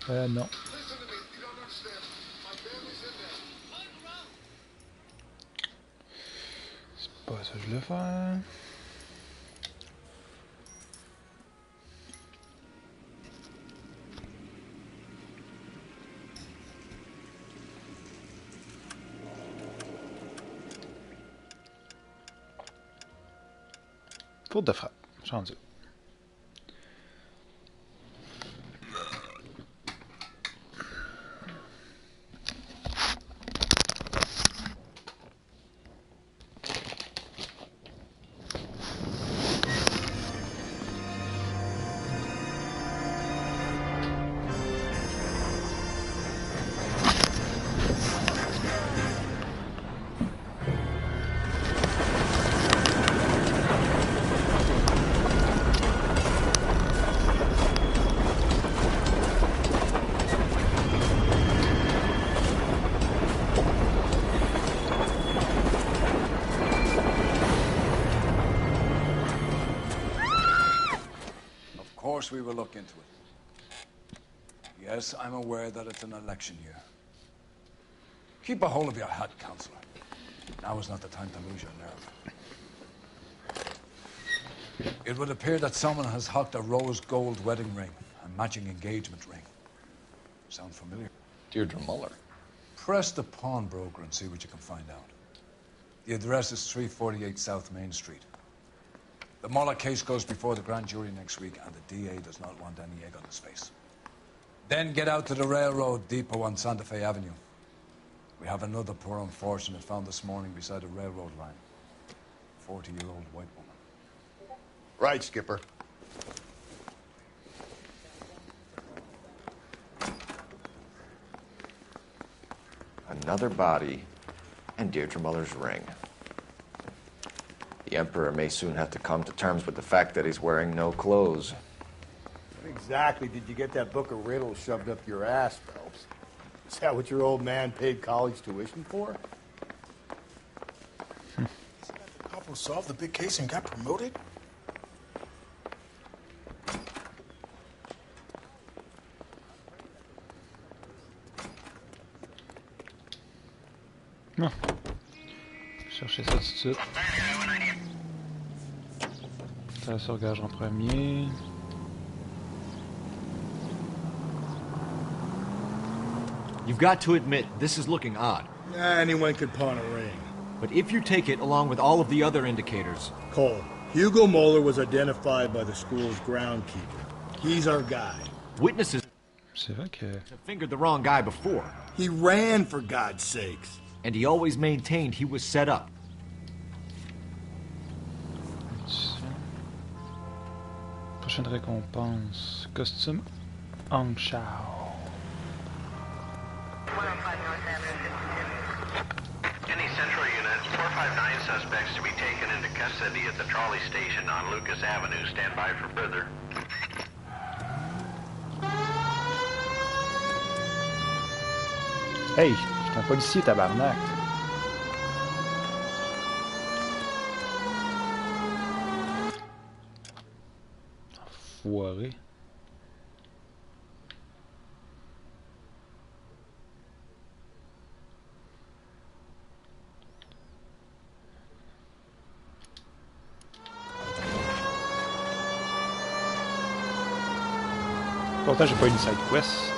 Non. C'est pas ça que je voulais faire. Faute de frappe. Je suis rendu. Of course we will look into it. Yes, I'm aware that it's an election year. Keep a hold of your head, Counselor. Now is not the time to lose your nerve. It would appear that someone has hocked a rose gold wedding ring and matching engagement ring. Sound familiar? Deirdre Muller. Press the pawnbroker and see what you can find out. The address is 348 South Main Street. The Muller case goes before the grand jury next week, and the DA does not want any egg on his face. Then get out to the railroad depot on Santa Fe Avenue. We have another poor unfortunate found this morning beside a railroad line. 40-year-old white woman. Right, Skipper. Another body and Deirdre Muller's ring. The Emperor may soon have to come to terms with the fact that he's wearing no clothes. What exactly did you get that book of riddles shoved up your ass, Phelps? Is that what your old man paid college tuition for? Papa solved the big case and got promoted? Non. Chercher ça tout de suite. Ça se engage en premier. You've got to admit, this is looking odd. Anyone could pawn a ring. But if you take it along with all of the other indicators... Cole, Hugo Moeller was identified by the school's groundkeeper. He's our guy. Witnesses C'est vrai que... have fingered the wrong guy before. He ran, for God's sakes. And he always maintained he was set up. Prochaine récompense. Costume Hong Shao. Any Central unit, 459 suspects to be taken into custody at the trolley station on Lucas Avenue. Stand by for further. Hey, je suis un policier, tabarnak. Enfoiré. Pourtant, j'ai pas eu une side quest.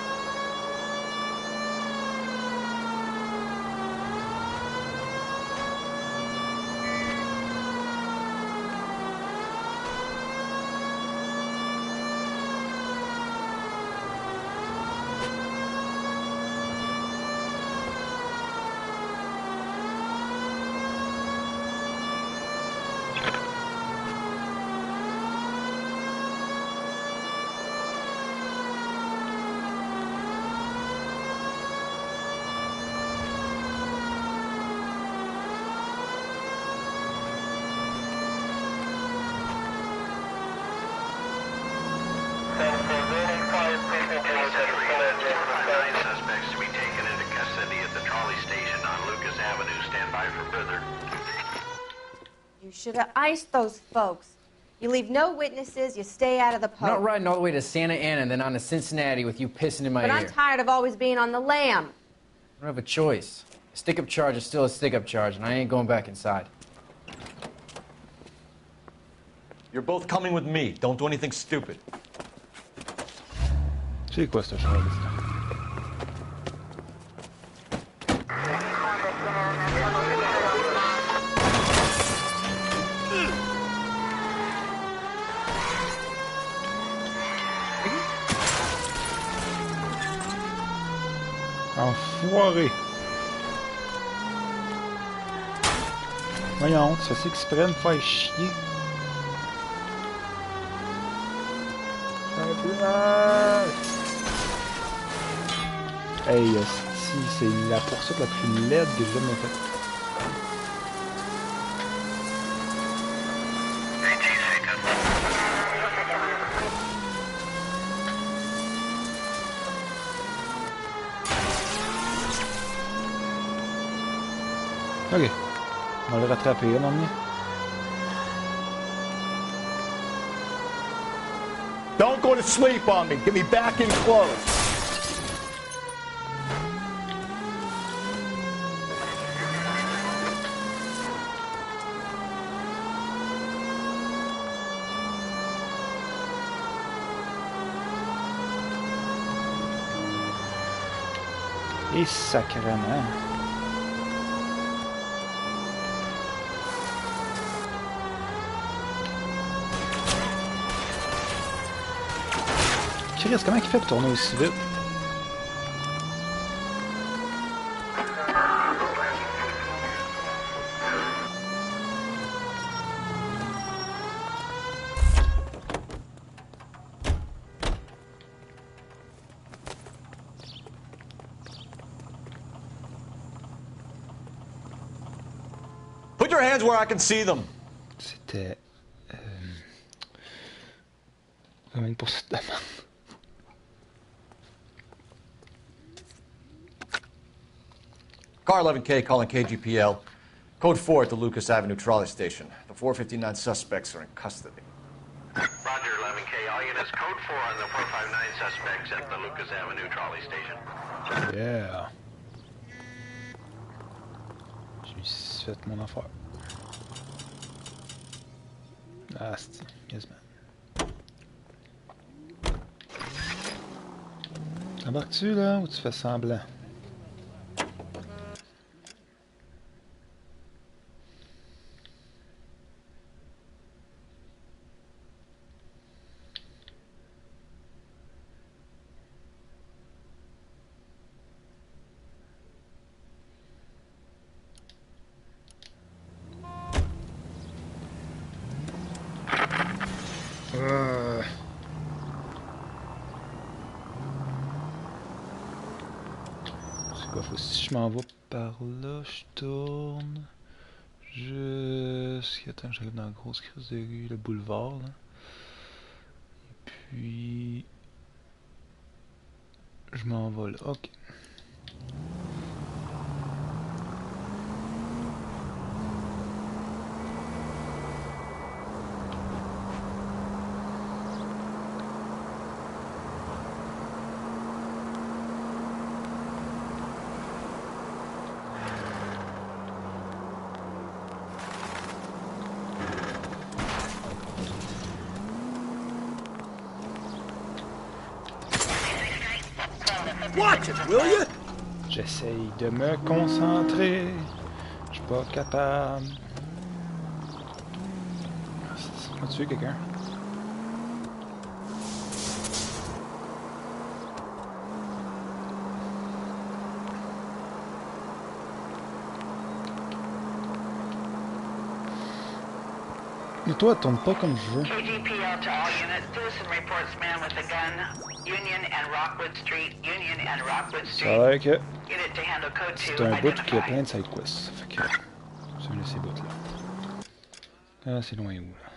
You should have iced those folks. You leave no witnesses, you stay out of the I'm not poke. riding all the way to Santa Ana and then on to Cincinnati with you pissing in my But ear. I'm tired of always being on the lam. I don't have a choice. A stick-up charge is still a stick-up charge, and I ain't going back inside. You're both coming with me. Don't do anything stupid. C'est quoi cette chose? Enfoiré! Voyons, ça c'est exprès de me faire chier. Hey, si c'est la poursuite la plus laide que j'ai jamais faite. Ok. On va le rattraper, là, non? Don't go to sleep on me. Get me back in close. Et sacrément. Chris, comment il fait pour tourner aussi vite? Put your hands where I can see them. C'était... Comme une poursuite de merde. Car 11K calling KGPL. Code 4 at the Lucas Avenue trolley station. The 459 suspects are in custody. Roger, 11K. All units, code 4 on the 459 suspects at the Lucas Avenue trolley station. Yeah. J'ai fait mon affaire. Ah, c'est quasiment. Embarques-tu là ou tu fais semblant? C'est quoi? Faut, si je m'en vais par là, je tourne jusqu'à temps que j'arrive dans la grosse crise de rue, le boulevard là. Et puis je m'en vais là. Ok. Watch it, will you? J'essaye de me concentrer. Je suis pas capable. On va tuer quelqu'un. Mais toi, tourne pas comme je veux. KGPL to all units. Citizen reports man with a gun. Union and Rockwood Street. Union and Rockwood Ça Street. a l'air que Unit to handle code 2. c'est un bout qui a plein Identified. de side quests. Fait que je vais laisser bout là. Ah, c'est loin où là?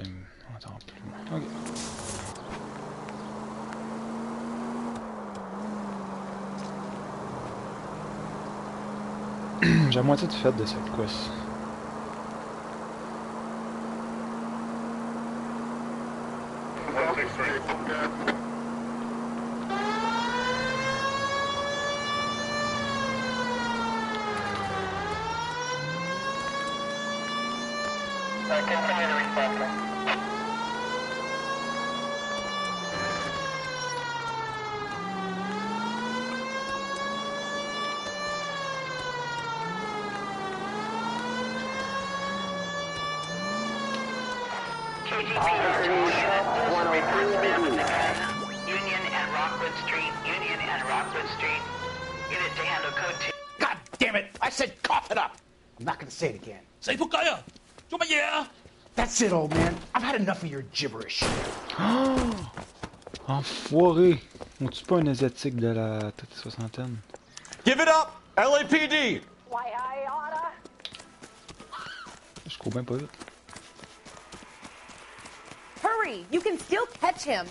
Même attends plus loin. Ok. J'ai la moitié de fait de cette quest. Continue to respond, sir. KGP is 20 units. Citizen reports man with a gun. Union and Rockwood Street. Union and Rockwood Street. Unit to handle code 2. God damn it! I said cough it up! I'm not gonna say it again. 死仆街啊！做乜嘢啊？ That's it, old man. I've had enough of your gibberish. Enfoiré! On tue pas un asiatique de la soixantaine. Give it up! LAPD! Why, I oughta. Je cours bien pas vite. Hurry! You can still catch him.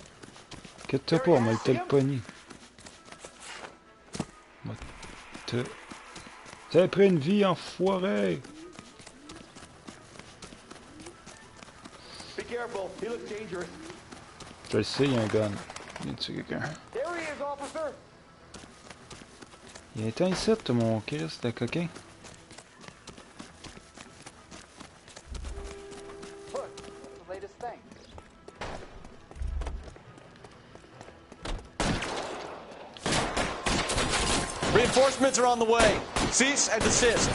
Inquiète-toi pas, on m'a le pogné. Ça a pris une vie, enfoiré! Be careful. He looks dangerous. Je le sais, il y a un gun. Il vient de tuer quelqu'un. There he is, officer. Il est ici, mon Christ de coquin. Look, that's the latest thing. Reinforcements are on the way. Cease and desist.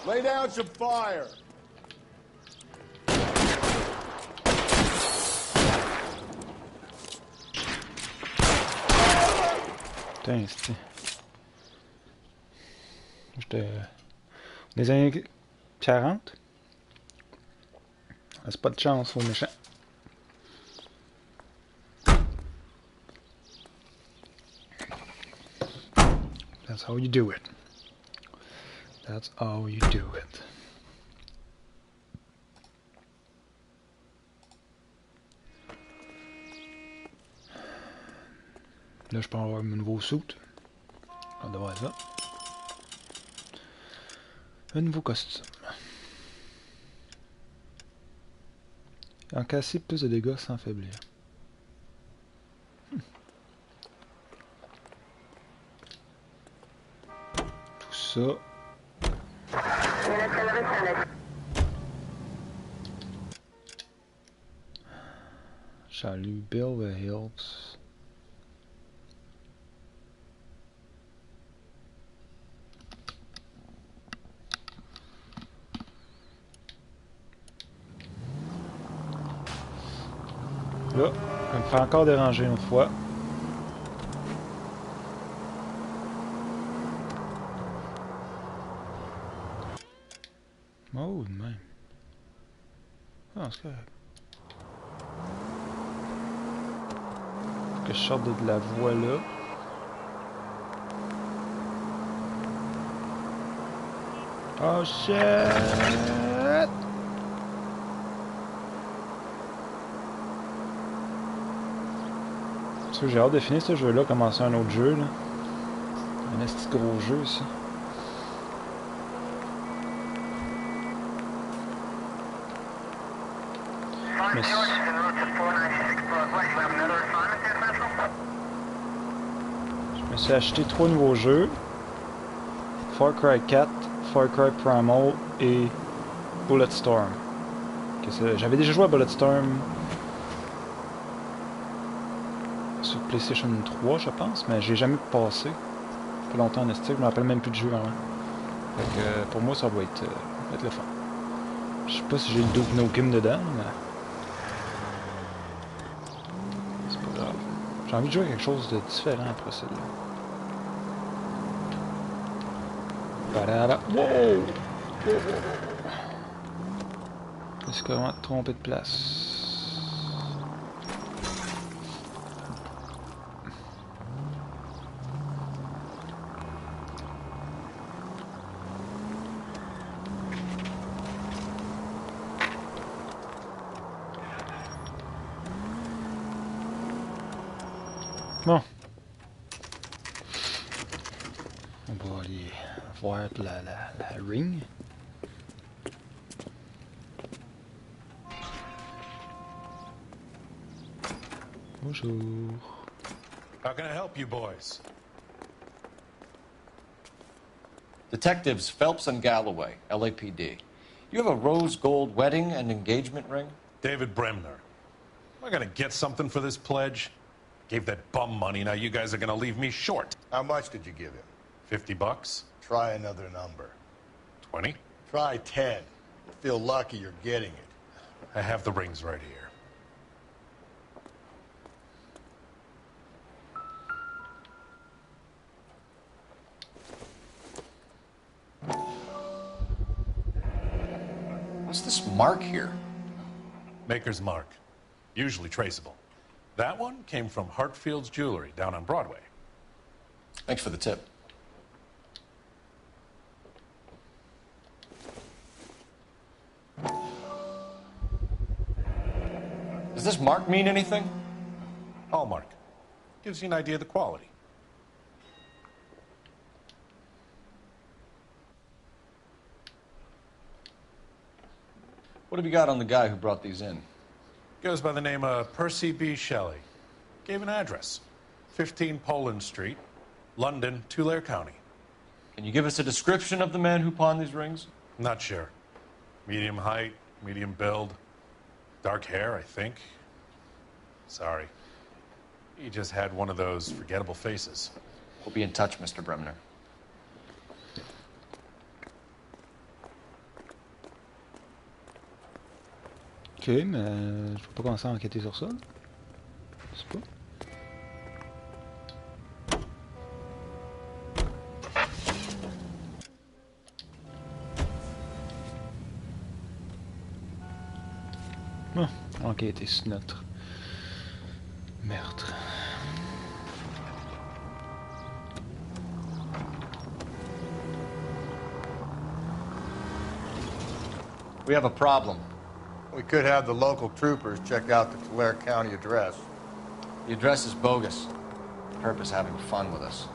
Lay down some fire. Putain, c'est... J'étais... Des années 40. C'est pas de chance aux méchants. That's how you do it. That's how you do it. Là, je peux avoir un nouveau suit. Ça devrait être là. Un nouveau costume. Encasser plus de dégâts sans faiblir. Tout ça. Salut, Bill the Hills. Là, elle me fait encore déranger une fois. Oh, de même. Ah, c'est correct. Faut que je sorte de la voie là. Oh shit! J'ai hâte de finir ce jeu-là, commencer un autre jeu. Là. Un petit gros jeu, ça. Mais je me suis acheté 3 nouveaux jeux. Far Cry 4, Far Cry Primal et Bulletstorm. J'avais déjà joué à Bulletstorm sur PlayStation 3, je pense, mais j'ai jamais passé. Ça fait longtemps en estique, je me rappelle même plus de jeu vraiment. Fait que pour moi, ça va être le fun. Je sais pas si j'ai le Duke Nukem dedans, mais c'est pas grave. J'ai envie de jouer à quelque chose de différent après celle-là. Wow! Je suis carrément trompé de place. Bon. On va aller voir la ring. Bonjour. How can I help you boys? Detectives Phelps and Galloway, LAPD. You have a rose gold wedding and engagement ring? David Bremner. Am I gonna get something for this pledge? Gave that bum money, now you guys are gonna leave me short. How much did you give him? $50? Try another number. 20? Try 10. You'll feel lucky you're getting it. I have the rings right here. What's this mark here? Maker's mark. Usually traceable. That one came from Hartfield's Jewelry down on Broadway. Thanks for the tip. Does this mark mean anything? Hallmark. Gives you an idea of the quality. What have you got on the guy who brought these in? Goes by the name of Percy B. Shelley. Gave an address. 15 Poland Street, London, Tulare County. Can you give us a description of the man who pawned these rings? Not sure. Medium height, medium build. Dark hair, I think. Sorry. He just had one of those forgettable faces. We'll be in touch, Mr. Bremner. Ok, mais je peux pas commencer à enquêter sur ça. Je sais pas. Ah, enquêter sur notre meurtre. We have a problem. We could have the local troopers check out the Tulare County address. The address is bogus. Purpose having fun with us.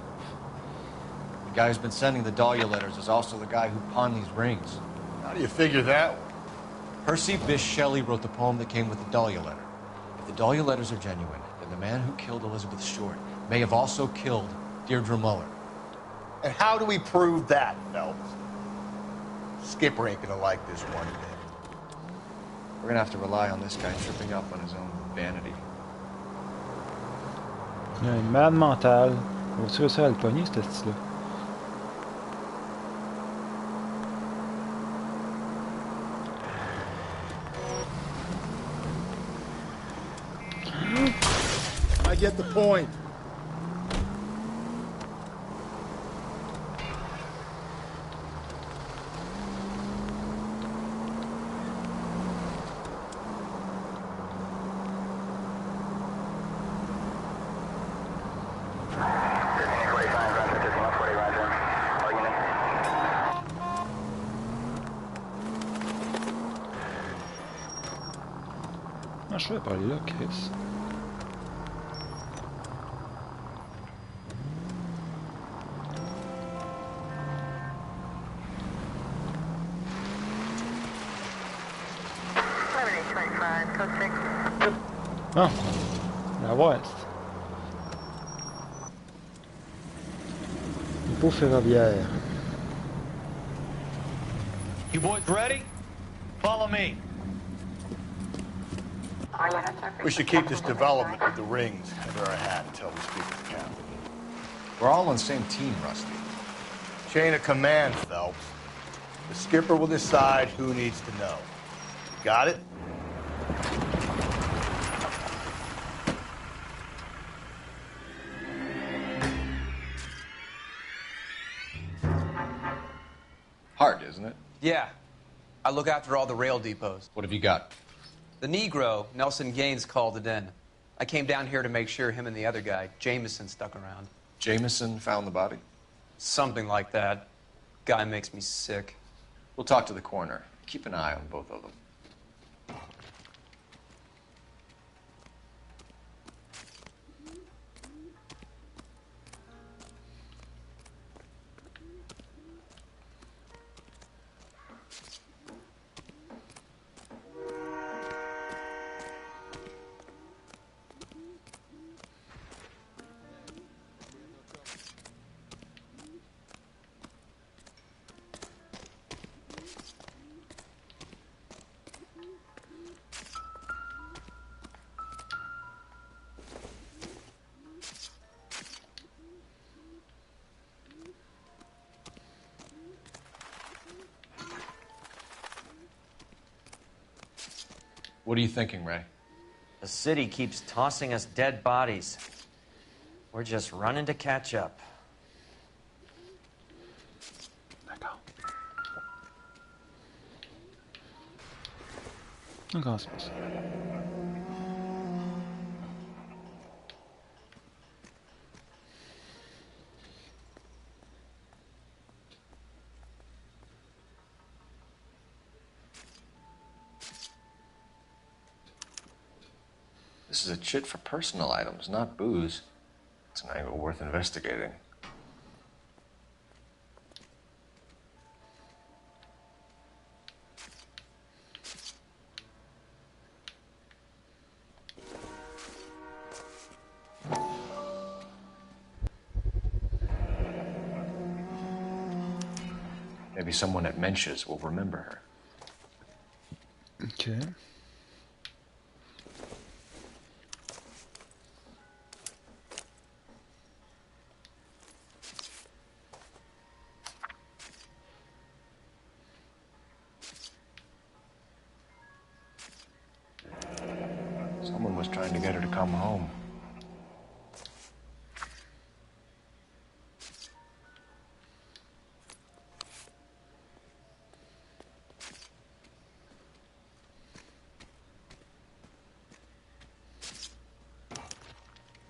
The guy who's been sending the Dahlia letters is also the guy who pawned these rings. How do you figure that one? Percy Bysshe Shelley wrote the poem that came with the Dahlia letter. If the Dahlia letters are genuine, then the man who killed Elizabeth Short may have also killed Deirdre Muller. And how do we prove that, Phelps? Skipper ain't gonna like this one bit. We're gonna have to rely on this guy tripping up on his own vanity. Il y a une malade mentale. On va réussir à le pogner, ce style-là. I get the point. Ah, je vais par là, Chris. Ah, la ouest. Dépôt ferroviaire. You boys ready? Follow me. We should keep this development with the rings under our hat until we speak with the captain. We're all on the same team, Rusty. Chain of command, Phelps. The skipper will decide who needs to know. Got it? Hard, isn't it? Yeah. I look after all the rail depots. What have you got? The Negro, Nelson Gaines, called it in. I came down here to make sure him and the other guy, Jameson, stuck around. Jameson found the body? Something like that. Guy makes me sick. We'll talk to the coroner. Keep an eye on both of them. What are you thinking, Ray? The city keeps tossing us dead bodies. We're just running to catch up. D'accord. D'accord, c'est ça. This is a chit for personal items, not booze. It's an angle worth investigating. Maybe someone at Mensch's will remember her. Ok. Someone was trying to get her to come home.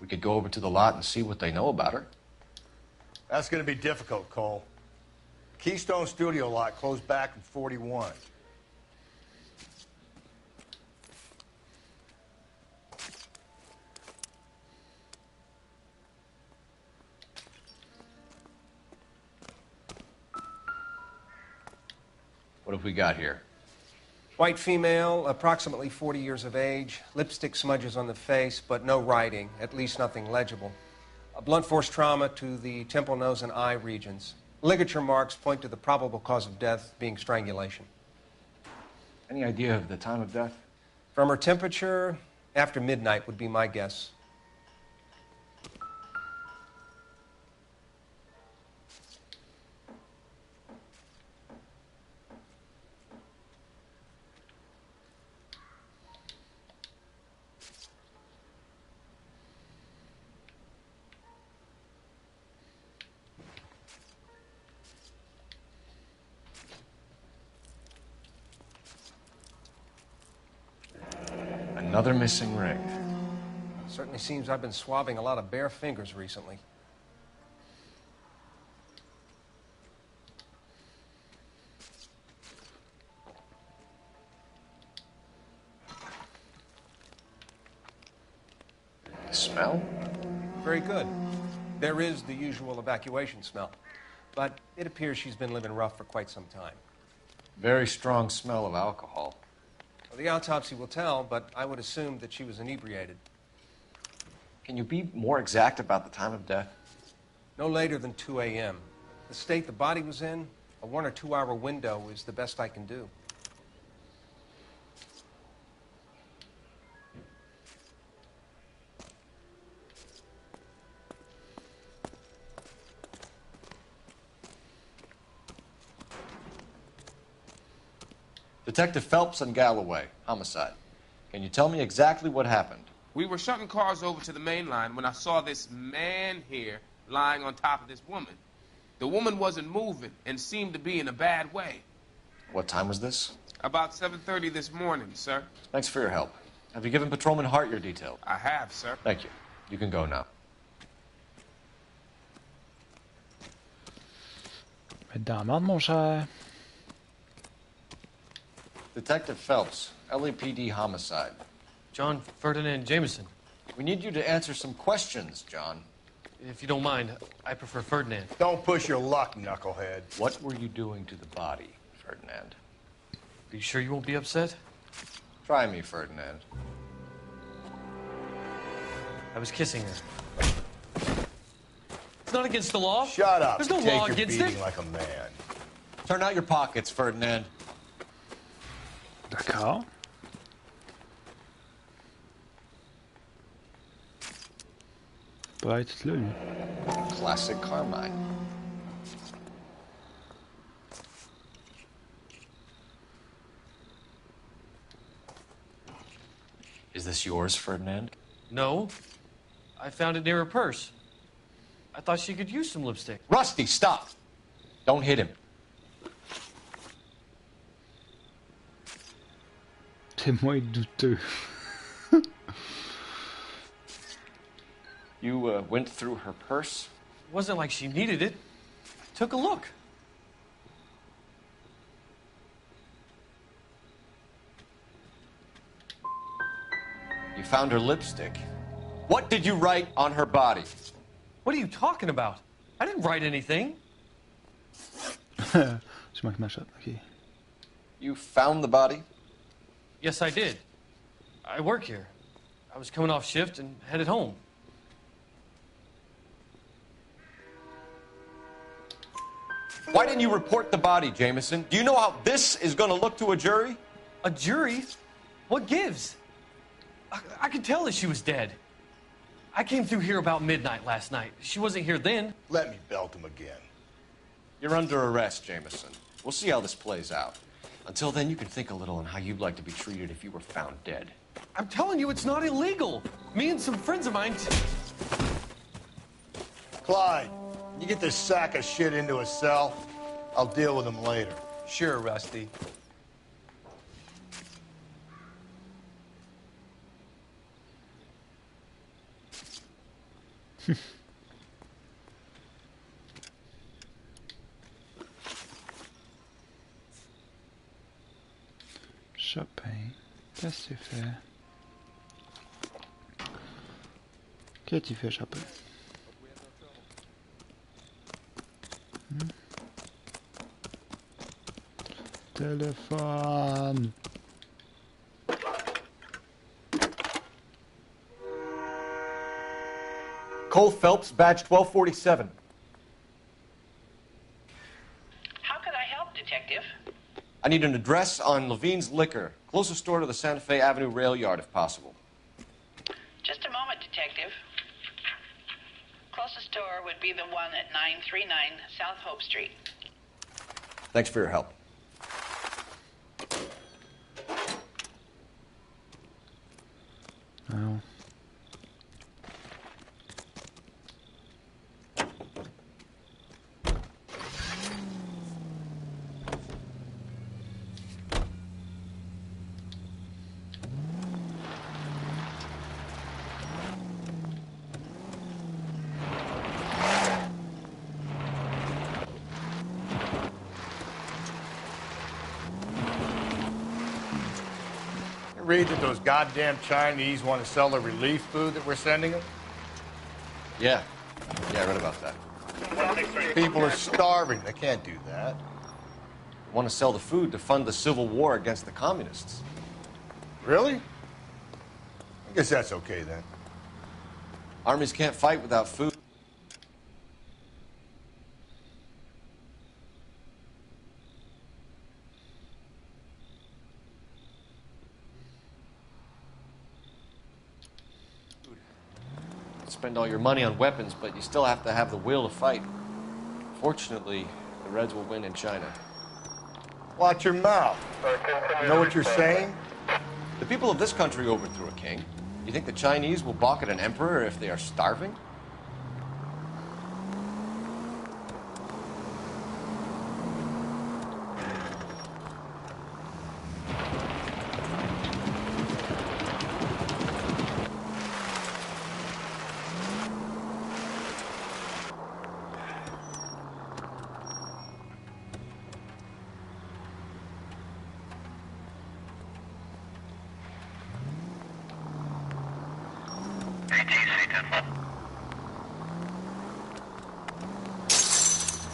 We could go over to the lot and see what they know about her. That's going to be difficult, Cole. Keystone Studio lot closed back in 41. What have we got here? White female, approximately 40 years of age, lipstick smudges on the face, but no writing, at least nothing legible. A blunt force trauma to the temple, nose, and eye regions. Ligature marks point to the probable cause of death being strangulation. Any idea of the time of death? From her temperature, after midnight would be my guess. Another missing ring. Certainly seems I've been swabbing a lot of bare fingers recently. Smell? Very good. There is the usual evacuation smell, but it appears she's been living rough for quite some time. Very strong smell of alcohol. Well, the autopsy will tell, but I would assume that she was inebriated. Can you be more exact about the time of death? No later than 2 a.m. The state the body was in, a 1 or 2 hour window is the best I can do. Detective Phelps and Galloway, homicide. Can you tell me exactly what happened? We were shutting cars over to the main line when I saw this man here lying on top of this woman. The woman wasn't moving and seemed to be in a bad way. What time was this? About 7:30 this morning, sir. Thanks for your help. Have you given Patrolman Hart your details? I have, sir. Thank you. You can go now. Mettre dans la merde, mon cher. Detective Phelps, LAPD homicide. John Ferdinand Jameson. We need you to answer some questions, John. If you don't mind, I prefer Ferdinand. Don't push your luck, knucklehead. What were you doing to the body, Ferdinand? Are you sure you won't be upset? Try me, Ferdinand. I was kissing her. It's not against the law. Shut up. There's no Take law your against beating it. like a man. Turn out your pockets, Ferdinand. D'accord. Peut être là, lui. Classic Carmine. Is this yours, Ferdinand? No. I found it near her purse. I thought she could use some lipstick. Rusty, stop! Don't hit him. Témoin douteux. You went through her purse? It wasn't like she needed it. Took a look. You found her lipstick. What did you write on her body? What are you talking about? I didn't write anything. Je manque ma shot, ok. You found the body? Yes, I did. I work here. I was coming off shift and headed home. Why didn't you report the body, Jameson? Do you know how this is going to look to a jury? A jury? What gives? I could tell that she was dead. I came through here about midnight last night. She wasn't here then. Let me belt him again. You're under arrest, Jameson. We'll see how this plays out. Until then, you can think a little on how you'd like to be treated if you were found dead. I'm telling you, it's not illegal. Me and some friends of mine... Clyde, you get this sack of shit into a cell. I'll deal with him later. Sure, Rusty. Chopin. Qu'est-ce que tu fais? Qu'est-ce que tu fais, Chopin? Téléphone. Cole Phelps, badge 1247. How can I help, Detective? I need an address on Levine's Liquor. Closest store to the Santa Fe Avenue rail yard, if possible. Just a moment, Detective. Closest store would be the one at 939 South Hope Street. Thanks for your help. Oh. Read that those goddamn Chinese want to sell the relief food that we're sending them? Yeah. Yeah, I read about that. People are starving. They can't do that. Want to sell the food to fund the civil war against the communists. Really? I guess that's okay then. Armies can't fight without food. Spend all your money on weapons, but you still have to have the will to fight. Fortunately, the Reds will win in China. Watch your mouth. You know what you're saying? The people of this country overthrew a king. You think the Chinese will balk at an emperor if they are starving?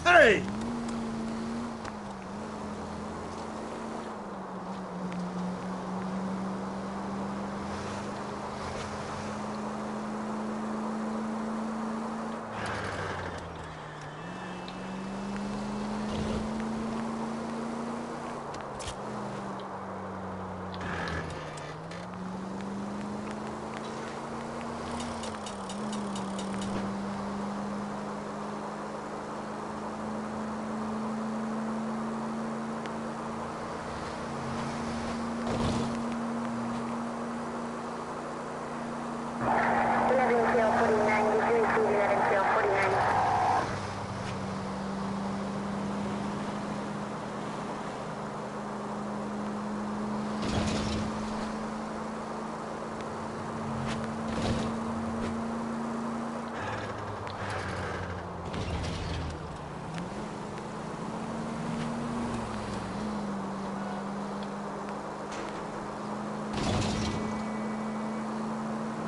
Hey!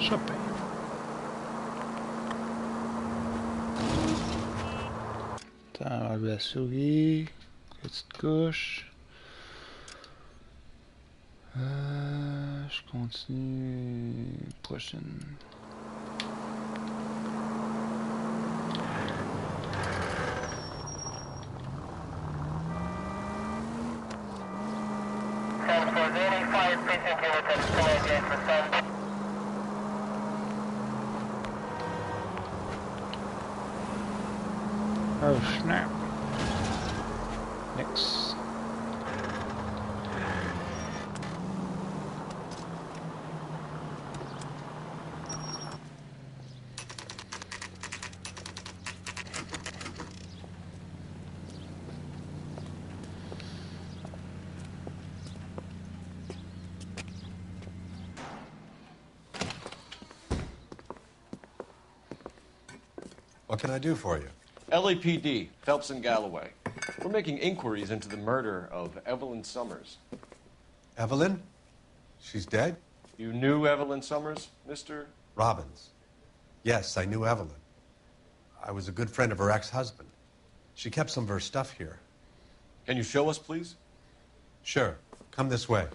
Shopping. Attends, enlever la souris. Petite couche. Je continue. Prochaine. Oh snap. Next. What can I do for you? LAPD, Phelps and Galloway. We're making inquiries into the murder of Evelyn Summers. Evelyn? She's dead? You knew Evelyn Summers, Mr. Robbins. Yes, I knew Evelyn. I was a good friend of her ex-husband. She kept some of her stuff here. Can you show us, please? Sure. Come this way.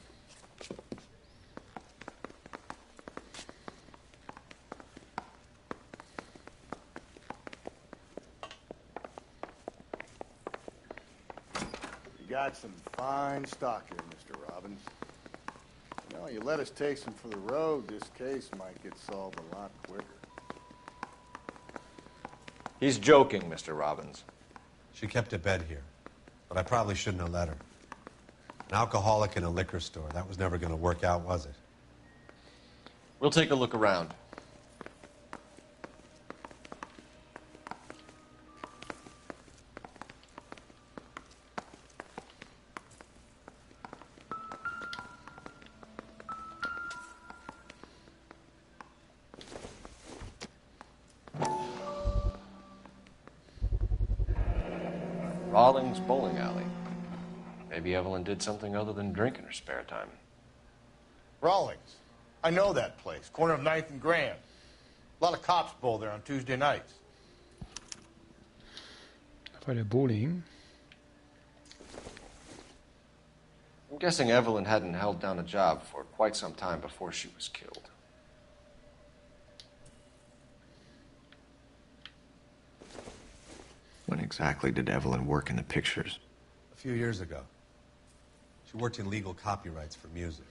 You got some fine stock here, Mr. Robbins. You know, you let us take some for the road, this case might get solved a lot quicker. He's joking, Mr. Robbins. She kept a bed here, but I probably shouldn't have let her. An alcoholic in a liquor store, that was never going to work out, was it? We'll take a look around. Rawlings Bowling Alley. Maybe Evelyn did something other than drink in her spare time. Rawlings. I know that place. Corner of 9th and Grand. A lot of cops bowl there on Tuesday nights. Après le bowling. I'm guessing Evelyn hadn't held down a job for quite some time before she was killed. When exactly did Evelyn work in the pictures? A few years ago. She worked in legal copyrights for music.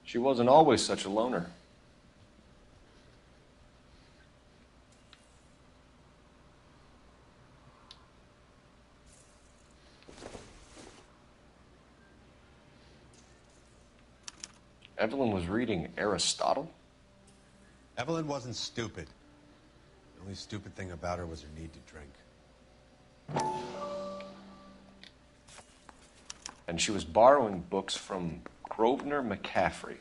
She wasn't always such a loner. Evelyn was reading Aristotle? Evelyn wasn't stupid. The only stupid thing about her was her need to drink. And she was borrowing books from Grosvenor McCaffrey.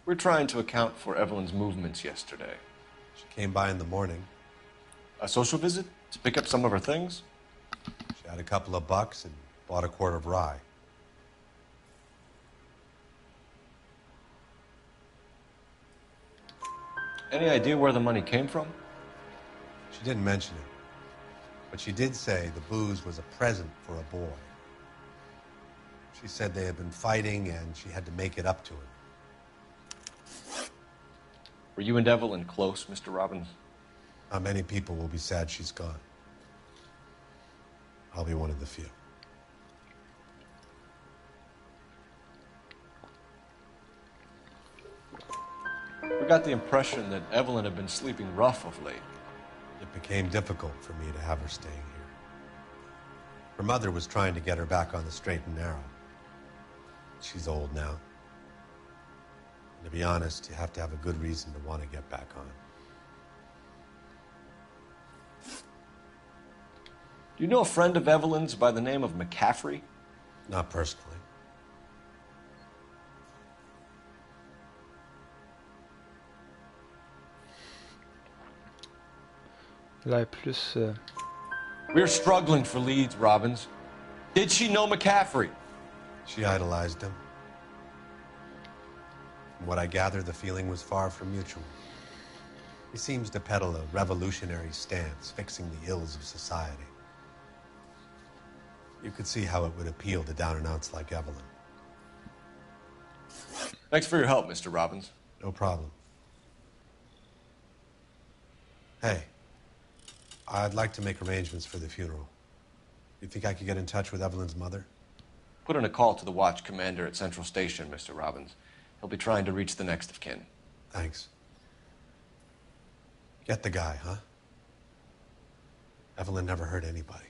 We're trying to account for Evelyn's movements yesterday. She came by in the morning. A social visit? To pick up some of her things? She had a couple of bucks and bought a quart of rye. Any idea where the money came from? She didn't mention it. But she did say the booze was a present for a boy. She said they had been fighting and she had to make it up to him. Were you and Evelyn close, Mr. Robbins? Not many people will be sad she's gone. I'll be one of the few. We got the impression that Evelyn had been sleeping rough of late. It became difficult for me to have her staying here. Her mother was trying to get her back on the straight and narrow. She's old now. And to be honest, you have to have a good reason to want to get back on. Do you know a friend of Evelyn's by the name of McCaffrey? Not personally. Là, plus... We're struggling for leads, Robbins. Did she know McCaffrey? She idolized him. From what I gather, the feeling was far from mutual. He seems to peddle a revolutionary stance, fixing the ills of society. You could see how it would appeal to down-and-outs like Evelyn. Thanks for your help, Mr. Robbins. No problem. Hey, I'd like to make arrangements for the funeral. You think I could get in touch with Evelyn's mother? Put in a call to the watch commander at Central Station, Mr. Robbins. He'll be trying to reach the next of kin. Thanks. Get the guy, huh? Evelyn never hurt anybody.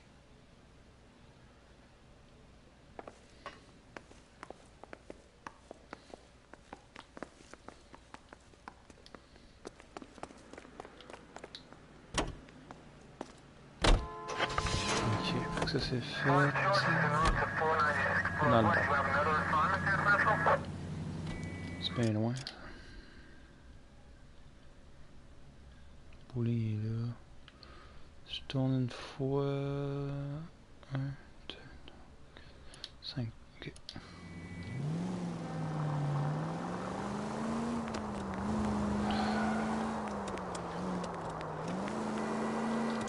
Ça c'est fait. Dans le temps. C'est bien loin. Bowling est là. Je tourne une fois. 1, 2, 5. Ok.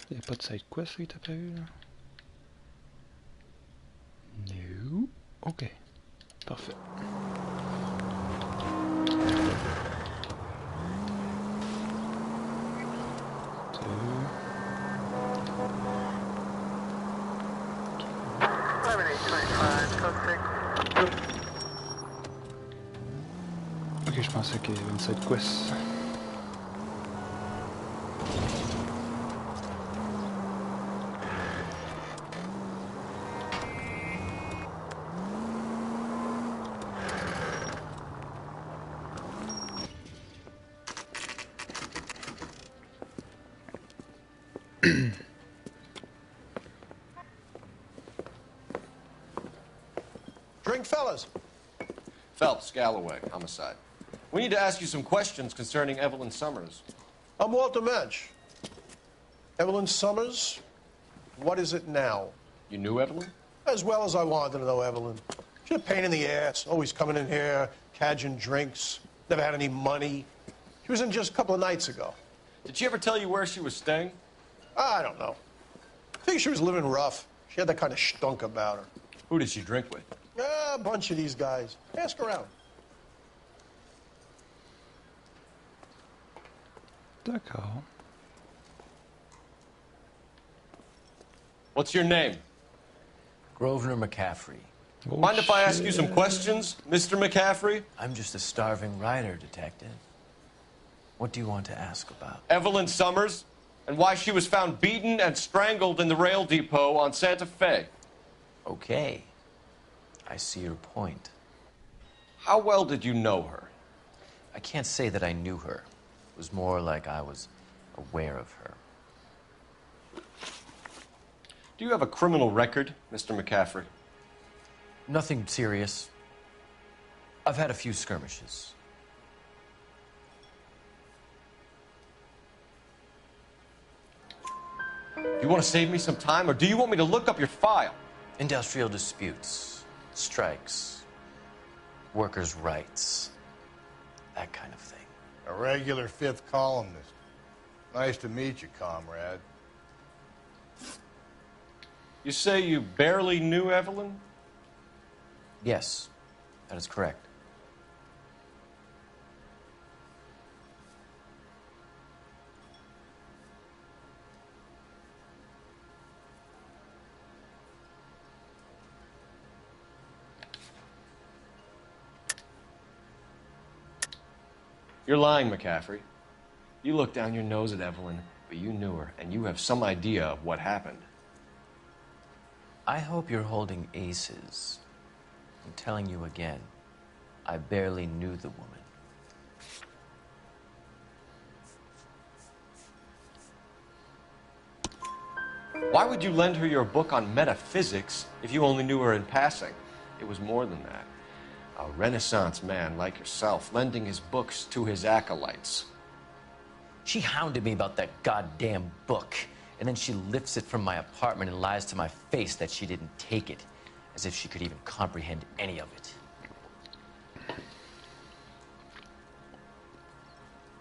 Il n'y a pas de side quest là, que t'as pas vu là? No. Ok. Parfait. Ok, je pensais qu'il y avait une side quest. Drink, fellas. Phelps, Galloway, homicide. We need to ask you some questions concerning Evelyn Summers. I'm Walter Mensch. Evelyn Summers, what is it now? You knew Evelyn? As well as I wanted to know Evelyn. She's a pain in the ass, always coming in here, cadging drinks, never had any money. She was in just a couple of nights ago. Did she ever tell you where she was staying? I don't know. I think she was living rough. She had that kind of stunk about her. Who did she drink with? A bunch of these guys. Ask around. D'accord. What's your name? Grosvenor McCaffrey. Oh, Mind if I ask you some questions, Mr. McCaffrey? I'm just a starving writer, Detective. What do you want to ask about? Evelyn Summers, and why she was found beaten and strangled in the rail depot on Santa Fe. Okay. I see your point. How well did you know her? I can't say that I knew her. It was more like I was aware of her. Do you have a criminal record, Mr. McCaffrey? Nothing serious. I've had a few skirmishes. Do you want to save me some time, or do you want me to look up your file? Industrial disputes, strikes, workers' rights, that kind of thing. A regular fifth columnist. Nice to meet you, comrade. You say you barely knew Evelyn? Yes, that is correct. You're lying, McCaffrey. You looked down your nose at Evelyn, but you knew her, and you have some idea of what happened. I hope you're holding aces. I'm telling you again, I barely knew the woman. Why would you lend her your book on metaphysics if you only knew her in passing? It was more than that. A Renaissance man like yourself lending his books to his acolytes. She hounded me about that goddamn book, and then she lifts it from my apartment and lies to my face that she didn't take it, as if she could even comprehend any of it.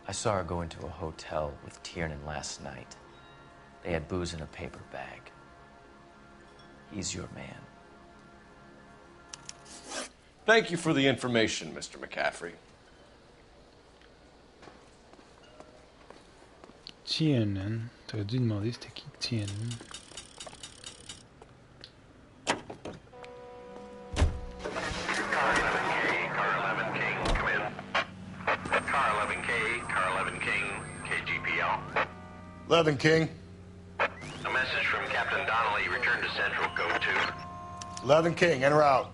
I saw her go into a hotel with Tiernan last night. They had booze in a paper bag. He's your man. Thank you for the information, Mr. McCaffrey. Tiernan. T'aurais dû demander c'était qui Tiernan. Car 11K, Car 11 King, KGPL. 11 King. A message from Captain Donnelly. Return to Central, code 2. 11 King, en route.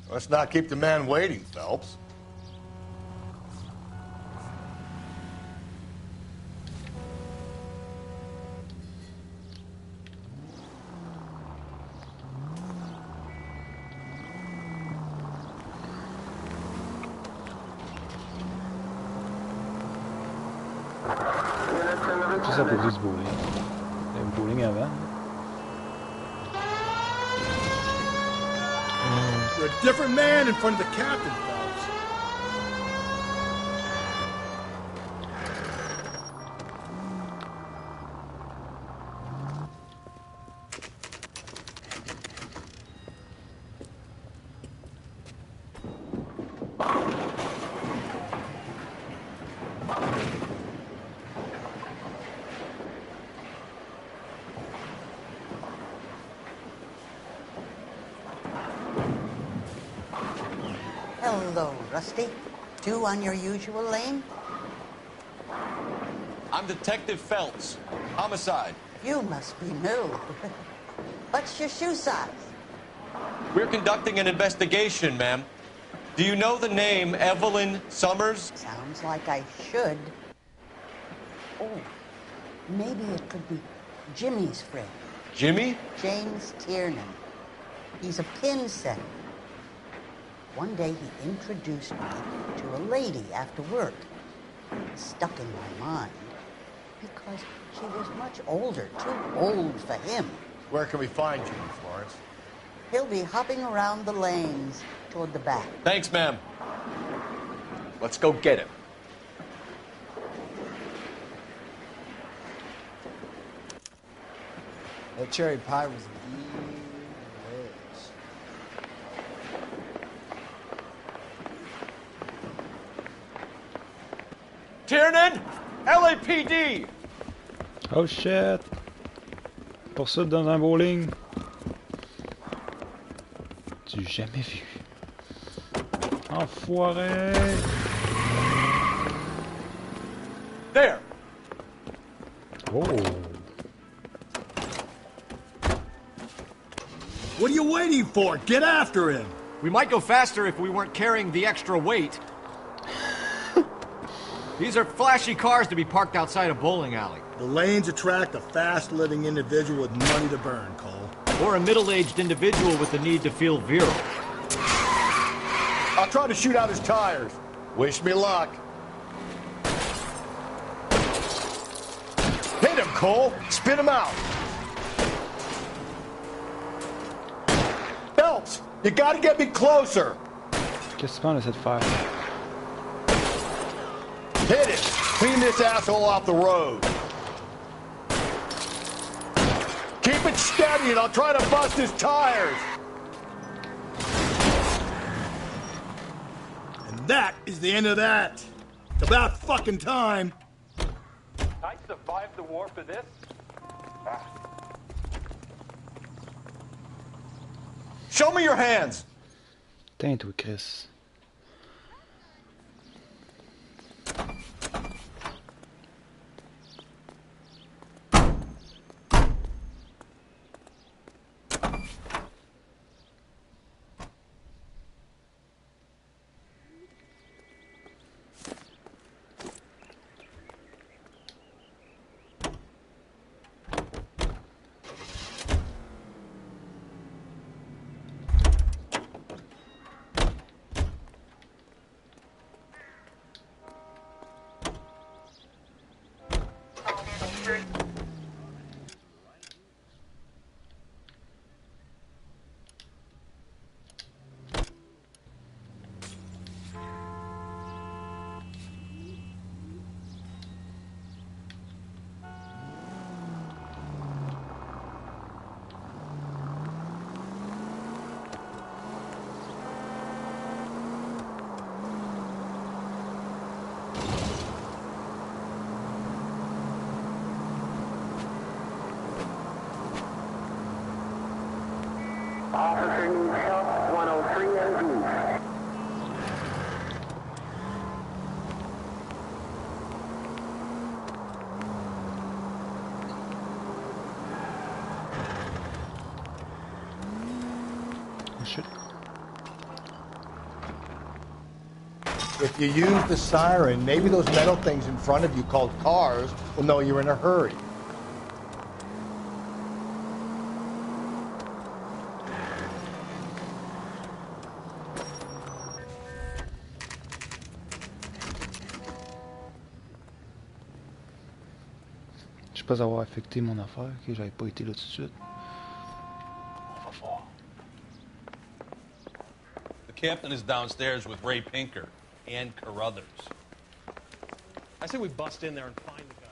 Let's not keep the man waiting, Phelps. Tout ça pour du bowling. Il y a un bowling avant. You're a different man in front of the captain, Phelps. Hello, Rusty. Two on your usual lane? I'm Detective Phelps. Homicide. You must be new. What's your shoe size? We're conducting an investigation, ma'am. Do you know the name Evelyn Summers? Sounds like I should. Oh, maybe it could be Jimmy's friend. Jimmy? James Tiernan. He's a pin setter. One day he introduced me to a lady after work. It stuck in my mind because she was much older, too old for him. Where can we find Jimmy, Florence? He'll be hopping around the lanes toward the back. Thanks, ma'am. Let's go get him. That cherry pie was Tiernan! LAPD! Oh shit! Poursuite dans un bowling. Du jamais vu. Enfoiré! There! Oh! What are you waiting for? Get after him! We might go faster if we weren't carrying the extra weight. These are flashy cars to be parked outside a bowling alley. The lanes attract a fast-living individual with money to burn, Cole. Or a middle-aged individual with the need to feel virile. I'll try to shoot out his tires. Wish me luck. Hit him, Cole. Spin him out. Phelps, you gotta get me closer. Qu'est-ce qu'on essaie de faire? Hit it! Clean this asshole off the road. Keep it steady and I'll try to bust his tires. And that is the end of that. It's about fucking time. I survived the war for this? Show me your hands! Putain, toi, Chris. Driver needs help, 103 AD. Shit. If you use the siren, maybe those metal things in front of you called cars will know you're in a hurry. Je sais pas avoir affecté mon affaire, que j'avais pas été là tout de suite. On va voir. The captain is downstairs with Ray Pinker and Carruthers. I say we bust in there and find the guy.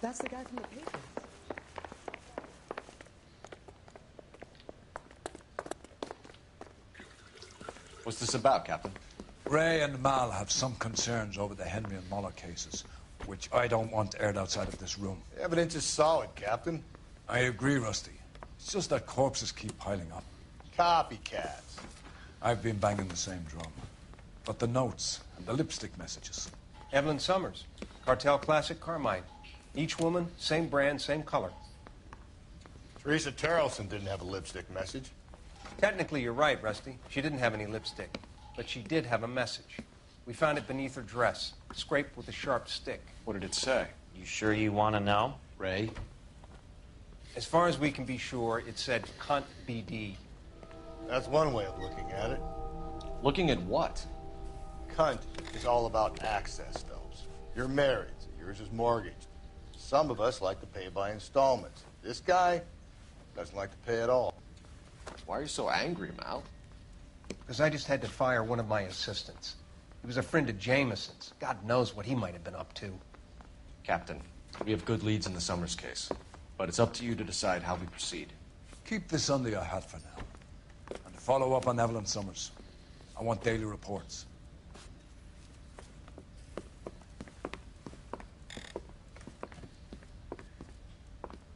That's the guy from the paper. What's this about, Captain? Ray and Mal have some concerns over the Henry and Muller cases, which I don't want aired outside of this room. The evidence is solid, Captain. I agree, Rusty. It's just that corpses keep piling up. Copycats. I've been banging the same drum. But the notes and the lipstick messages. Evelyn Summers, Cartel Classic Carmine. Each woman, same brand, same color. Teresa Tarleton didn't have a lipstick message. Technically, you're right, Rusty. She didn't have any lipstick. But she did have a message. We found it beneath her dress, scraped with a sharp stick. What did it say? You sure you want to know? Ray? As far as we can be sure, it said cunt BD. That's one way of looking at it. Looking at what? Cunt is all about access, Phelps. You're married, so yours is mortgaged. Some of us like to pay by installments. This guy doesn't like to pay at all. Why are you so angry, Mal? Because I just had to fire one of my assistants. He was a friend of Jameson's. God knows what he might have been up to. Captain, we have good leads in the Summers case, but it's up to you to decide how we proceed. Keep this under your hat for now. And follow up on Evelyn Summers. I want daily reports.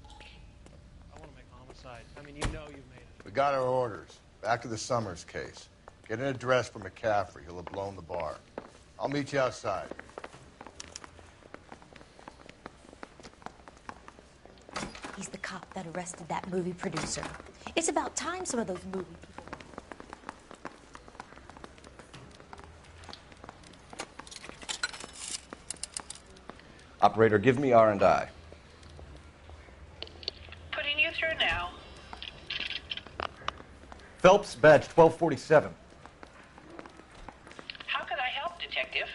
I want to make homicide. I mean, you know you've made it. We got our orders. Back to the Summers case. Get an address for McCaffrey. He'll have blown the bar. I'll meet you outside. He's the cop that arrested that movie producer. It's about time some of those movie people... Operator, give me R&I. Putting you through now. Phelps, badge 1247. How can I help, Detective?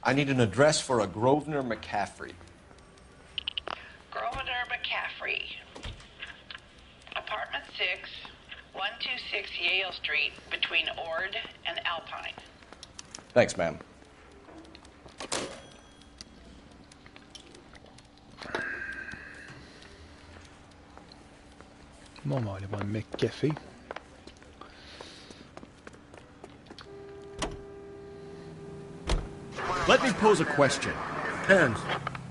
I need an address for a Grosvenor McCaffrey. Grosvenor McCaffrey. Apartment 6, 126 Yale Street, between Ord and Alpine. Thanks, ma'am. Bon, on va aller voir le mec café. Let me pose a question. Depends.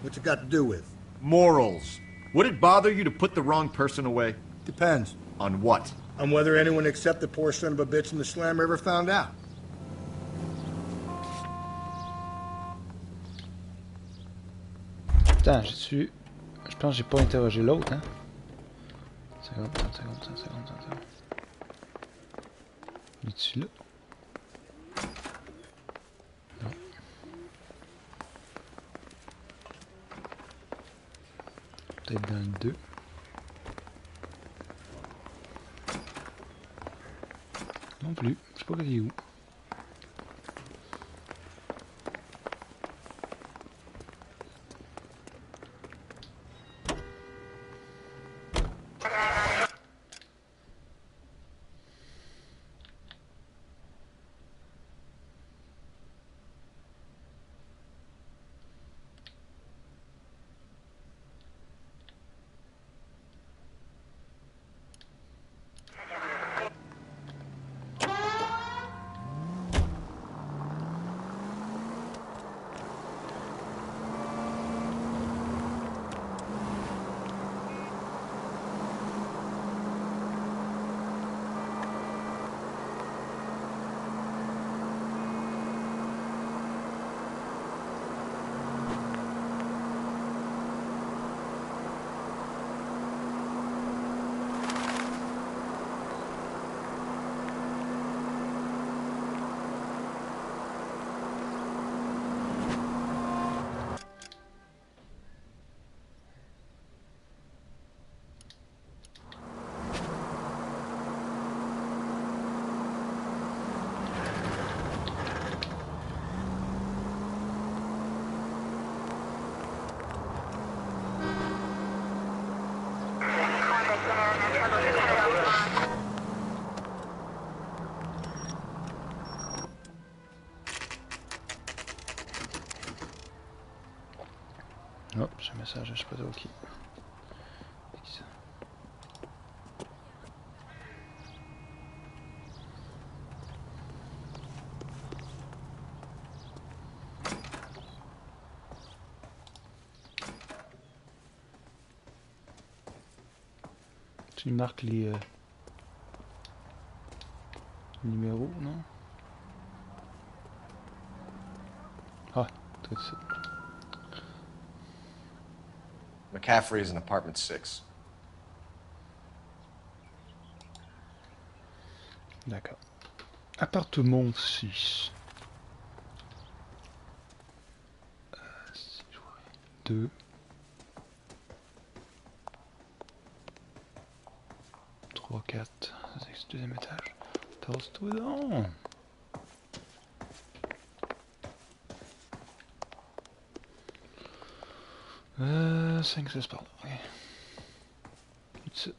What's it got to do with? Morals. Would it bother you to put the wrong person away? Depends. On what? On whether anyone except the poor son of a bitch in the slammer ever found out. Putain, j'ai-tu... Je pense que j'ai pas interrogé l'autre, hein? 30 secondes. Il est-tu là? Non. Peut-être dans le 2. Non plus. Je sais pas qu'il est où. message, je sais pas trop qui. C'est qui ça? Tu marques les numéros, non? Ah, tout ça. McCaffrey is in apartment 6. D'accord. Appartement 6. 2. 3, 4. C'est le deuxième étage. Tasse-toi donc. 5, 6 par là. Ok. Ici.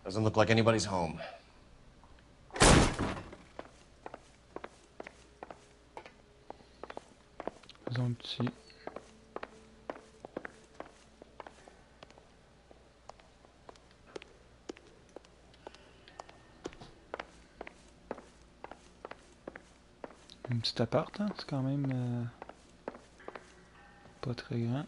Doesn't look like anybody's home. Faisons un petit. Un petit appart, hein? C'est quand même pas très grand.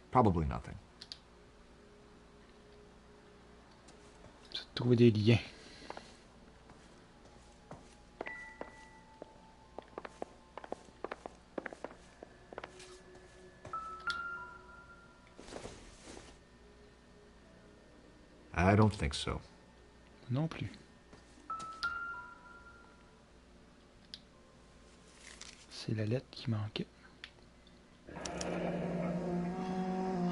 Probably nothing. Trouver des liens. I don't think so. Non plus. C'est la lettre qui manquait.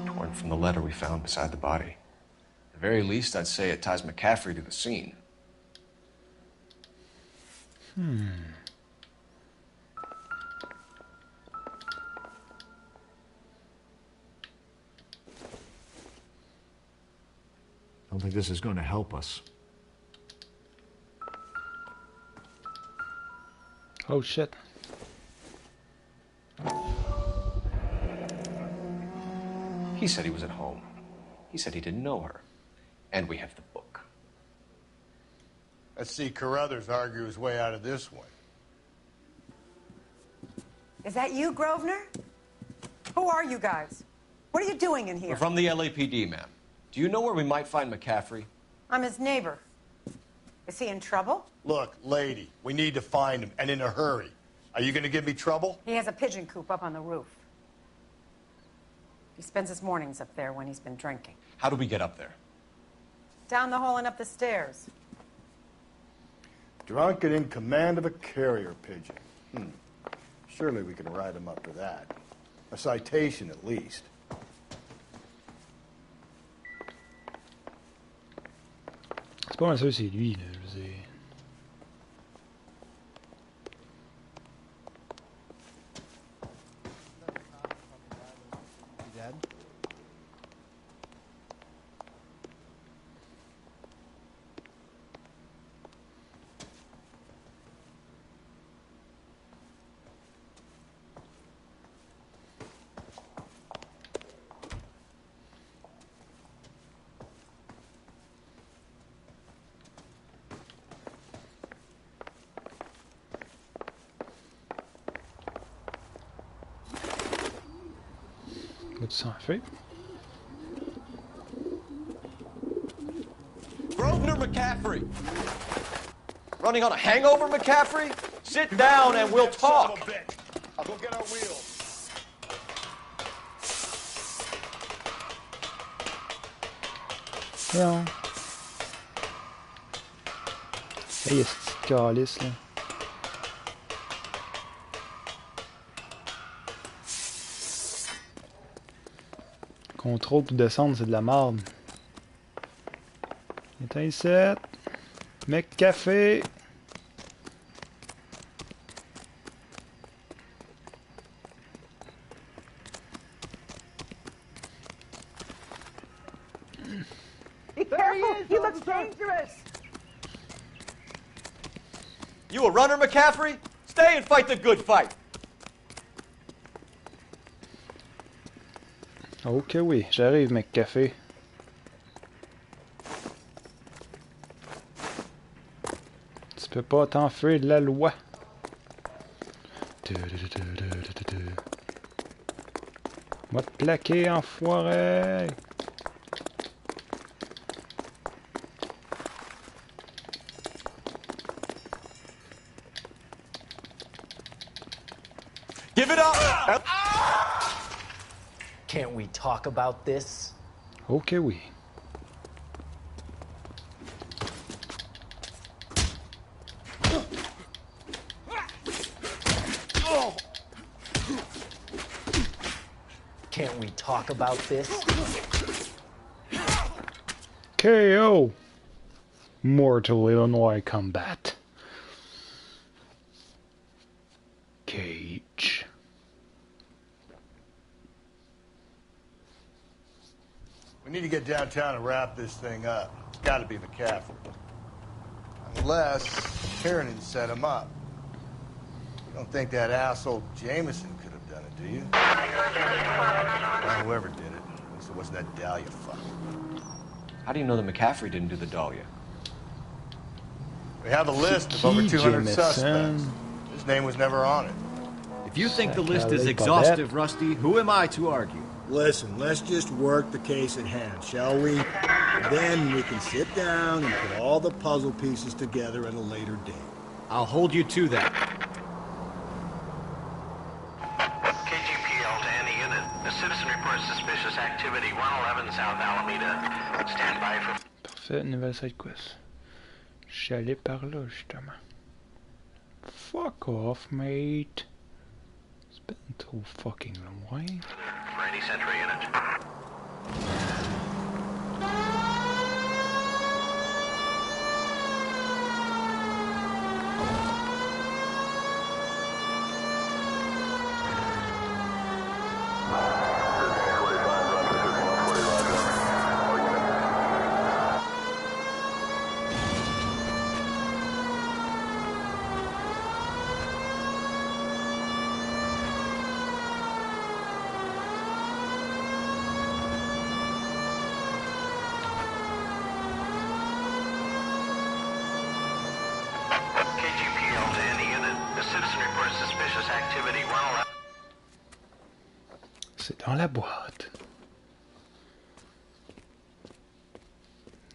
Torn from the letter we found beside the body. At the very least, I'd say it ties McCaffrey to the scene. I don't think this is going to help us. Oh shit. He said he was at home. He said he didn't know her. And we have the book. Let's see Carruthers argue his way out of this one. Is that you, Grosvenor? Who are you guys? What are you doing in here? We're from the LAPD, ma'am. Do you know where we might find McCaffrey? I'm his neighbor. Is he in trouble? Look, lady, we need to find him, and in a hurry. Are you going to give me trouble? He has a pigeon coop up on the roof. He spends his mornings up there when he's been drinking. How do we get up there? Down the hall and up the stairs. Drunk and in command of a carrier pigeon. Surely we can write him up for that. A citation, at least. C'est pas mal sûr que c'est lui, là, je veux dire. Dead? What's ça fait? Grosvenor McCaffrey! Running on a hangover, McCaffrey? Sit down and we'll talk. I'll go get our wheels. Non. Hey, il y a cette petite calice, là. Contrôle pour descendre, c'est de la merde. Éteins 7. Mec café. You a runner, McCaffrey? Stay and fight the good fight. Ok, oui, j'arrive, McCafé. Tu peux pas t'enfuir de la loi. Va te plaquer, enfoiré! Give it up! Can't we talk about this? Ok, oui. Can't we talk about this? KO! Mortal Illinois combat. Cage. We need to get downtown and wrap this thing up. It's got to be McCaffrey. Unless Kiernan set him up. You don't think that asshole Jameson could have done it, do you? Well, whoever did it. At least it wasn't that Dahlia fuck. How do you know that McCaffrey didn't do the Dahlia? We have a list of over 200 suspects. His name was never on it. If you think the list is exhaustive, Rusty, who am I to argue? Listen, let's just work the case at hand, shall we? Then we can sit down and put all the puzzle pieces together at a later date. I'll hold you to that. KGPL to any unit. A citizen reports suspicious activity 111 South Alameda. Stand by for... Parfait, nouvelle side quest. Je suis allé par là, justement. Fuck off, mate. It's been too fucking long. For any Sentry unit. C'est dans la boîte.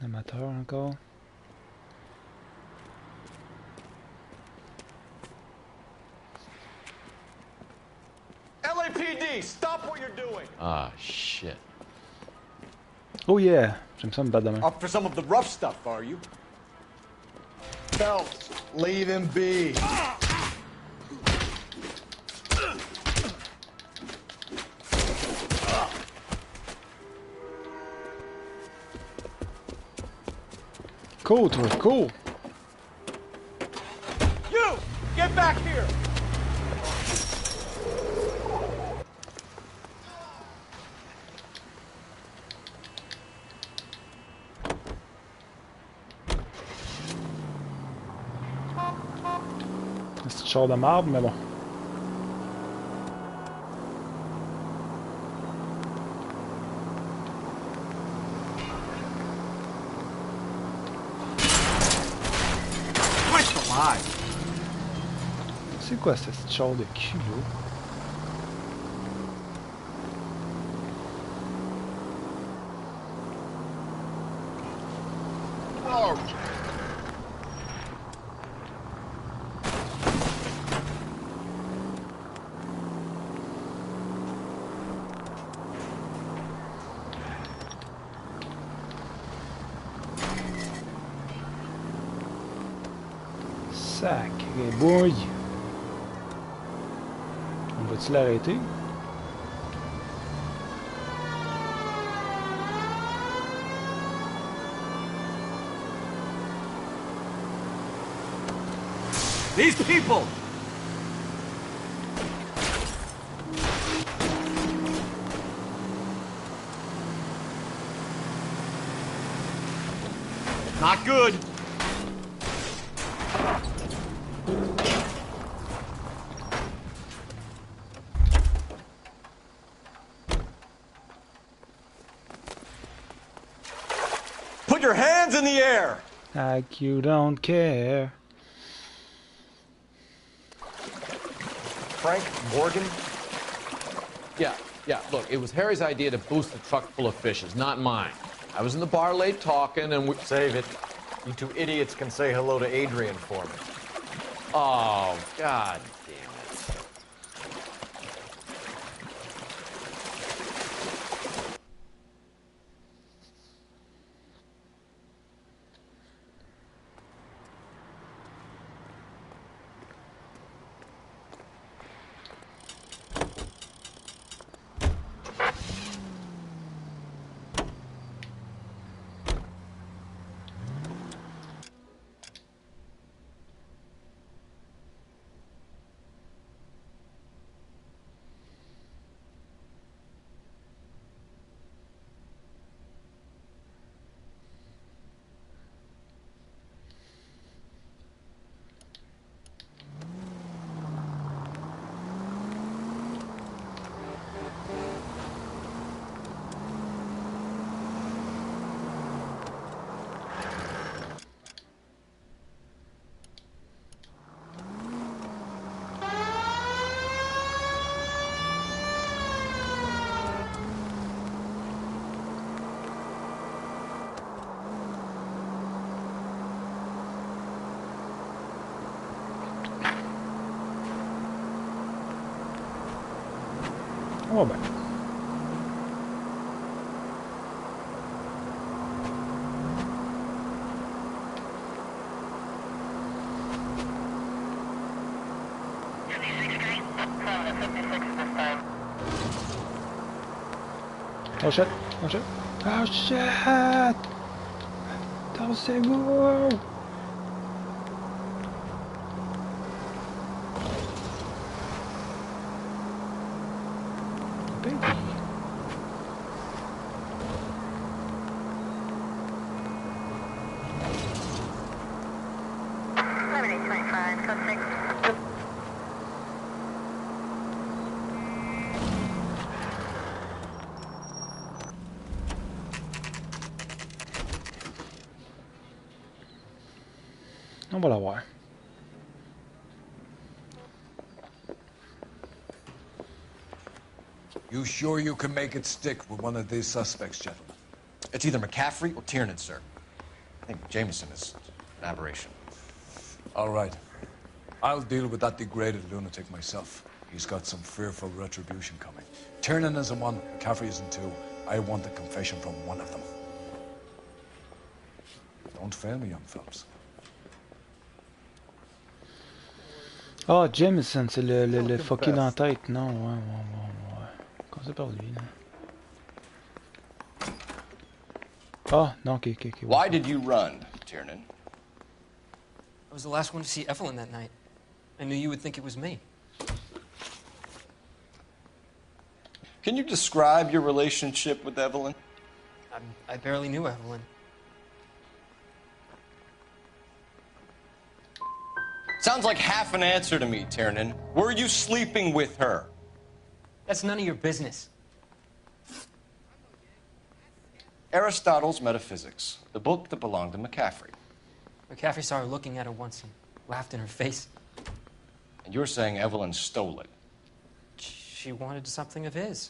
Amateur encore. LAPD, stop what you're doing. Ah, shit. Oh yeah, j'aime ça me battre demain. Up for some of the rough stuff, are you? Phelps, leave him be. Cool, toi, cool. You, get back here. C'est un char de marbre, mais bon. C'est quoi ce petit char de cul là? Sacré bouille. On va-tu l'arrêter? These people! Not good. your hands in the air! Like you don't care. Frank Morgan? Yeah, look, it was Harry's idea to boost the truck full of fishes, not mine. I was in the bar late talking and we... Save it. You two idiots can say hello to Adrian for me. Oh, God damn it. Oh ben. Oh shit, oh shit, oh shit! Dansez-vous! Baby. On va la voir. You sure you can make it stick with one of these suspects, gentlemen? It's either McCaffrey or Tiernan, sir. I think Jameson is an aberration. All right. I'll deal with that degraded lunatic myself. He's got some fearful retribution coming. Tiernan isn't one, McCaffrey isn't two. I want a confession from one of them. Don't fail me, young fellows. Ah, Jameson, c'est le fucké dans la tête. Non, ouais. Commencez par lui, là. Ah, non, ok. Why did you run, Tiernan? I was the last one to see Evelyn that night. I knew you would think it was me. Can you describe your relationship with Evelyn? I barely knew Evelyn. Sounds like half an answer to me, Tiernan. Were you sleeping with her? That's none of your business. Aristotle's Metaphysics, the book that belonged to McCaffrey. McCaffrey saw her looking at her once and laughed in her face. And you're saying Evelyn stole it? She wanted something of his.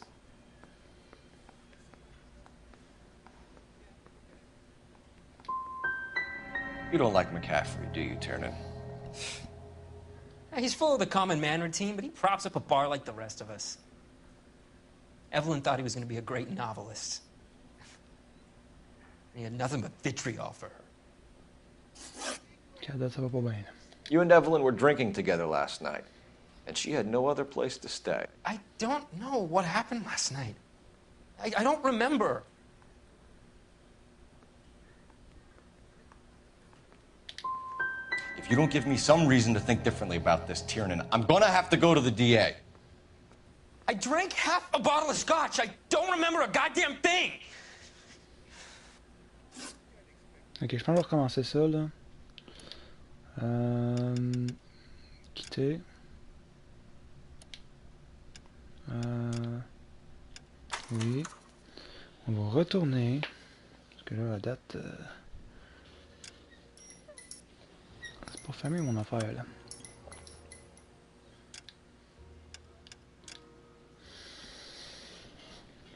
You don't like McCaffrey, do you, Tiernan? He's full of the common man routine, but he props up a bar like the rest of us. Evelyn thought he was going to be a great novelist. He had nothing but vitriol for her. You and Evelyn were drinking together last night, and she had no other place to stay. I don't know what happened last night. I don't remember. If you don't give me some reason to think differently about this, Tiernan, I'm gonna have to go to the DA. I drank half a bottle of scotch. I don't remember a goddamn thing. Ok, je pense que je vais recommencer ça, là. Quitter. Oui. On va retourner. Parce que là, la date... Pas fameux mon affaire là.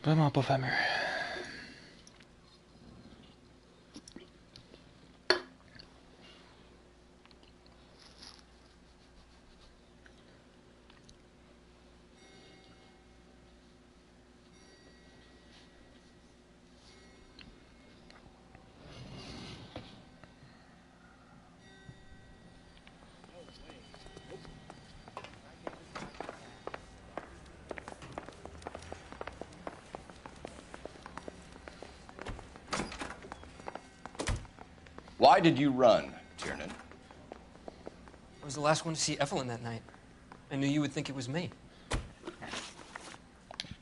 Vraiment pas fameux. Why did you run, Tiernan? I was the last one to see Evelyn that night. I knew you would think it was me.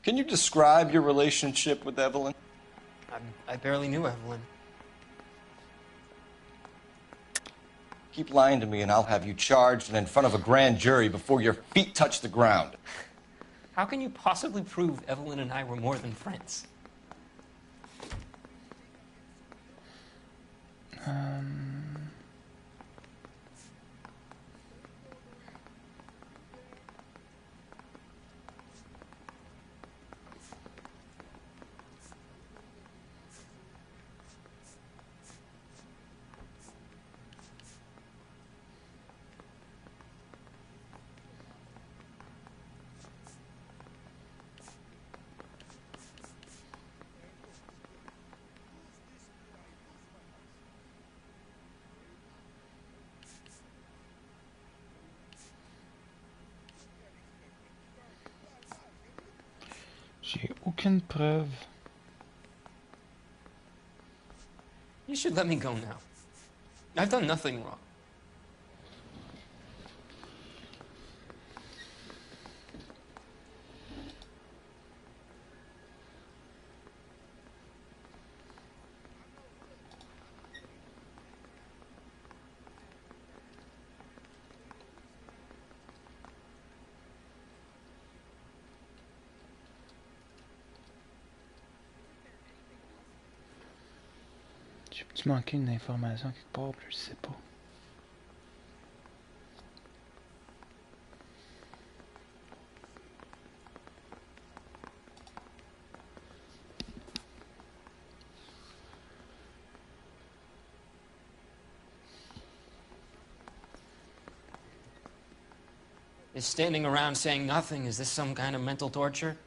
Can you describe your relationship with Evelyn? I barely knew Evelyn. Keep lying to me and I'll have you charged and in front of a grand jury before your feet touch the ground. How can you possibly prove Evelyn and I were more than friends? J'ai aucune preuve. You should let me go now. I've done nothing wrong. J'ai-tu manqué une information quelque part, je sais pas. Is standing around saying nothing, is this some kind of mental torture?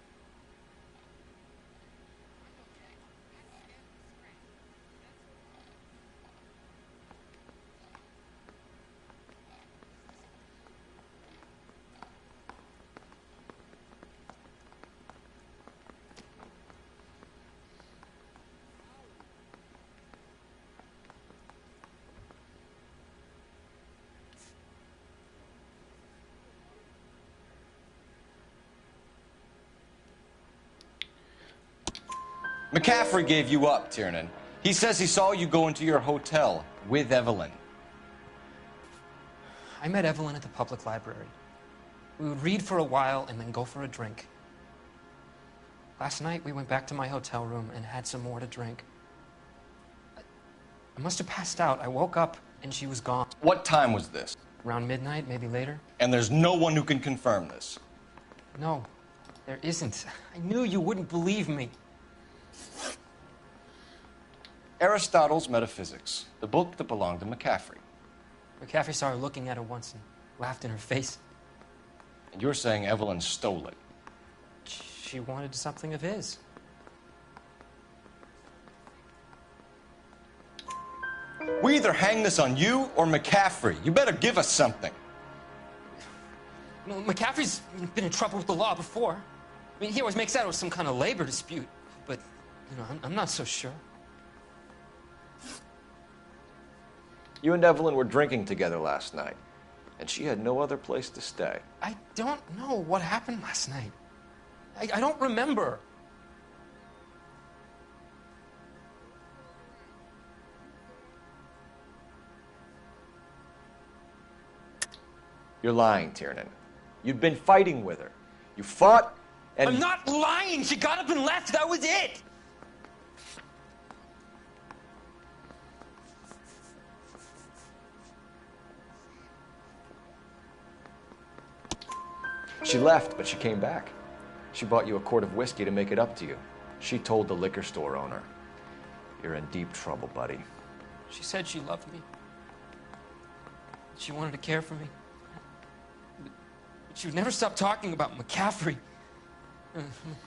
McCaffrey gave you up, Tiernan. He says he saw you go into your hotel with Evelyn. I met Evelyn at the public library. We would read for a while and then go for a drink. Last night, we went back to my hotel room and had some more to drink. I must have passed out. I woke up and she was gone. What time was this? Around midnight, maybe later. And there's no one who can confirm this. No, there isn't. I knew you wouldn't believe me. Aristotle's Metaphysics, the book that belonged to McCaffrey. McCaffrey saw her looking at her once and laughed in her face. And you're saying Evelyn stole it? She wanted something of his. We either hang this on you or McCaffrey. You better give us something. Well, McCaffrey's been in trouble with the law before. I mean, he always makes out it was some kind of labor dispute. But, you know, I'm not so sure. You and Evelyn were drinking together last night, and she had no other place to stay. I don't know what happened last night. I don't remember. You're lying, Tiernan. You'd been fighting with her. You fought, and... I'm not lying! She got up and left! That was it! She left, but she came back. She bought you a quart of whiskey to make it up to you. She told the liquor store owner. You're in deep trouble, buddy. She said she loved me. She wanted to care for me. But she would never stop talking about McCaffrey.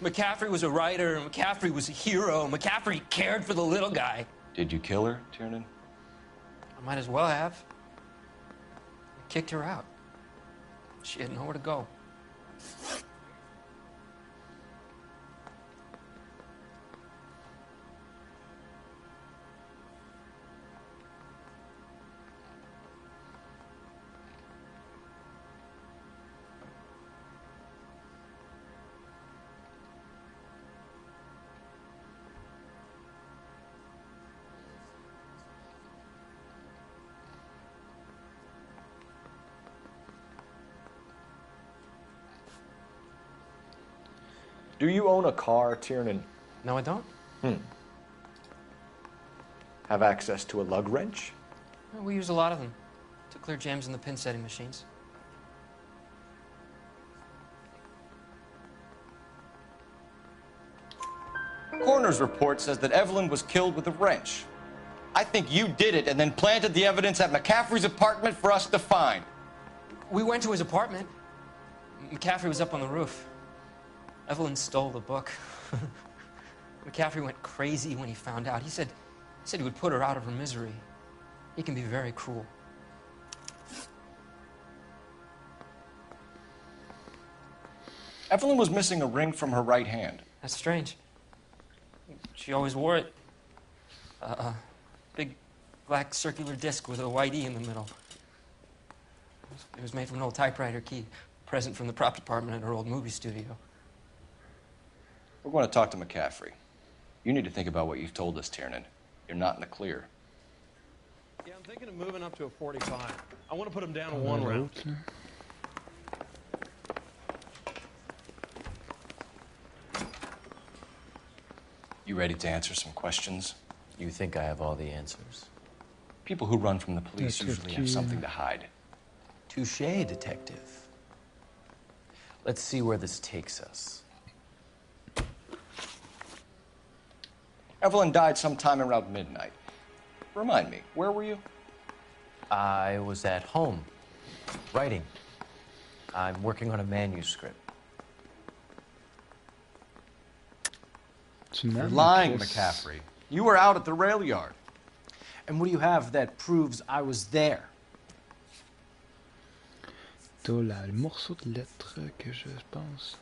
McCaffrey was a writer. McCaffrey was a hero. McCaffrey cared for the little guy. Did you kill her, Tiernan? I might as well have. I kicked her out. She had nowhere to go. Do you own a car, Tiernan? No, I don't. Have access to a lug wrench? We use a lot of them to clear jams in the pin setting machines. Coroner's report says that Evelyn was killed with a wrench. I think you did it and then planted the evidence at McCaffrey's apartment for us to find. We went to his apartment. McCaffrey was up on the roof. Evelyn stole the book. McCaffrey went crazy when he found out. He said he would put her out of her misery. He can be very cruel. Evelyn was missing a ring from her right hand. That's strange. She always wore it. Big black circular disc with a white E in the middle. It was made from an old typewriter key, present from the prop department at her old movie studio. We're going to talk to McCaffrey. You need to think about what you've told us, Tiernan. You're not in the clear. Yeah, I'm thinking of moving up to a 45. I want to put him down in one round. You ready to answer some questions? You think I have all the answers? People who run from the police usually have something to hide. Touché, detective. Let's see where this takes us. Evelyn died sometime around midnight. Remind me, where were you? I was at home, writing. I'm working on a manuscript. You're lying, McCaffrey. You were out at the rail yard. And what do you have that proves I was there? T'as là le morceau de lettre que je pense.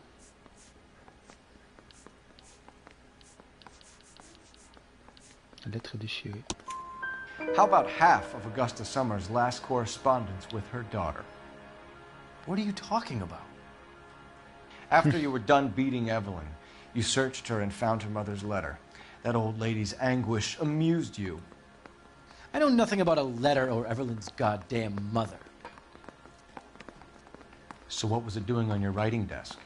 Lettre déchirée. How about half of Augusta Summers' last correspondence with her daughter? What are you talking about? After you were done beating Evelyn, you searched her and found her mother's letter. That old lady's anguish amused you. I know nothing about a letter or Evelyn's goddamn mother. So what was it doing on your writing desk?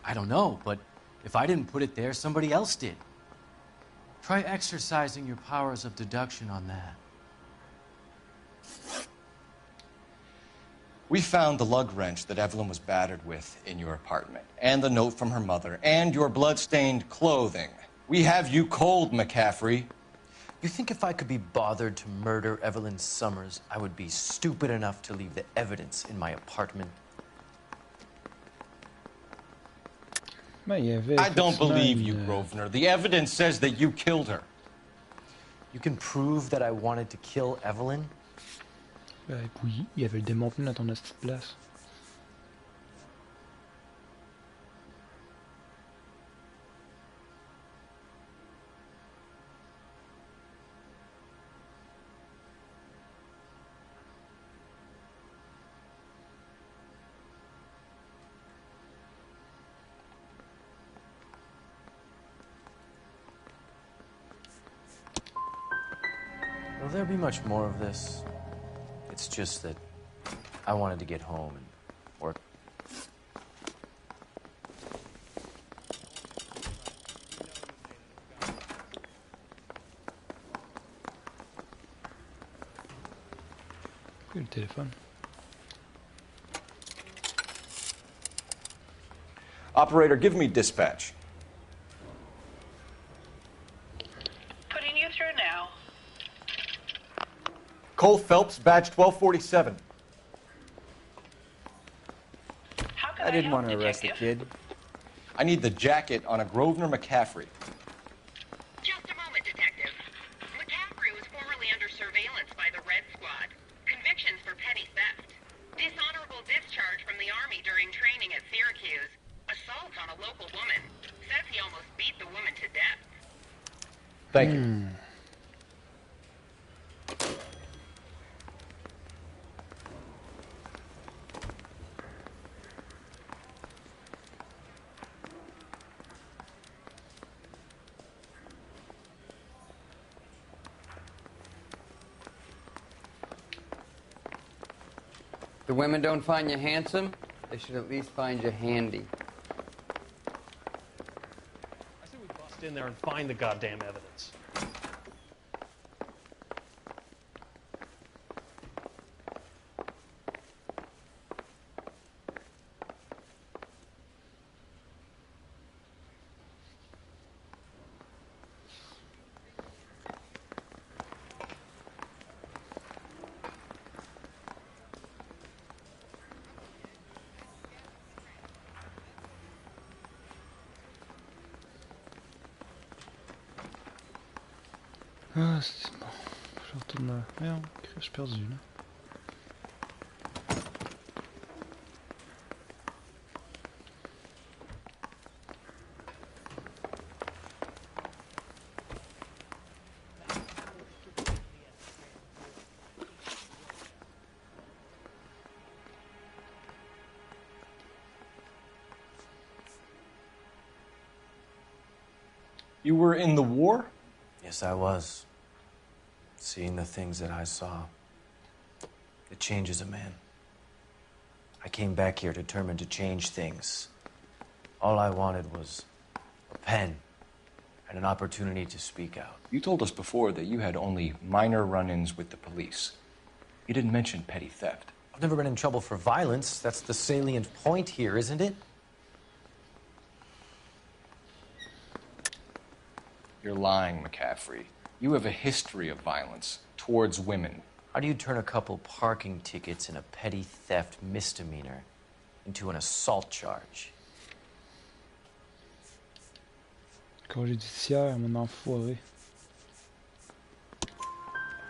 I don't know, but if I didn't put it there, somebody else did. Try exercising your powers of deduction on that. We found the lug wrench that Evelyn was battered with in your apartment, and the note from her mother, and your blood-stained clothing. We have you cold, McCaffrey. You think if I could be bothered to murder Evelyn Summers, I would be stupid enough to leave the evidence in my apartment? I don't believe you, Grosvenor. The evidence says that you killed her. You can prove that I wanted to kill Evelyn? Ben oui, il y avait le démon venu dans ton petite place. Will there be much more of this? It's just that I wanted to get home and work. Le téléphone. Operator, give me dispatch. Putting you through now. Cole Phelps, badge 1247. How can I didn't help, want to arrest the Detective? kid. I need the jacket on a Grosvenor McCaffrey. Just a moment, Detective. McCaffrey was formerly under surveillance by the Red Squad. Convictions for petty theft. Dishonorable discharge from the Army during training at Syracuse. Assault on a local woman. Says he almost beat the woman to death. Thank you. The women don't find you handsome, they should at least find you handy. I say we bust in there and find the goddamn evidence. Ah, c'est bon. Je retourne là. Merde, je suis perdu là. You were in the war? Yes, I was. Seeing the things that I saw, it changes a man. I came back here determined to change things. All I wanted was a pen and an opportunity to speak out. You told us before that you had only minor run-ins with the police. You didn't mention petty theft. I've never been in trouble for violence. That's the salient point here, isn't it? You're lying, McCaffrey. You have a history of violence towards women. How do you turn a couple parking tickets and a petty theft misdemeanor into an assault charge? Corps judiciaire, mon enfoiré.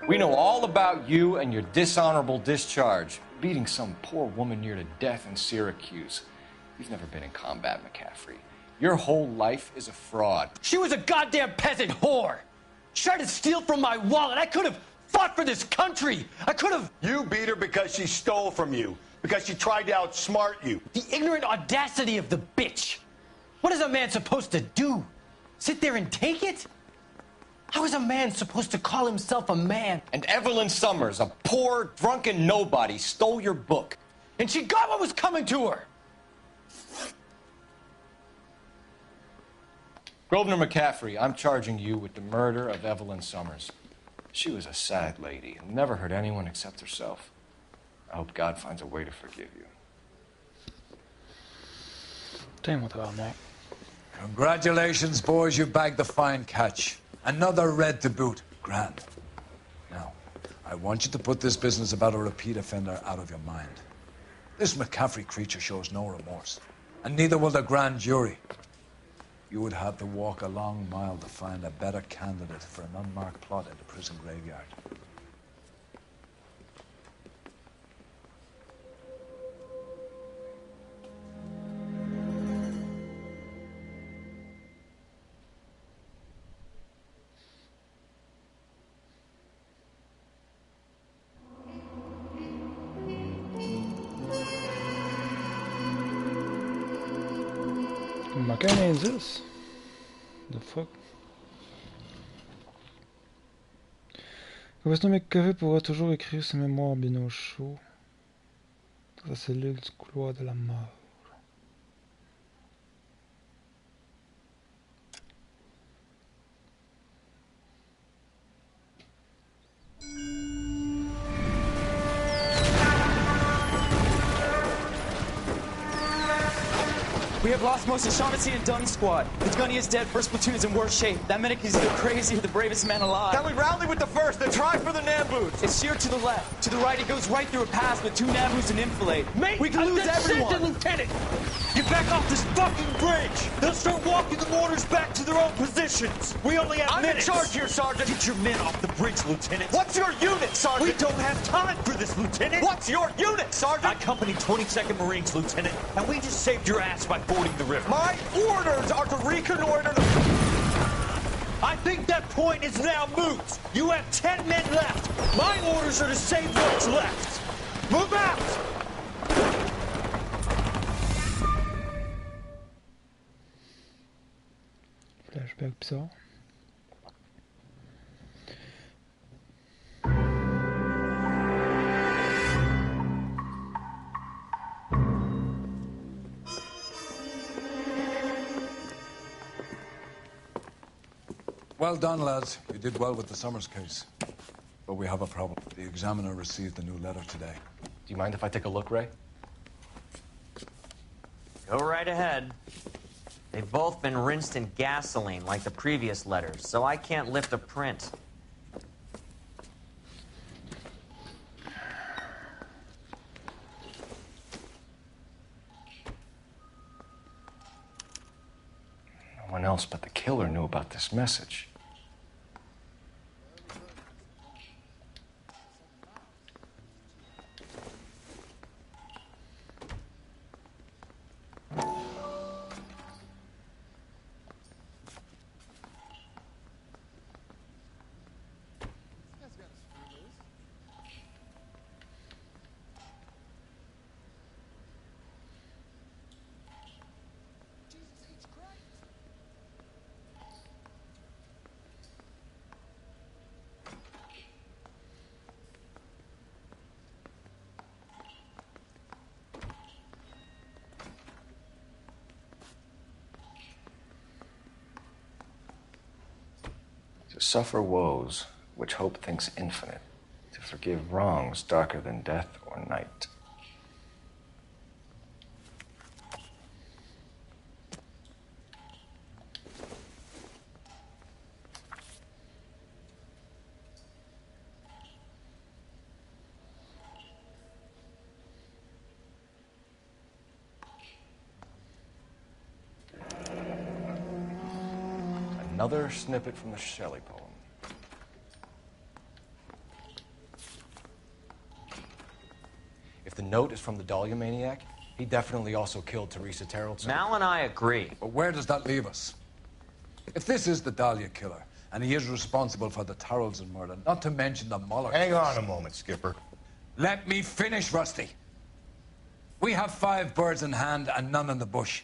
We know all about you and your dishonorable discharge. Beating some poor woman near to death in Syracuse. You've never been in combat, McCaffrey. Your whole life is a fraud. She was a goddamn peasant whore! She tried to steal from my wallet. I could have fought for this country. I could have... You beat her because she stole from you. Because she tried to outsmart you. The ignorant audacity of the bitch. What is a man supposed to do? Sit there and take it? How is a man supposed to call himself a man? And Evelyn Summers, a poor, drunken nobody, stole your book. And she got what was coming to her. Grosvenor McCaffrey, I'm charging you with the murder of Evelyn Summers. She was a sad lady who never hurt anyone except herself. I hope God finds a way to forgive you. Putain, mon tabarnak. Congratulations, boys, you bagged the fine catch. Another red to boot. Grand. Now, I want you to put this business about a repeat offender out of your mind. This McCaffrey creature shows no remorse, and neither will the grand jury. You would have to walk a long mile to find a better candidate for an unmarked plot in the prison graveyard. Il me manquait un indice. The fuck? Weston McCaffrey pourra toujours écrire ses mémoires bien au chaud dans sa cellule du couloir de la mort. We have lost most of Shaughnessy and Dunn's squad. The gunny is dead. First platoon is in worse shape. That medic is either crazy or the bravest man alive. Can we rally with the first and try for the Nambus? It's sheer to the left. To the right, it goes right through a pass with 2 Nambus and enfilade. Mate, we can lose everyone. Lieutenant, get back off this fucking bridge. They'll start walking the mortars back to their own positions. We only have minutes. I'm in charge here, Sergeant. Get your men off the bridge, Lieutenant. What's your unit, Sergeant? We don't have time for this, Lieutenant. What's your unit, Sergeant? I company 22nd Marines, Lieutenant, and we just saved your ass by fording the river. My orders are to reconnoiter the... I think that point is now moot. You have 10 men left. My orders are to save what's left. Move out! Flashback bizarre. Well done, lads. You did well with the Summers case. But we have a problem. The examiner received a new letter today. Do you mind if I take a look, Ray? Go right ahead. They've both been rinsed in gasoline like the previous letters, so I can't lift a print. No one else but the killer knew about this message. To suffer woes which hope thinks infinite, to forgive wrongs darker than death or night. Another snippet from the Shelley poem. If the note is from the Dahlia maniac, he definitely also killed Teresa Terrellson. Mal and I agree. But where does that leave us? If this is the Dahlia killer, and he is responsible for the Tarrelson murder, not to mention the Muller Hang case. on a moment, Skipper. Let me finish, Rusty. We have 5 birds in hand and none in the bush.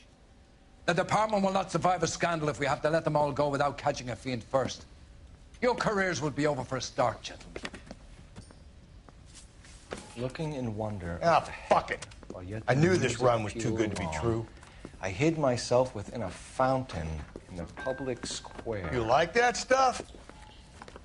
The department will not survive a scandal if we have to let them all go without catching a fiend first. Your careers will be over for a start, gentlemen. Looking in wonder. Ah, fuck it. I knew this run was too good to be true. I hid myself within a fountain in the public square. You like that stuff?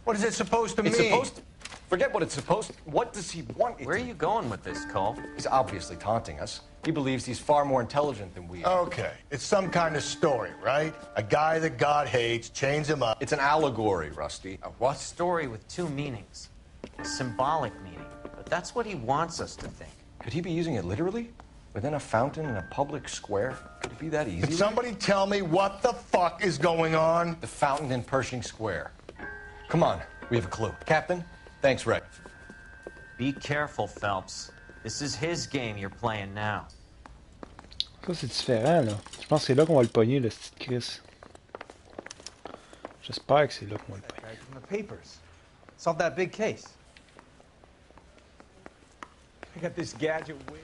What is it supposed to mean? It's supposed to... Forget what it's supposed to... What does he want it Where are you going with this, Cole? He's obviously taunting us. He believes he's far more intelligent than we are. Okay, it's some kind of story, right? A guy that God hates, chains him up. It's an allegory, Rusty. A what? Story with 2 meanings. A symbolic meaning. But that's what he wants us to think. Could he be using it literally? Within a fountain in a public square? Could it be that easy? Can somebody tell me what the fuck is going on? The fountain in Pershing Square. Come on, we have a clue. Captain, thanks, Ray. Be careful, Phelps. This is his game you're playing now. Ça, c'est différent, là. Je pense que c'est là qu'on va le pogner, le petit Chris. J'espère que c'est là qu'on va le pogner. From the papers. Solved that big case. I got this gadget wig.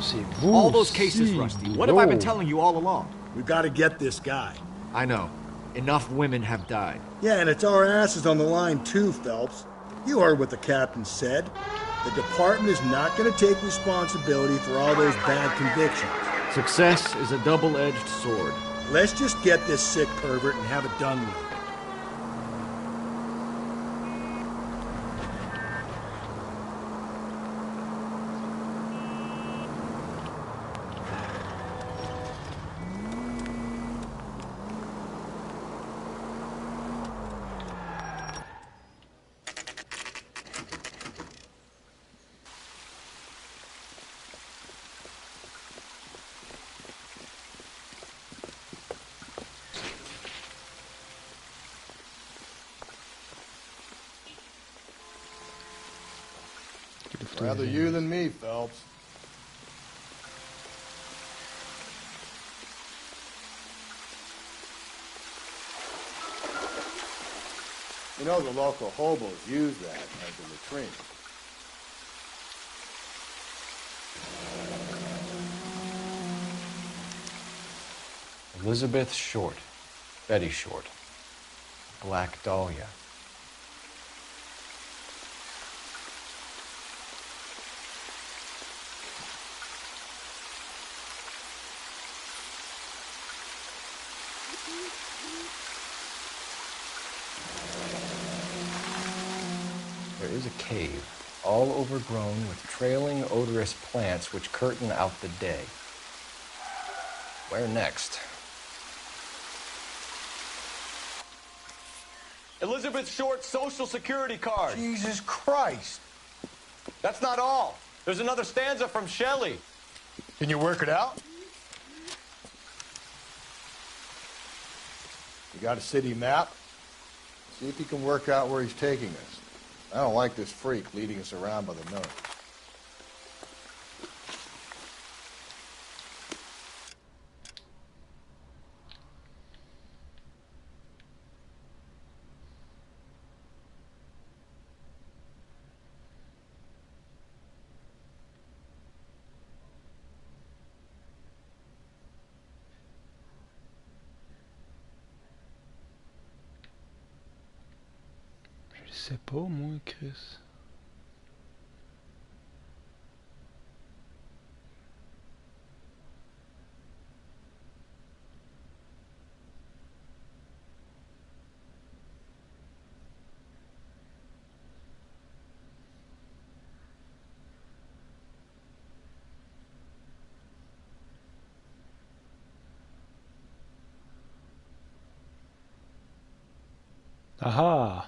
c'est vous All those aussi, cases, Rusty. What have I been boulot. telling you all along? We've got to get this guy. I know. Enough women have died. Yeah, and it's our asses on the line too, Phelps. You heard what the captain said. The department is not going to take responsibility for all those bad convictions. Success is a double-edged sword. Let's just get this sick pervert and have it done with. Rather you than me, Phelps. You know, the local hobos use that as a latrine. Elizabeth Short. Betty Short. Black Dahlia. There is a cave, all overgrown with trailing, odorous plants which curtain out the day. Where next? Elizabeth Short's Social Security card. Jesus Christ. That's not all. There's another stanza from Shelley. Can you work it out? You got a city map? See if you can work out where he's taking us. I don't like this freak leading us around by the nose. Je sais pas, moi, Chris. Aha!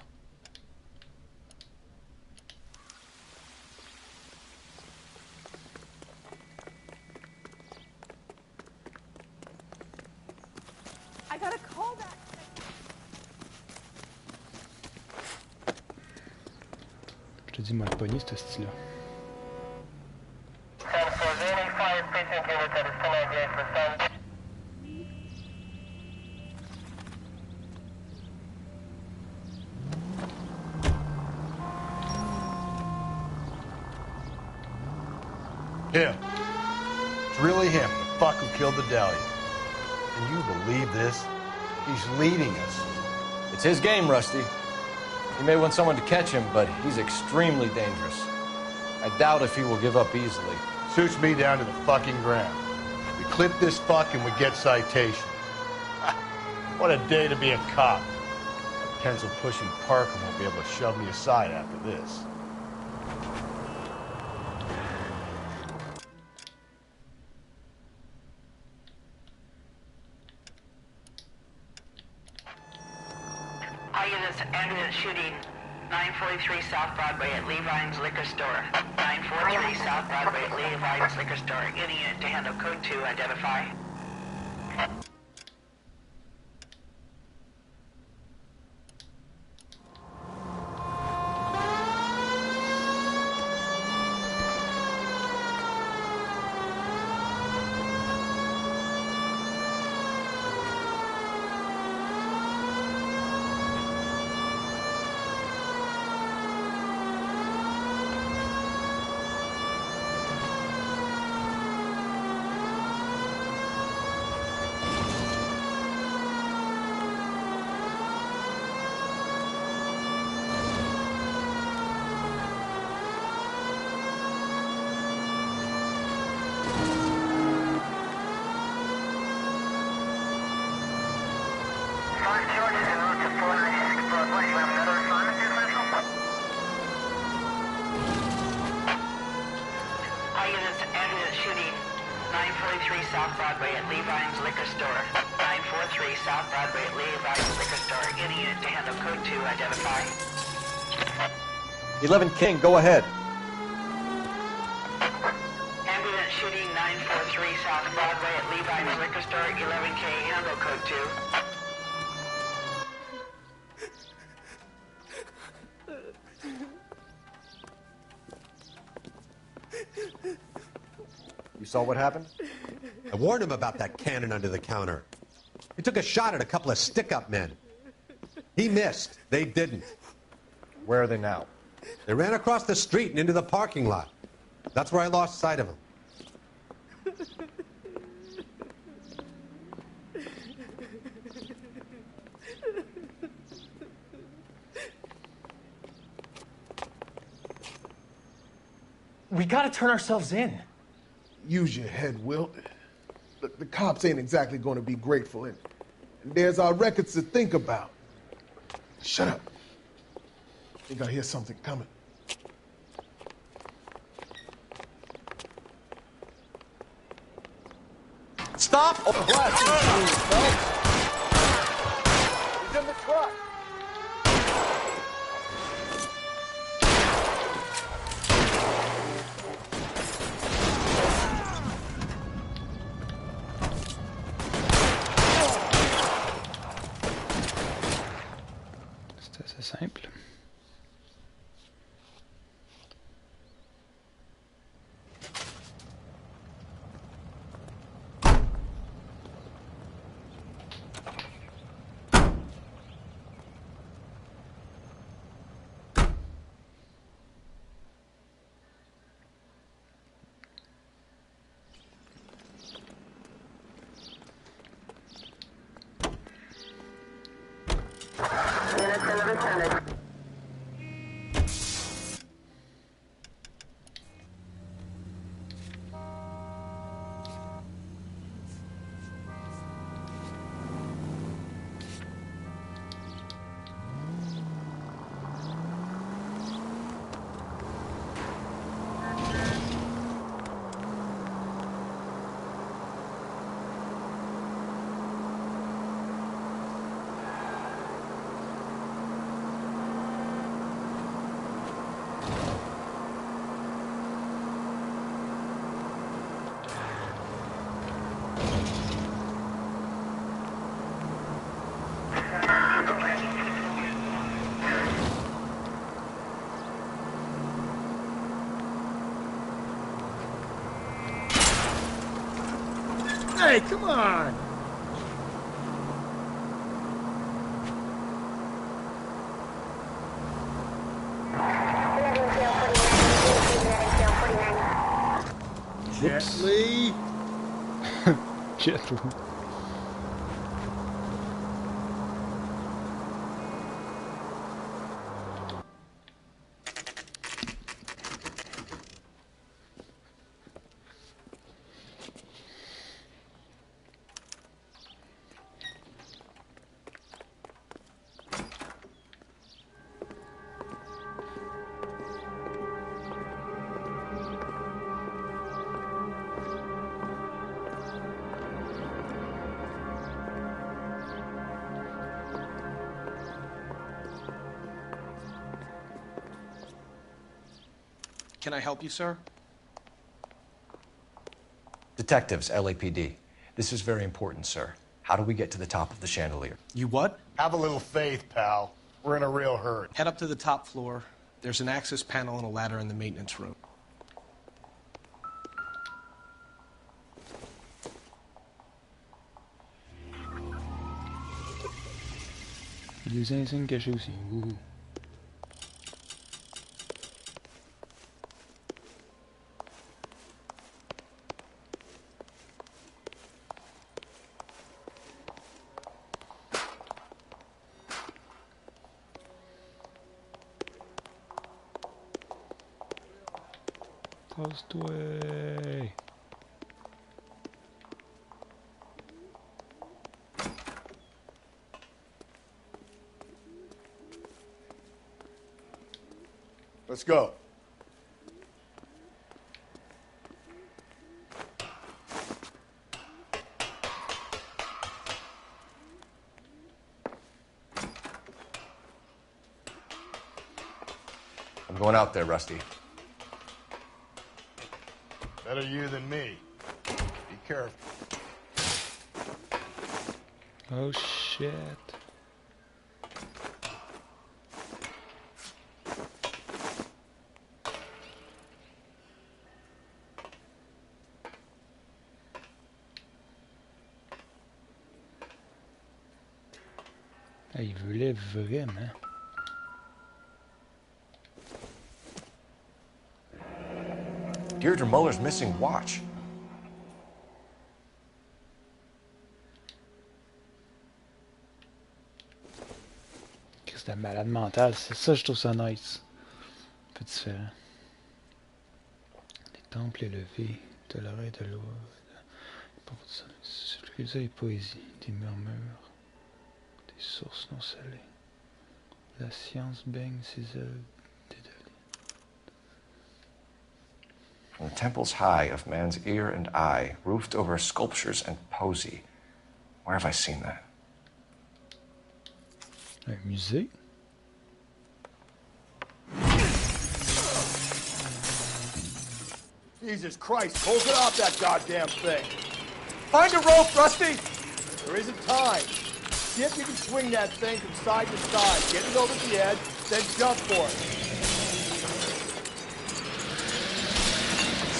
I got a call back. Je te dis, moi, le pogné, ce style-là. Him. It's really him, the fuck who killed the Dahlia. Can you believe this? He's leading us. It's his game, Rusty. He may want someone to catch him, but he's extremely dangerous. I doubt if he will give up easily. Suits me down to the fucking ground. We clip this fuck and we get citation. What a day to be a cop. That pencil-pushing Parker won't be able to shove me aside after this. All units ambulance shooting 943 South Broadway at Levine's Liquor Store. 943 South Broadway at Levine's Liquor Store. Any unit to handle code 2, identify. 943 South Broadway at Levine's Liquor Store. 943 South Broadway at Levine's Liquor Store. Any unit to handle code 2, identify. 11 King, go ahead. Ambulance shooting 943 South Broadway at Levine's Liquor Store. 11K, handle code 2. You saw what happened? I warned him about that cannon under the counter. He took a shot at a couple of stick-up men. He missed. They didn't. Where are they now? They ran across the street and into the parking lot. That's where I lost sight of them. We gotta turn ourselves in. Use your head, Wilt. The cops ain't exactly going to be grateful, and there's our records to think about. Shut up. I think I hear something coming. Stop! Oh, he's in the truck. C'est assez simple. Hey, come on! Gently. Gently. Can I help you, sir? Detectives, LAPD. This is very important, sir. How do we get to the top of the chandelier? You what? Have a little faith, pal. We're in a real hurry. Head up to the top floor. There's an access panel and a ladder in the maintenance room. Il y a des insignes cachés aussi. Ouh. Tasse-toi. Let's go. going out there, Rusty. Better you than me. Be careful. Oh shit. Ah, il voulait vraiment. Deirdre Muller's missing watch. C'est un malade mental, c'est ça, je trouve ça nice. Un peu différent. Les temples élevés, de l'oreille de l'eau. Celui-là est poésie, des murmures, des sources non salées. La science baigne ses ailes dédalées. From the temples high of man's ear and eye, roofed over sculptures and poesy. Where have I seen that? Un musée? Jesus Christ, hold it off that goddamn thing. Find a rope, Rusty! There isn't time. See if you can swing that thing from side to side. Get it over the edge, then jump for it.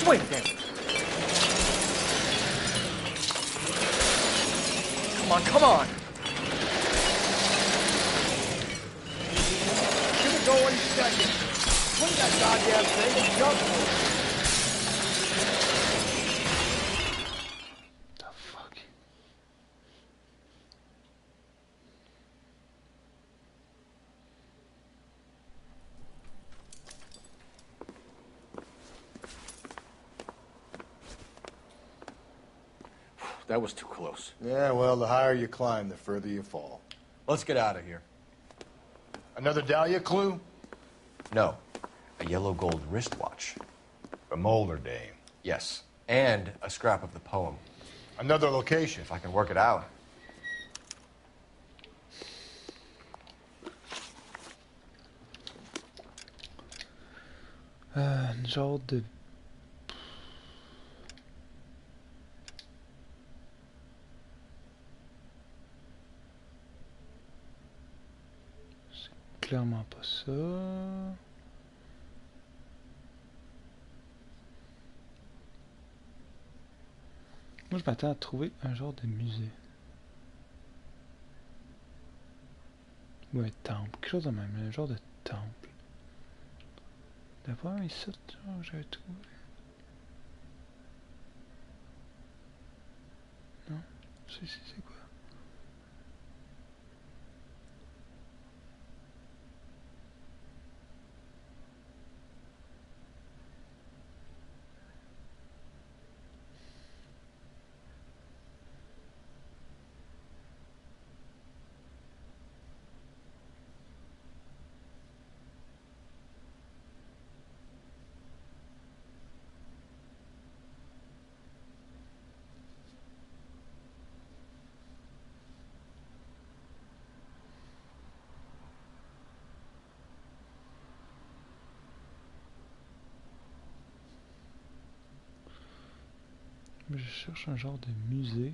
Swing, then. Come on, come on. Give it go any second. Swing that goddamn thing and jump for it. That was too close. Yeah, well, the higher you climb, the further you fall. Let's get out of here. Another Dahlia clue? No. A yellow gold wristwatch. From Mulder Dame. Yes. And a scrap of the poem. Another location. If I can work it out. Un genre de... C'est clairement pas ça. Moi je m'attends à trouver un genre de musée. Ou un temple, quelque chose de même, un genre de temple. D'abord ici, genre, j'avais trouvé. Non? C'est quoi? Je cherche un genre de musée.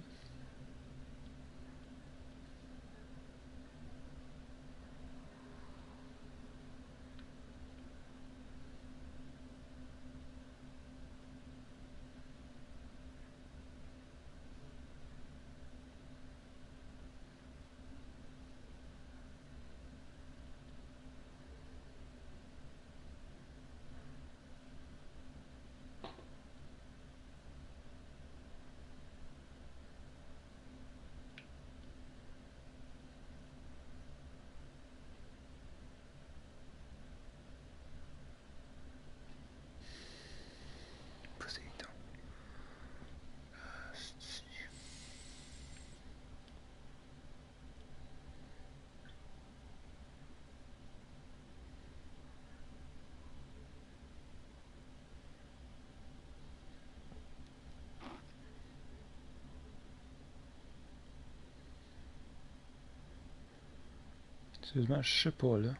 Sérieusement, je sais pas là.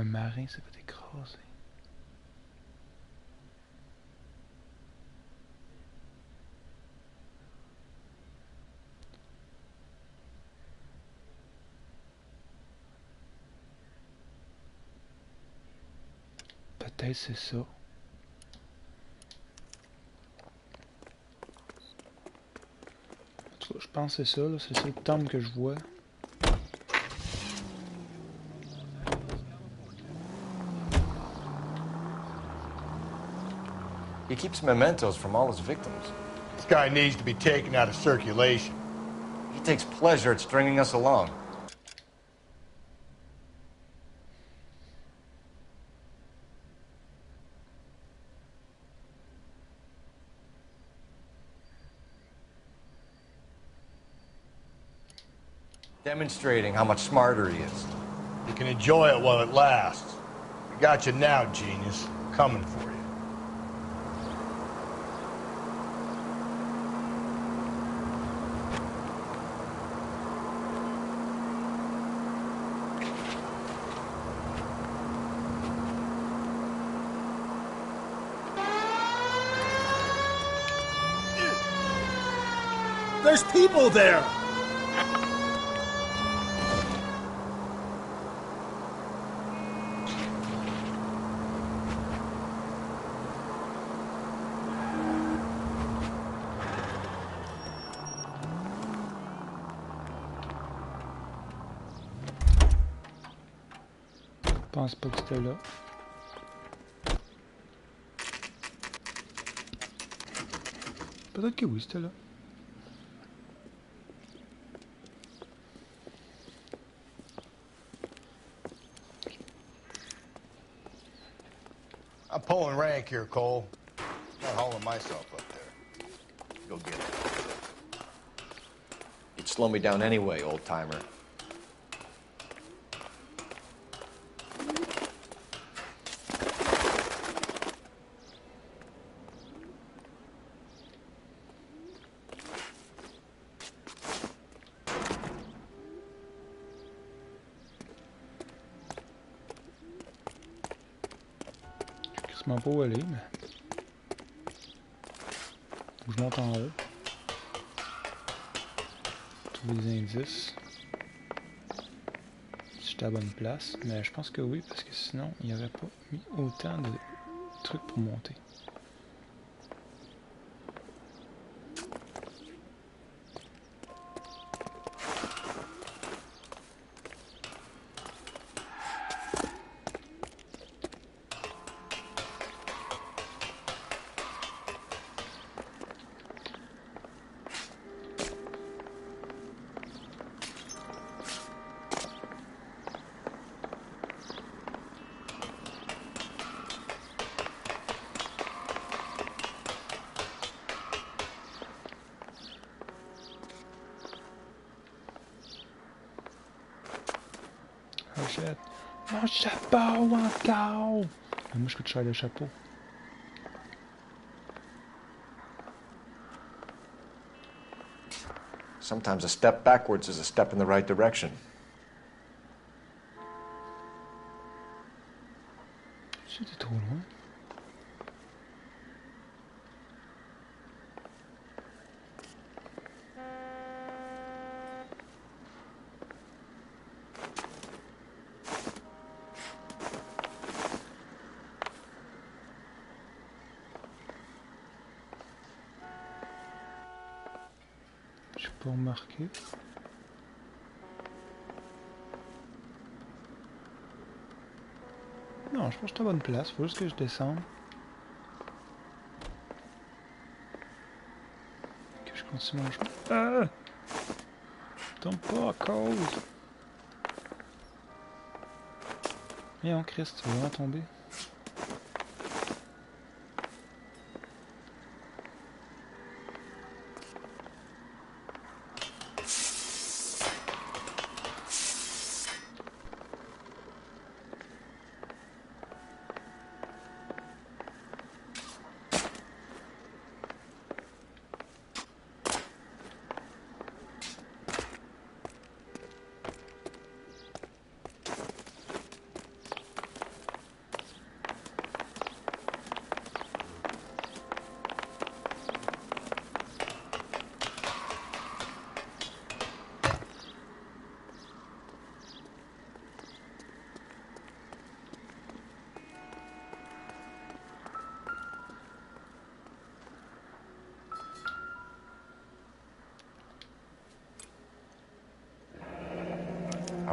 Un marin s'est fait écraser. Peut-être c'est ça. En tout cas, je pense que c'est ça, là. C'est le seul tome que je vois. He keeps mementos from all his victims. This guy needs to be taken out of circulation. He takes pleasure at stringing us along. Demonstrating how much smarter he is. You can enjoy it while it lasts. We got you now, genius. Coming for you. There's people there! Je pense pas que c'était là. Peut-être que oui, c'était là. I'm pulling rank here, Cole. Not hauling myself up there. Go get it. You'd slow me down anyway, old-timer. Je sais pas où aller, mais... Faut que je monte en haut. Trouver des indices. Si j'étais à la bonne place. Mais je pense que oui, parce que sinon, il n'y aurait pas mis autant de trucs pour monter. Jette. Mon chapeau encore! Mais moi je coûte cher le chapeau. Sometimes a step backwards is a step in the right direction. C'était trop loin. J'ai pas remarqué. Non, je pense que je suis à la bonne place. Faut juste que je descende. Que je continue mon chemin. Ah! Tombe pas à cause. Voyons, Christ, tu vas vraiment tomber.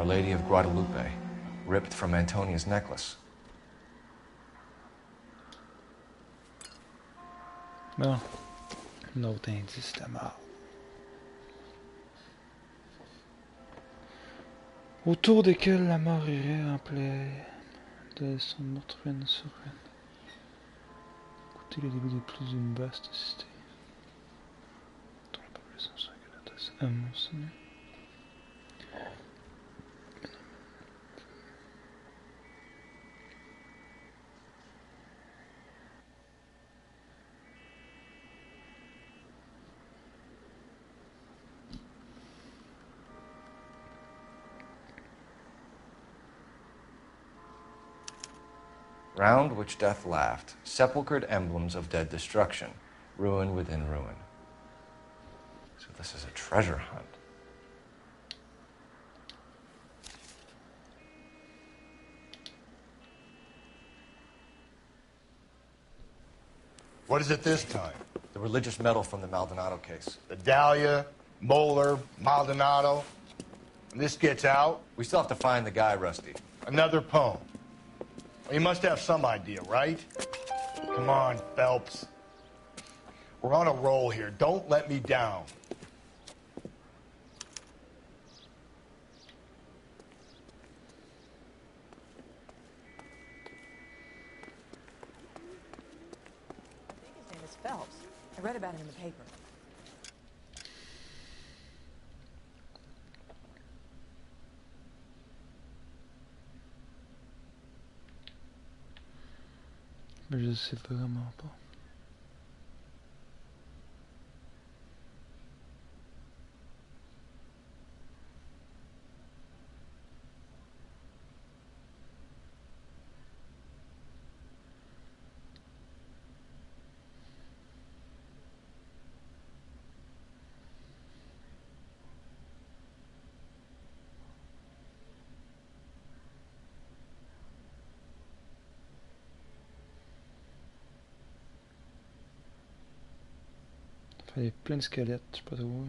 Lady of Guadalupe, ripped from Antonia's necklace. Bon. Un autre indice de mort. Autour desquels la mort irait en plein de son morte ruine sur ruine. Écoutez le début des plus d'une vaste cité. Dont la population serait que la tasse amonconnée. Round which death laughed, sepulchred emblems of dead destruction, ruin within ruin. So this is a treasure hunt. What is it this time? The religious medal from the Maldonado case. The Dahlia, Moeller, Maldonado. When this gets out... We still have to find the guy, Rusty. Another poem. Well, you must have some idea, right? Come on, Phelps. We're on a roll here. Don't let me down. His name is Phelps. I read about him in the paper. Mais je sais vraiment pas. Il y a plein de squelettes, je sais pas trop.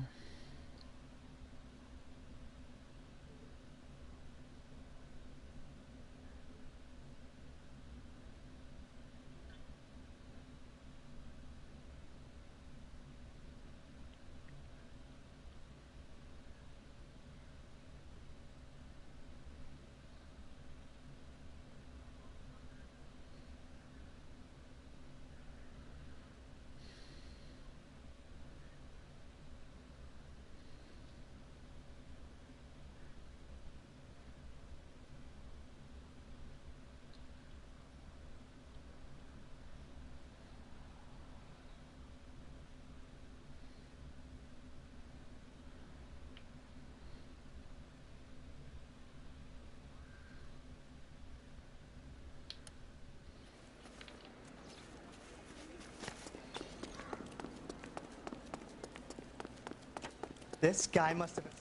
This guy must have been...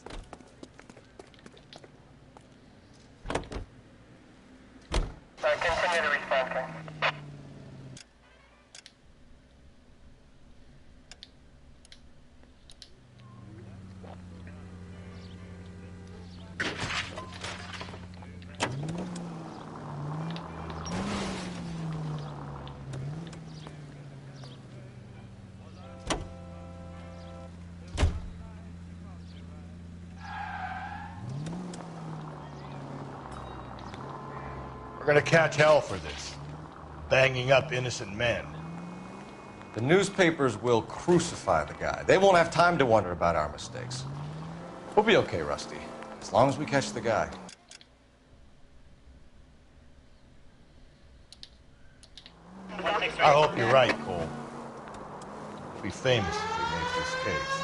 Continue to respond, King. We're gonna catch hell for this. Banging up innocent men. The newspapers will crucify the guy. They won't have time to wonder about our mistakes. We'll be okay, Rusty, as long as we catch the guy. I hope you're right, Cole. We'll be famous if we make this case.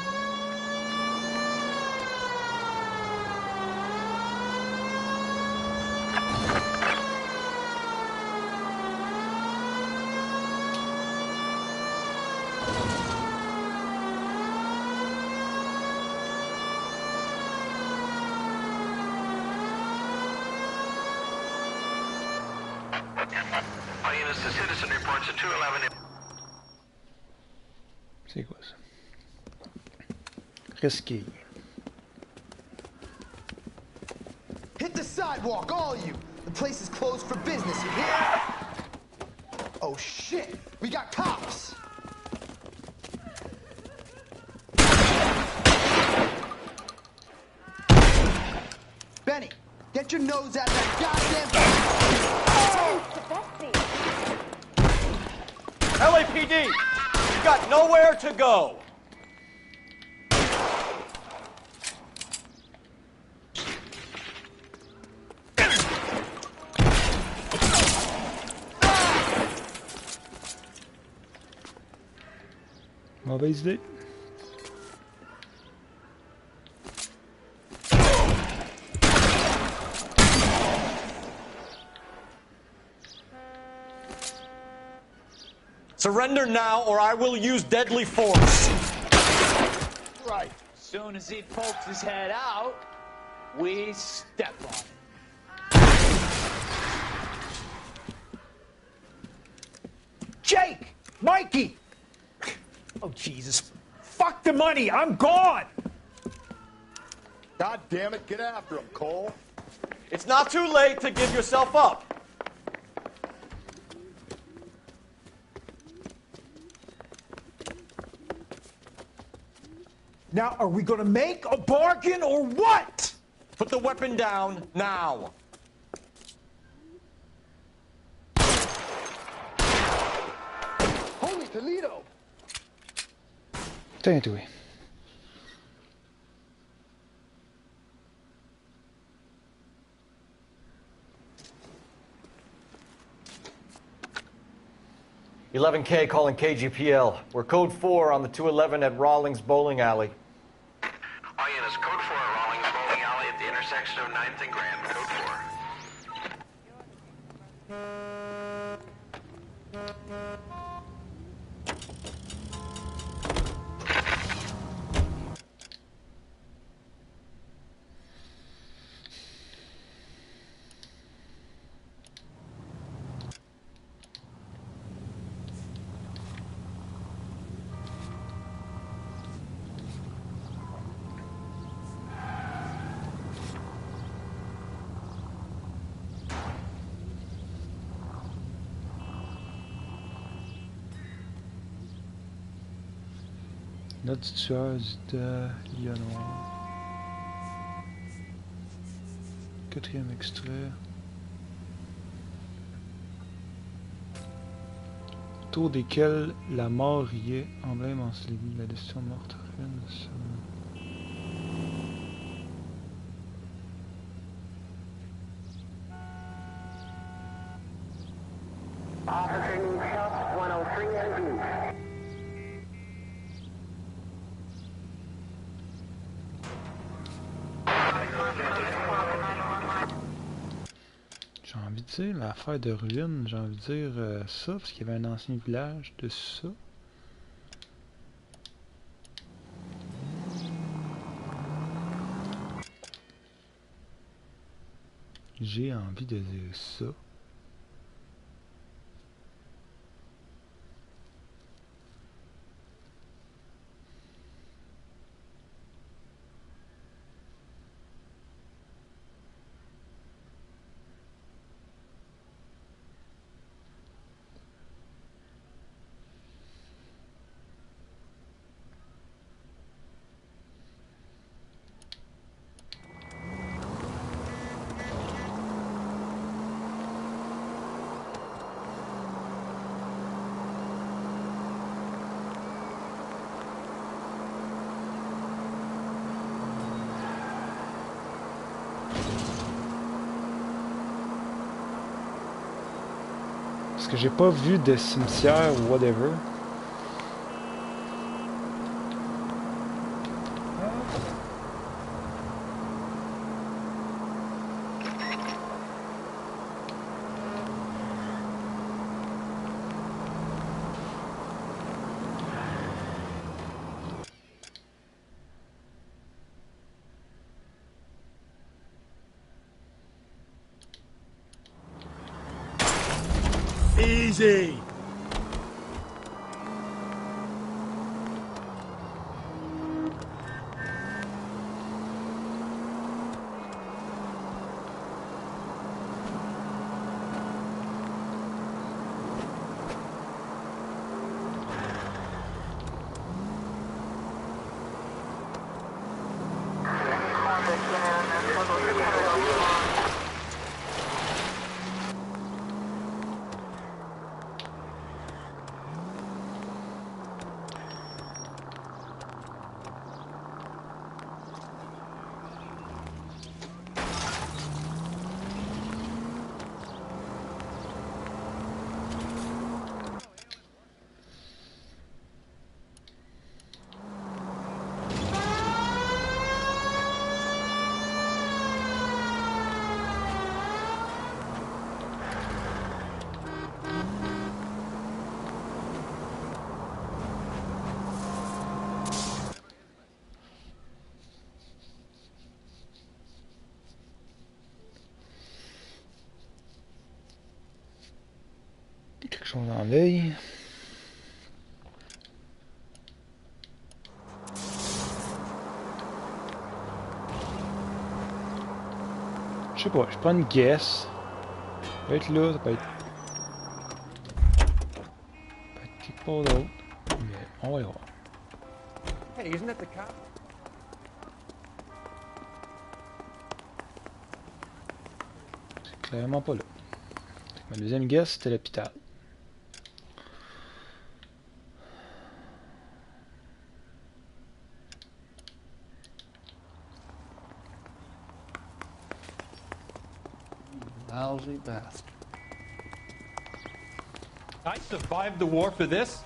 C'est quoi ça? Risqué. Hit sidewalk, all of you. The place is closed for business, you hear? Oh, shit. We got cops. Benny, get your nose out of that goddamn... LAPD, you've got nowhere to go. Mauvaise idée. Surrender now, or I will use deadly force. Right. Soon as he pokes his head out, we step on it. Jake! Mikey! Oh, Jesus. Fuck the money. I'm gone. God damn it, get after him, Cole. It's not too late to give yourself up. Now, are we gonna make a bargain or what? Put the weapon down now. Holy Toledo! Putain, toi. $11K calling KGPL. We're code 4 on the 211 at Rawlings Bowling Alley. All units, code 4 at Rawlings Bowling Alley at the intersection of 9th and Grand. Code 4. Note du tueur de L.A Noire. Quatrième extrait. Autour desquels la mort riait, emblème enseveli, la décision morte ruine sur... Officer needs help, 103 and B. J'ai envie de dire l'affaire de ruine, j'ai envie de dire ça, parce qu'il y avait un ancien village de ça. J'ai envie de dire ça. Parce que j'ai pas vu de cimetière ou whatever. Easy. Quelque chose dans l'œil. Je sais pas, je prends une guess. Ça peut être là, ça peut être quelque part d'autre. Mais on va y voir. Hey, isn't that the cop? C'est clairement pas là. Ma deuxième guess, c'était l'hôpital. Lousy bastard. I survived the war for this?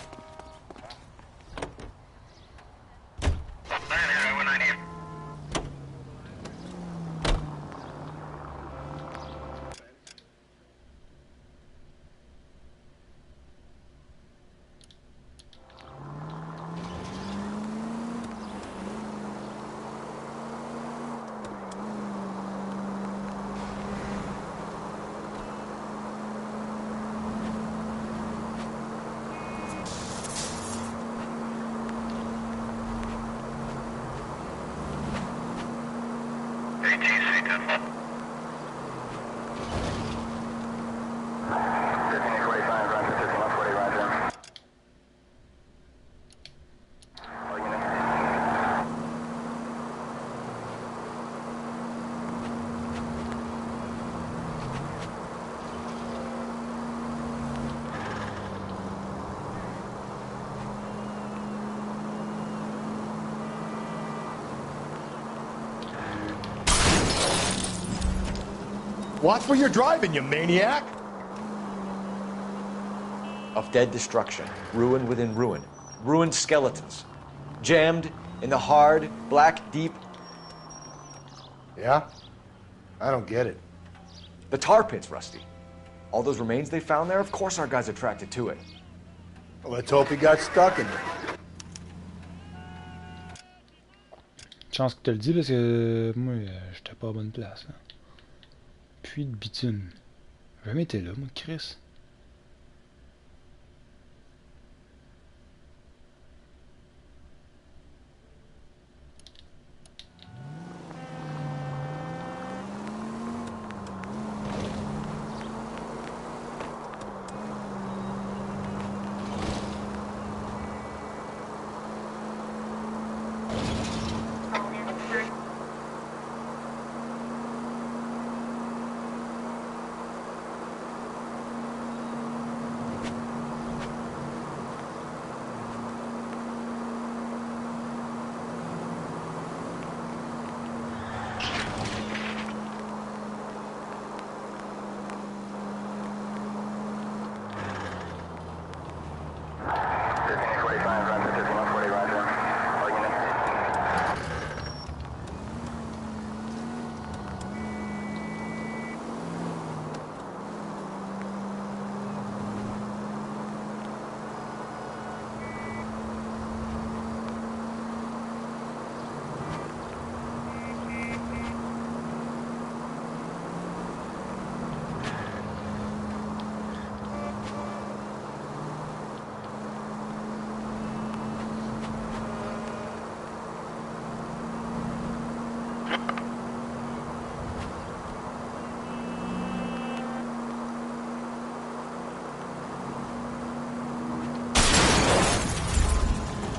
Watch where you're driving, you maniac! Of dead destruction, ruin within ruin, ruined skeletons, jammed in the hard, black, deep... Yeah? I don't get it. The tar pits, Rusty. All those remains they found there, of course our guy's attracted to it. Well, let's hope he got stuck in there. Chance que tu le dis parce que moi, j'étais pas à bonne place. Là. Puits de bitume. J'ai jamais été là, moi, Chris.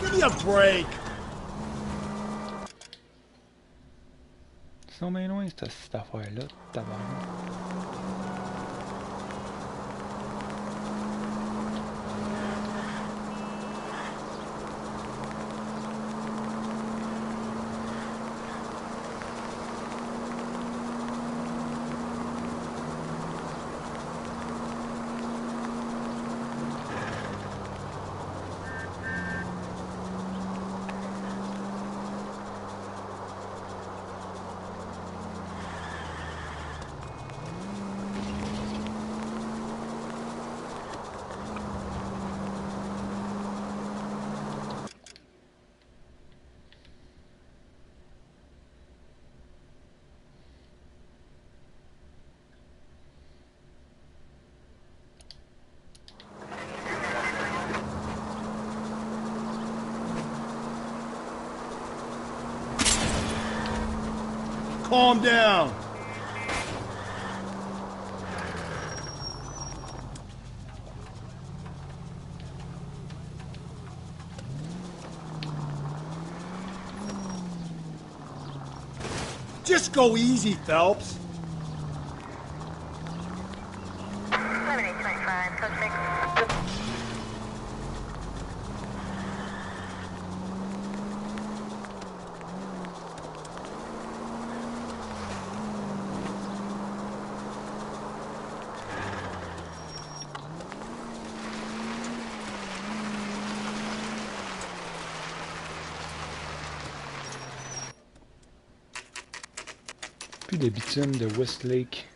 Give me a break. Sinon, bien loin, cette affaire-là, tabarnak. Calm down. Just go easy, Phelps. 7825, code 6. Plus de bitume de Westlake.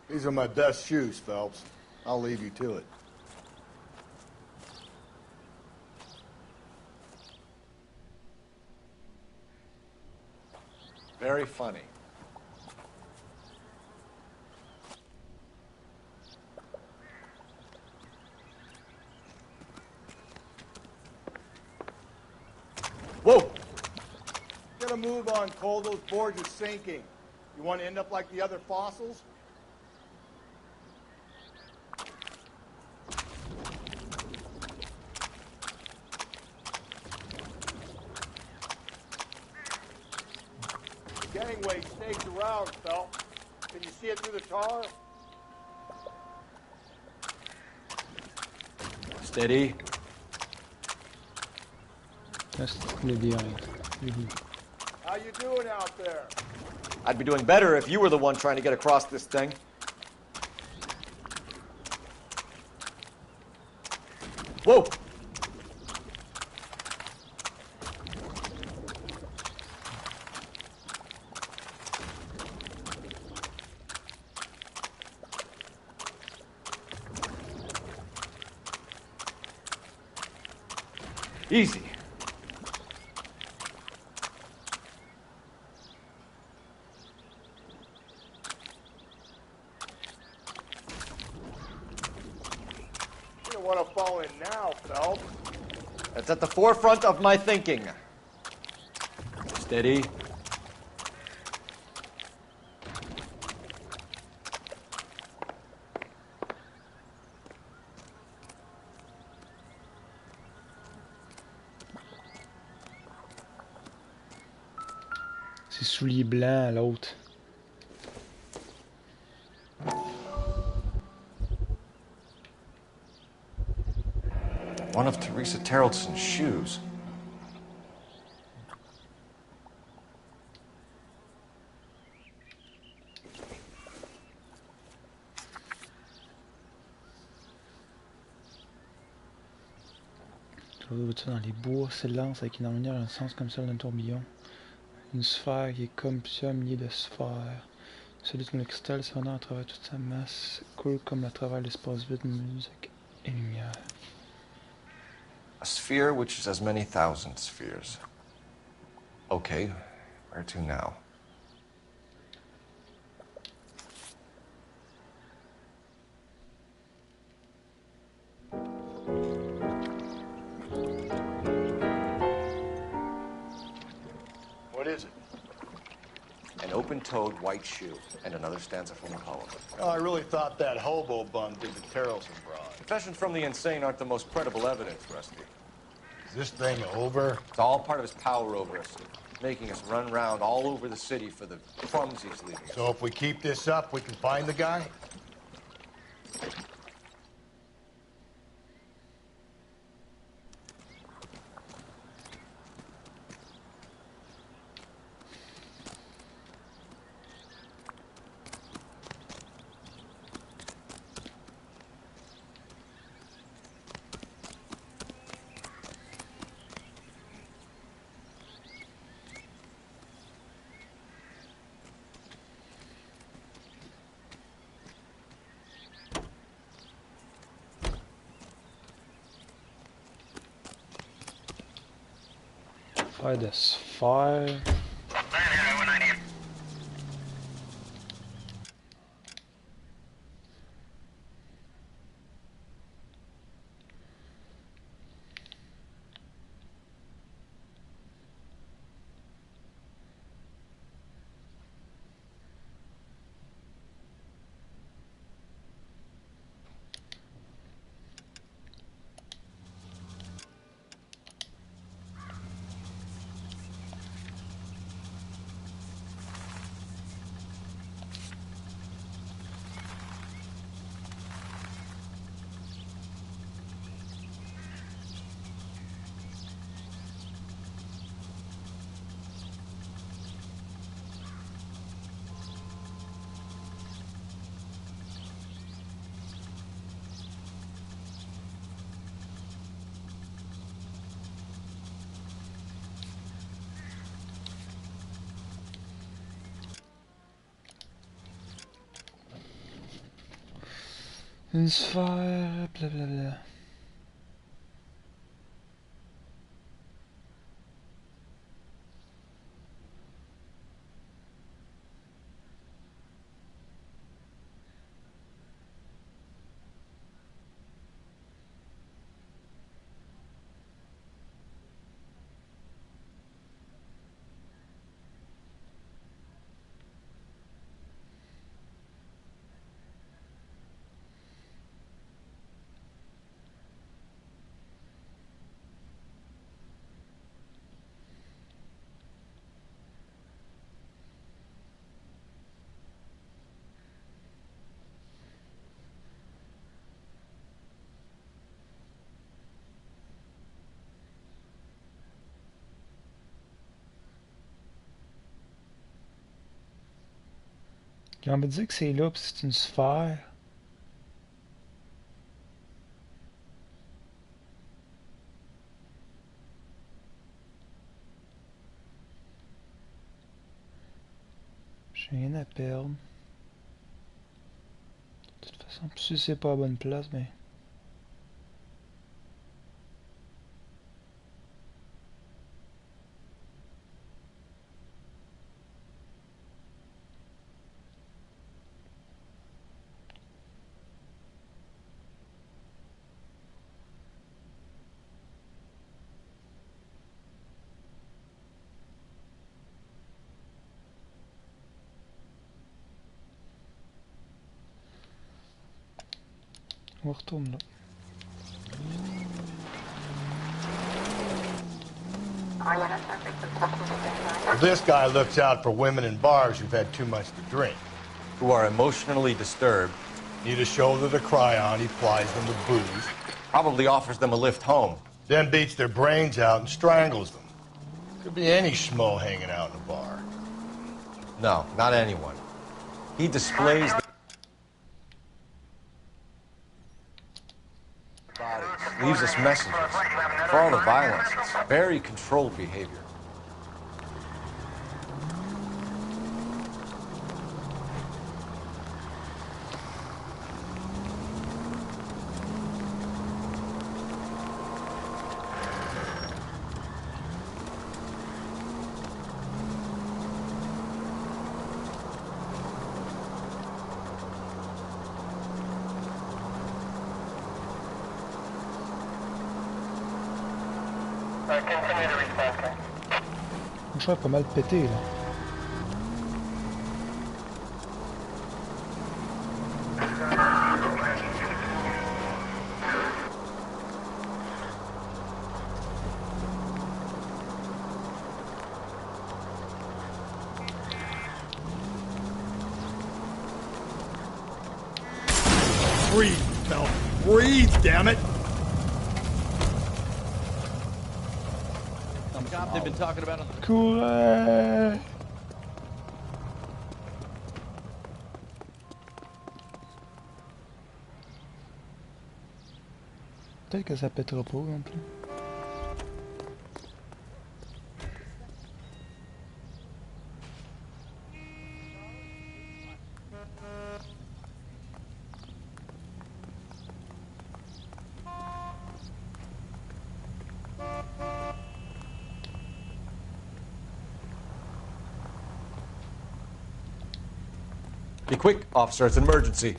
These are my best shoes, Phelps. I'll leave you to it. Very funny. Whoa! Get a move on, Cole. Those boards are sinking. You want to end up like the other fossils? Gangway stakes around, Phelps. Can you see it through the tar? Steady. Reste behind. How you doing out there? I'd be doing better if you were the one trying to get across this thing. Whoa! Easy. You don't want to fall in now, Phelps. That's at the forefront of my thinking. Steady. Ses souliers blancs à l'autre. One of Teresa Terrelson's shoes. Tu vois, dans les bois s'élance avec une harmonie dans un sens comme celle d'un tourbillon. Une sphère qui est comme plusieurs milliers de sphères. Celui de le cristal s'étendant à travers toute sa masse coule comme à travers l'espace vide, musique et lumière. A sphere which is as many thousand spheres. Okay, where to now? What is it? An open-toed white shoe and another stanza from a poem. Oh, I really thought that hobo bum did the Terrelson broad. Confessions from the insane aren't the most credible evidence, Rusty. Is this thing over? It's all part of his power over us, making us run around all over the city for the crumbs he's leaving us. So if we keep this up, we can find the guy? Fire this. Fire. It's fire, blah blah blah. J'ai envie de dire que c'est là, puis c'est une sphère. J'ai rien à perdre. De toute façon, si c'est pas à bonne place, mais... On retourne là. Well, this guy looks out for women in bars who've had too much to drink. Who are emotionally disturbed. Need a shoulder to cry on, he plies them with booze. Probably offers them a lift home. Then beats their brains out and strangles them. Could be any schmo hanging out in a bar. No, not anyone. He displays the bodies, leaves us messages. For all the violence, it's very controlled behavior. Le choix est pas mal pété là. Breathe, Phelps. Breathe, damn it! Some cop they've been talking about on the... Cool. Peut-être que ça pètera pas non plus. Be quick, officer. It's an emergency.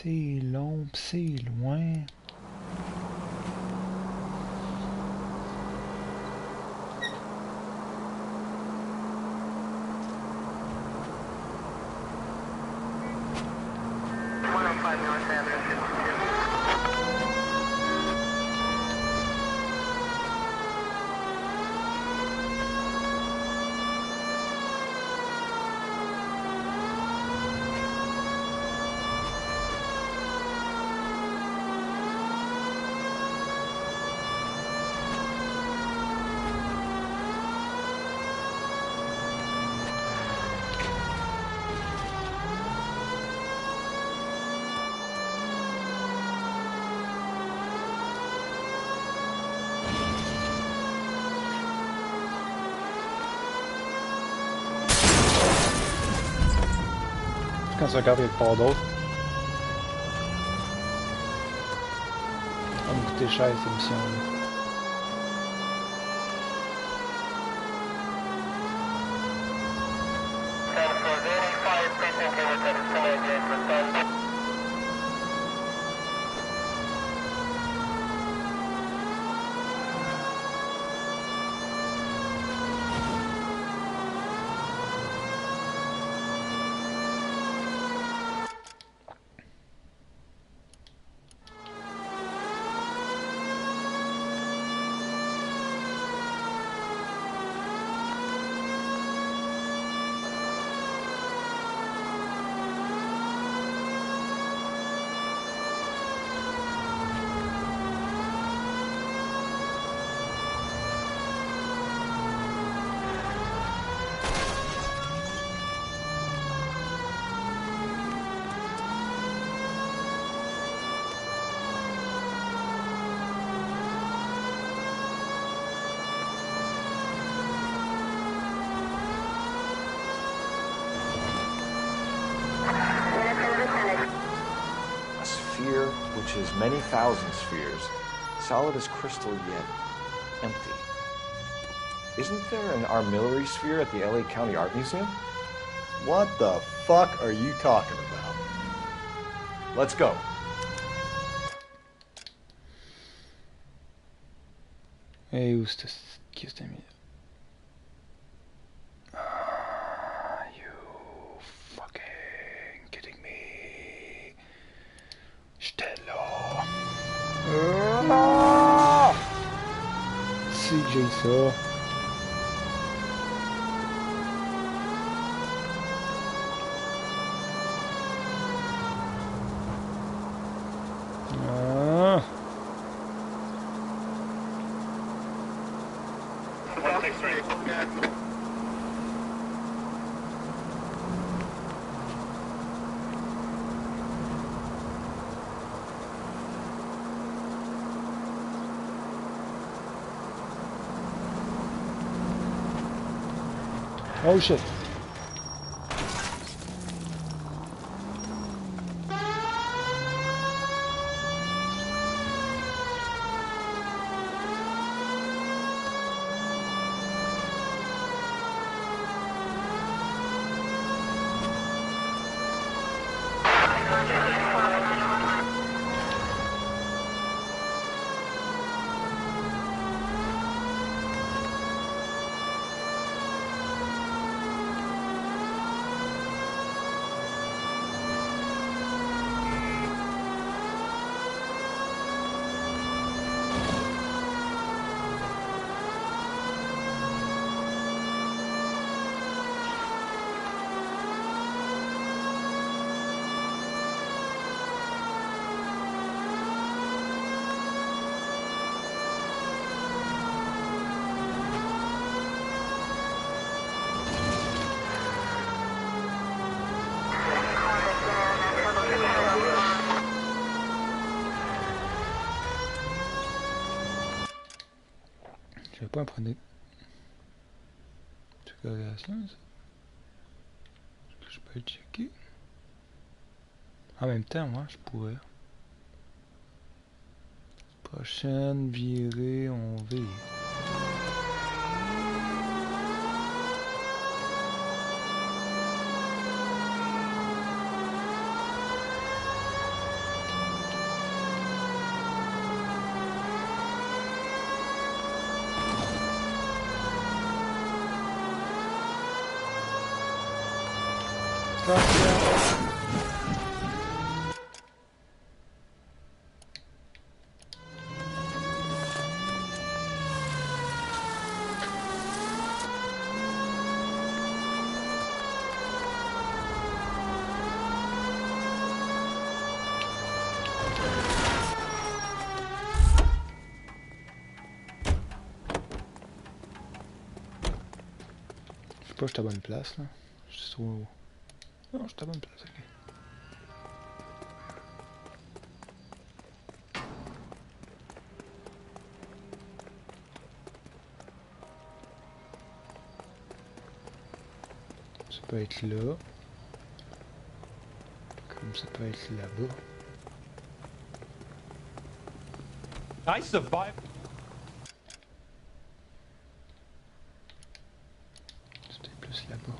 C'est long, c'est loin. Quand tu regardes quelque part d'autre. Ça va me coûter cher cette émission-là. Which is many thousand spheres, solid as crystal yet empty. Isn't there an armillary sphere at the L.A. County Art Museum? What the fuck are you talking about? Let's go. Hey, où c'était mis? You fucking kidding me? J'étais là. Si que j'ai ça. Oh shit. J'avais pas un point de... Corrélation, ça. Est-ce que je peux le checker? En même temps, moi, je pourrais. Prochaine virée, on vire. Je sais pas, je suis à bonne place là. Je suis trop haut. Non, je suis à bonne place, ok. Ça peut être là. Comme ça peut être là-bas. I survived. C'était plus là-bas.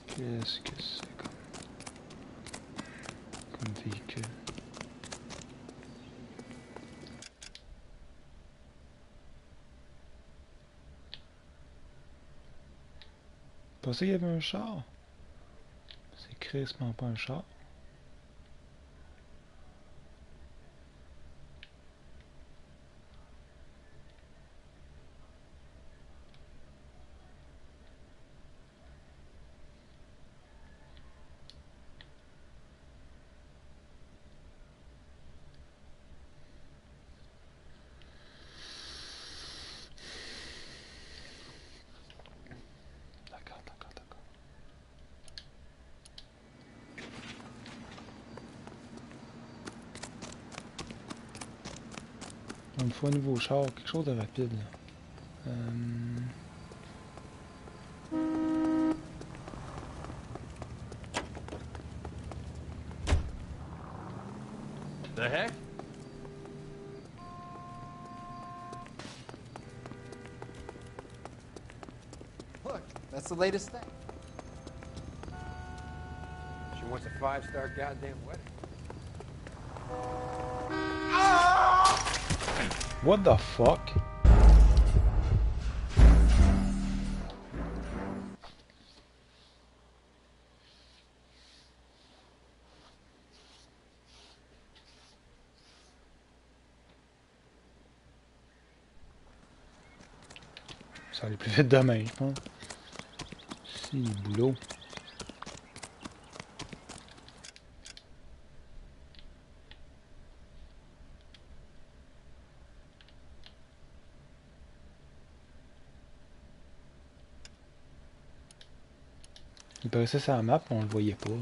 Qu'est-ce que c'est comme véhicule? Je pensais qu'il y avait un char. C'est crissement pas un char. Une fois un nouveau char, quelque chose de rapide là. The heck? Look, that's the latest thing. She wants a 5-star goddamn wedding. What the fuck? Ça allait plus vite demain, je pense. Si, boulot. Il paraissait sur la map, on le voyait pas, là.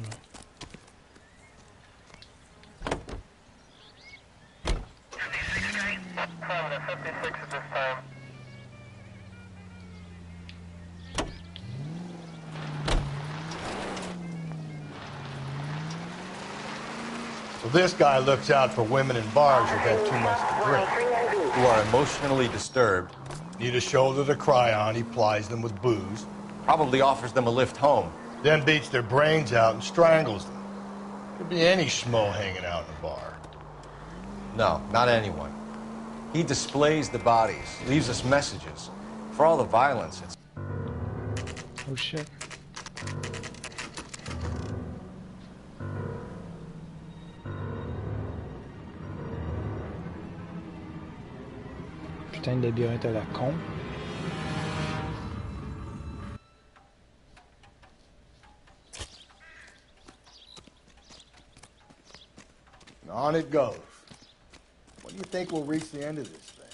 So this guy looks out for women in bars who've had too much to drink. Who are emotionally disturbed. Need a shoulder to cry on, he plies them with booze. Probably offers them a lift home. Then beats their brains out and strangles them. Could be any schmo hanging out in a bar. No, not anyone. He displays the bodies, leaves us messages. For all the violence, it's... Oh shit. Putain de labyrinthe à la con. And on it goes. When do you think we'll reach the end of this thing?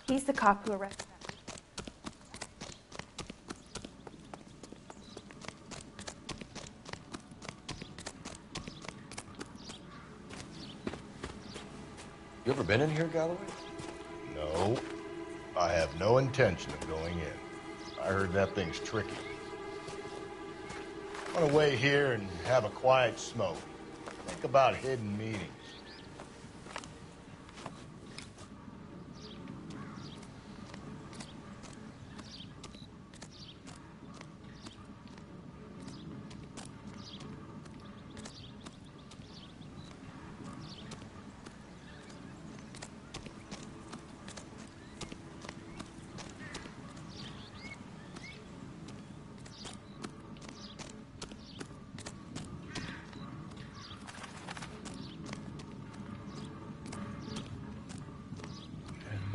He's the cop who arrested them. You ever been in here, Galloway? No. I have no intention of going in. I heard that thing's tricky. I want to wait here and have a quiet smoke. Think about hidden meetings.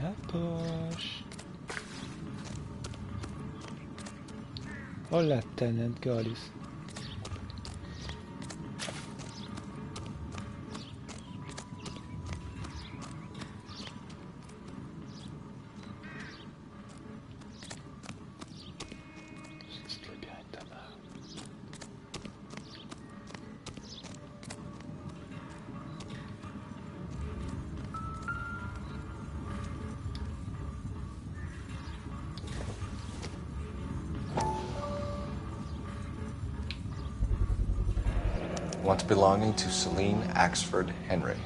La poche. Oh la tanette, calice. Once belonging to Celine Axford Henry.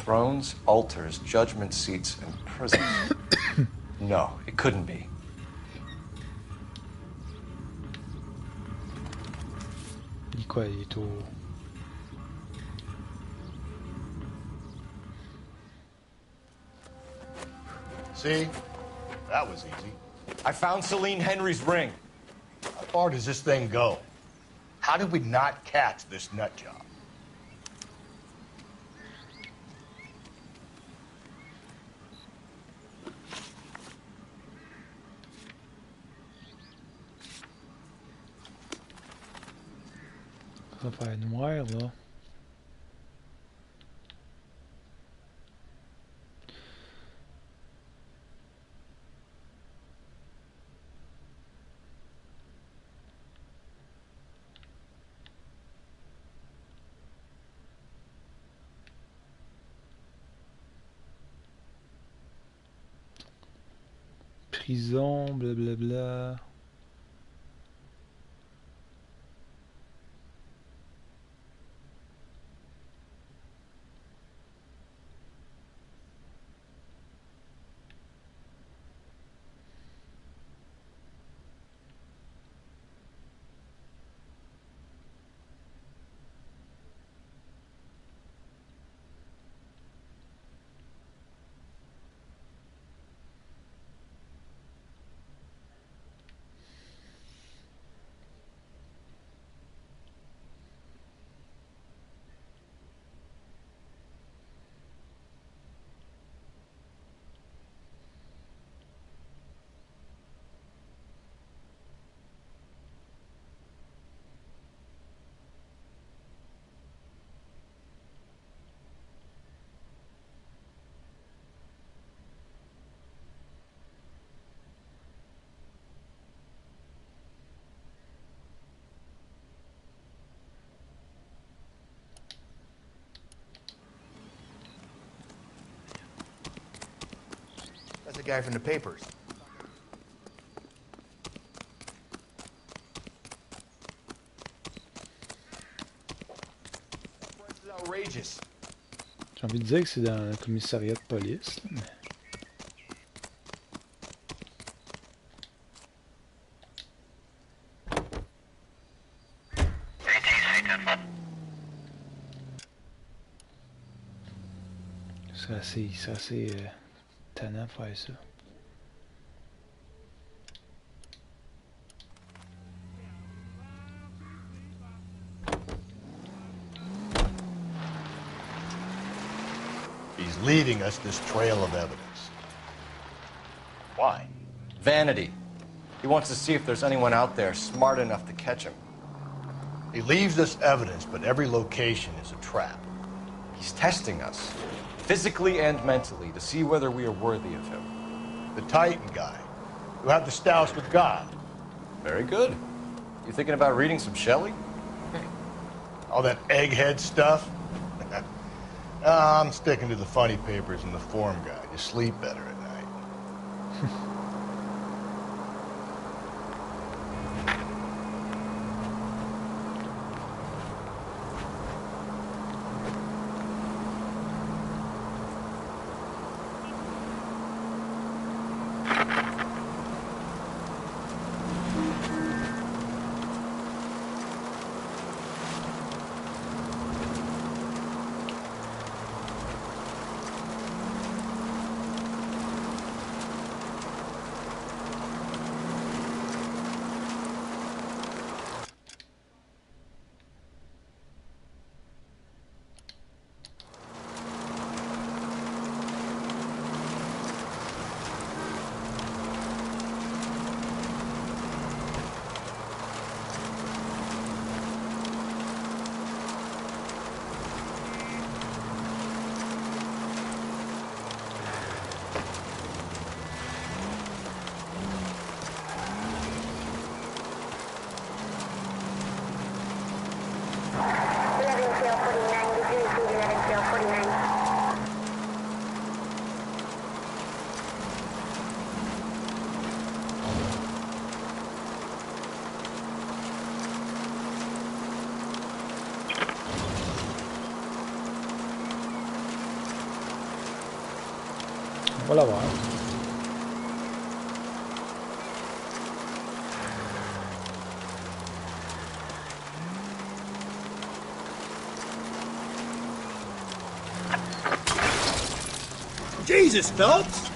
Thrones, altars, judgment seats, and prisons. No, it couldn't be. Di quoi, il est au... See? That was easy. I found Celine Henry's ring. How far does this thing go? How did we not catch this nut job? Ça va faire noir là. Prison, blablabla. the guy from the papers. Price is outrageous. J'ai envie de dire que c'est dans le commissariat de police, là, mais... C'est assez tannant de faire ça. He's leaving us this trail of evidence. Why? Vanity. He wants to see if there's anyone out there smart enough to catch him. He leaves us evidence, but every location is a trap. He's testing us, physically and mentally, to see whether we are worthy of him. The Titan guy, who had the stoush with God. Very good. You thinking about reading some Shelley? All that egghead stuff? I'm sticking to the funny papers and the form guide. You sleep better at night. On va la voir. Jesus, Phelps!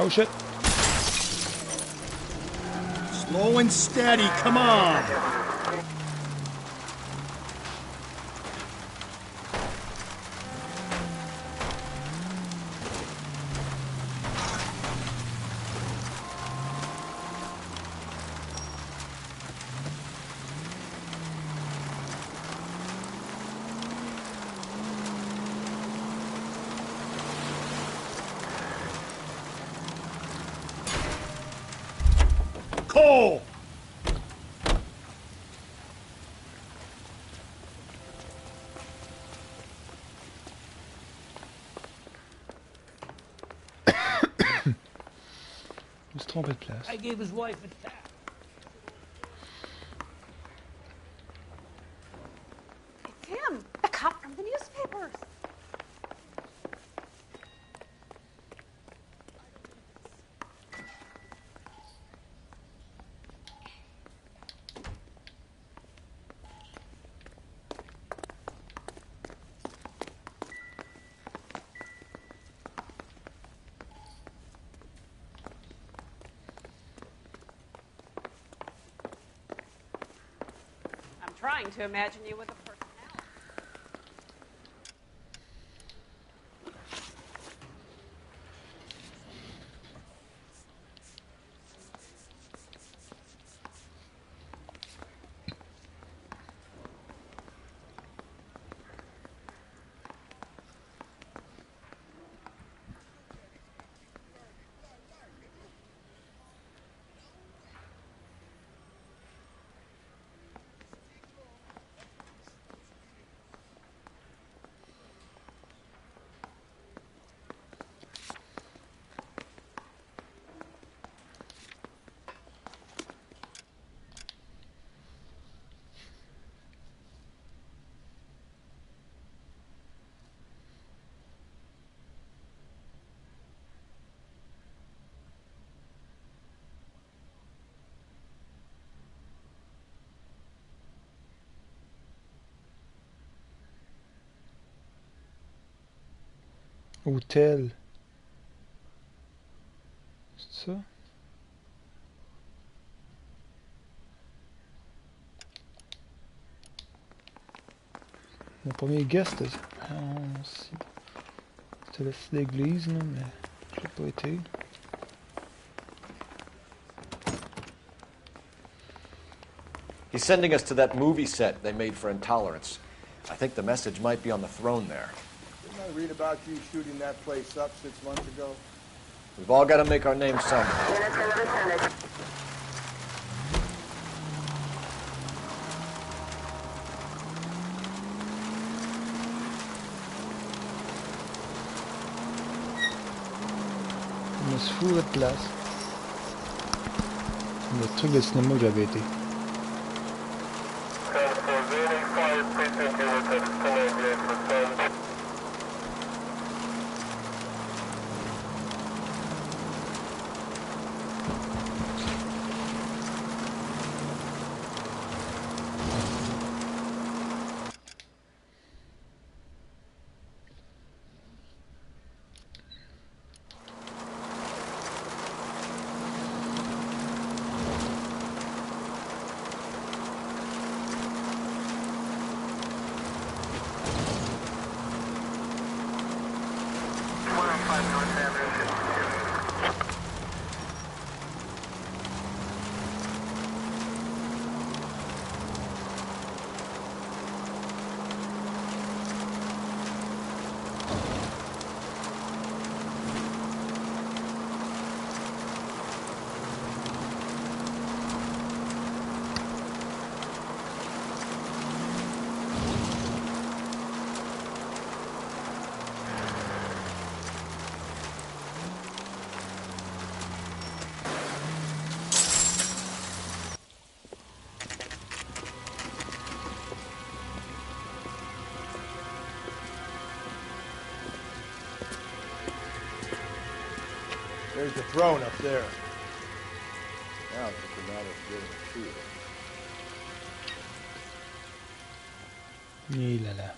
Oh shit. Slow and steady, come on! Cole! Je me suis trompé de place. I gave his wife a tap. It's him, the cop from the newspapers. trying to imagine you with a personality. Hôtel. C'est ça? Mon premier guest, c'était la petite église, là, mais j'ai pas été. He's sending us to that movie set they made for Intolerance. I think the message might be on the throne there. Didn't I read about you shooting that place up 6 months ago? We've all got to make our names somewhere. Je me suis fou de place. Le truc de cinéma que j'avais été. There's the throne up there. Now it's just a matter of getting to it. Et là là.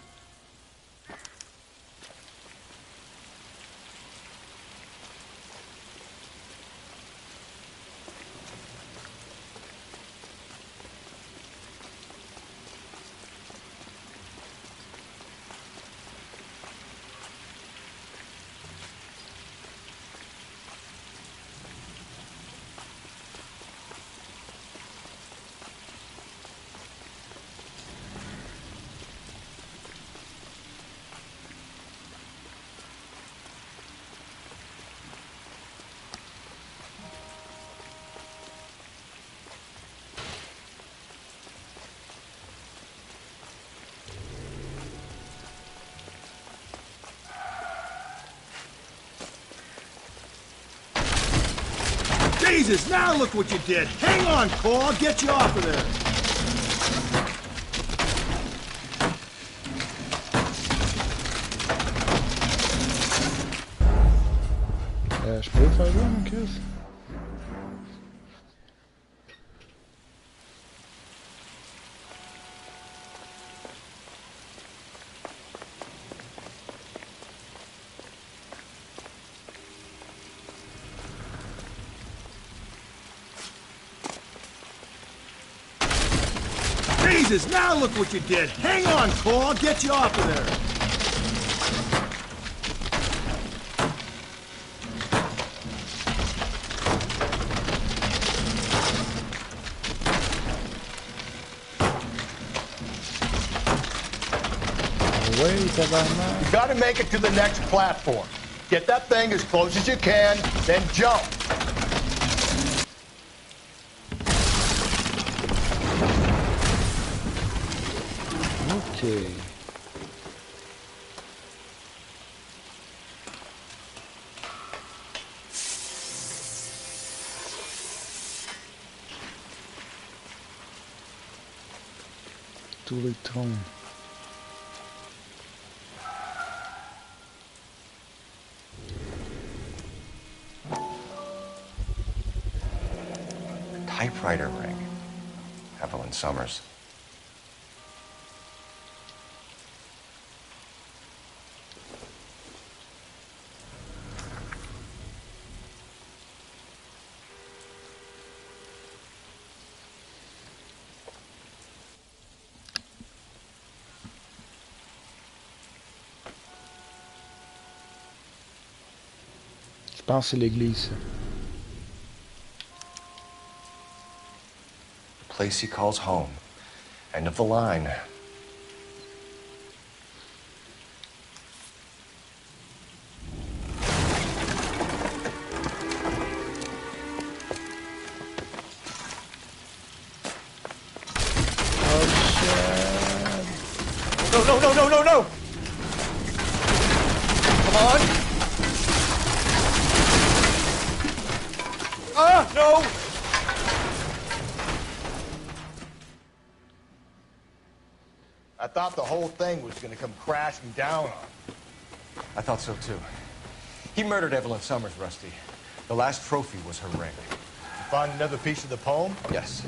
Jesus, now look what you did. Hang on, Cole. I'll get you off of there. Je peux le faire là, mon Chris? Jesus, now look what you did. Hang on, Cole, I'll get you off of there. You gotta make it to the next platform. Get that thing as close as you can, then jump. Ok. Tous les troncs. Typewriter ring. Evelyn Summers. Je pense que c'est l'église. Place he calls home. End of the line. No, no, no, no, no, no! Come on! Ah, no! I thought the whole thing was gonna come crashing down on him. I thought so too. He murdered Evelyn Summers, Rusty. The last trophy was her ring. You find another piece of the poem? Yes.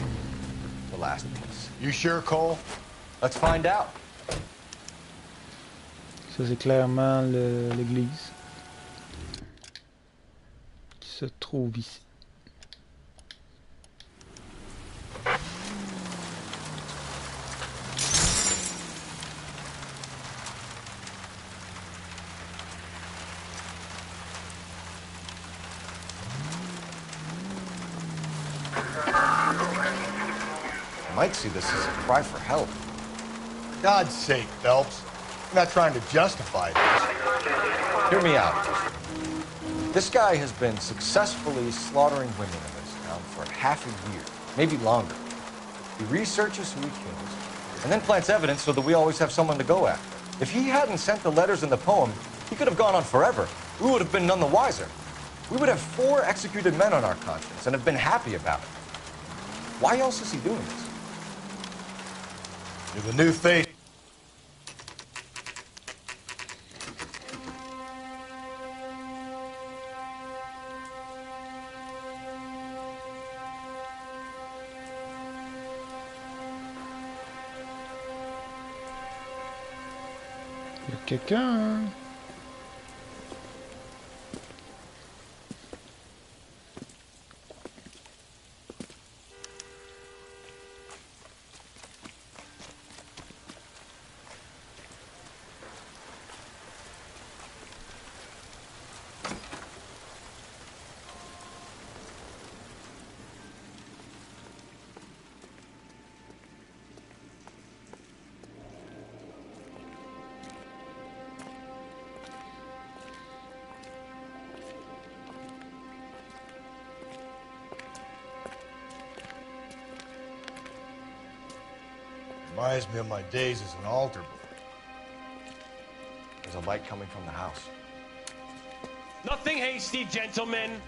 The last piece. You sure, Cole? Let's find out. Ça c'est clairement l'église qui se trouve ici. I might see this as a cry for help. God's sake, Phelps. I'm not trying to justify this. Hear me out. This guy has been successfully slaughtering women in this town for half a year, maybe longer. He researches who he kills, and then plants evidence so that we always have someone to go after. If he hadn't sent the letters in the poem, he could have gone on forever. We would have been none the wiser. We would have 4 executed men on our conscience and have been happy about it. Why else is he doing this? You're the new face. Il y a quelqu'un. Reminds me of my days as an altar boy. There's a light coming from the house. Nothing hasty, gentlemen.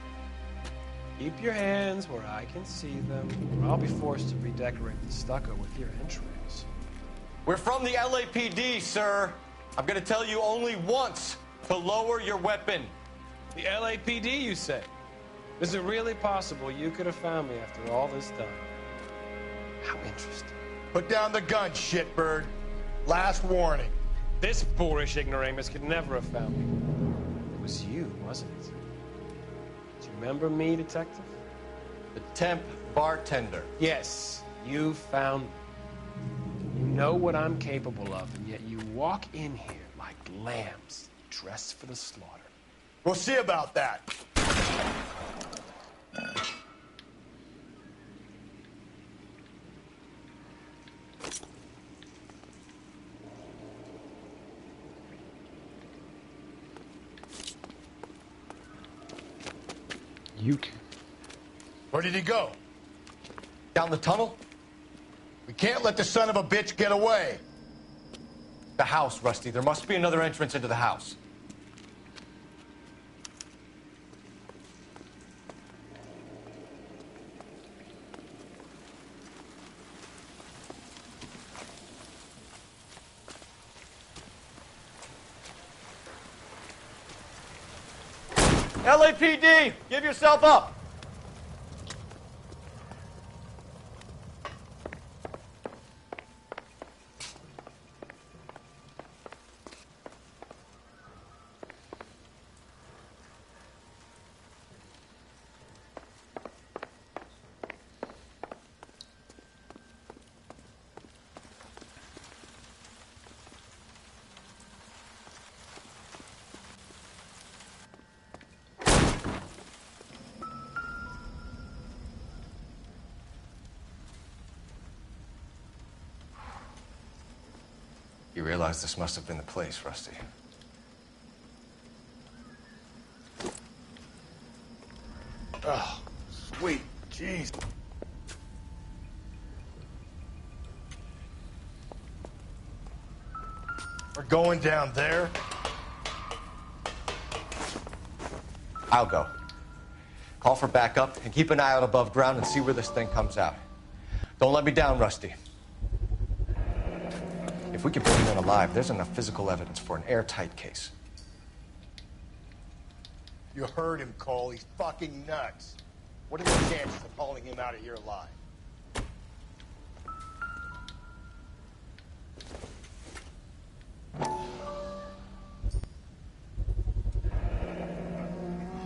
Keep your hands where I can see them, or I'll be forced to redecorate the stucco with your entrails. We're from the LAPD, sir. I'm gonna tell you only once to lower your weapon. The LAPD, you say? Is it really possible you could have found me after all this time? How interesting. Put down the gun, shitbird. Last warning. This boorish ignoramus could never have found me. It was you, wasn't it? Do you remember me, detective? The temp bartender. Yes, you found me. know what I'm capable of, and yet you walk in here like lambs dressed for the slaughter. We'll see about that. Uke. Where did he go? Down the tunnel? We can't let the son of a bitch get away. The house, Rusty. There must be another entrance into the house. LAPD, give yourself up. You realize this must have been the place, Rusty. Oh, sweet jeez. We're going down there? I'll go. Call for backup and keep an eye out above ground and see where this thing comes out. Don't let me down, Rusty. If we can bring him in alive, there's enough physical evidence for an airtight case. You heard him, Cole. He's fucking nuts. What are the chances of hauling him out of here alive?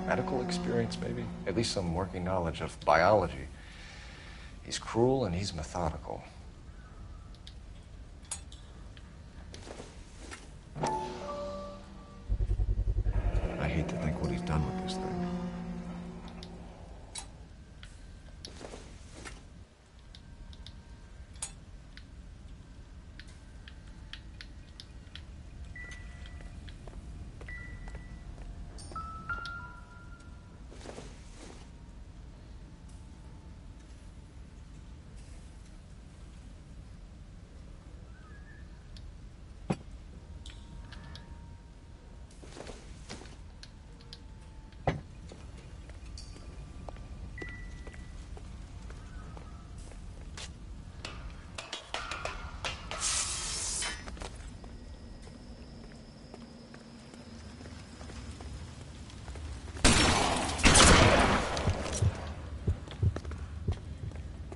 Medical experience, maybe? At least some working knowledge of biology. He's cruel and he's methodical. I hate to think what he's done with this thing.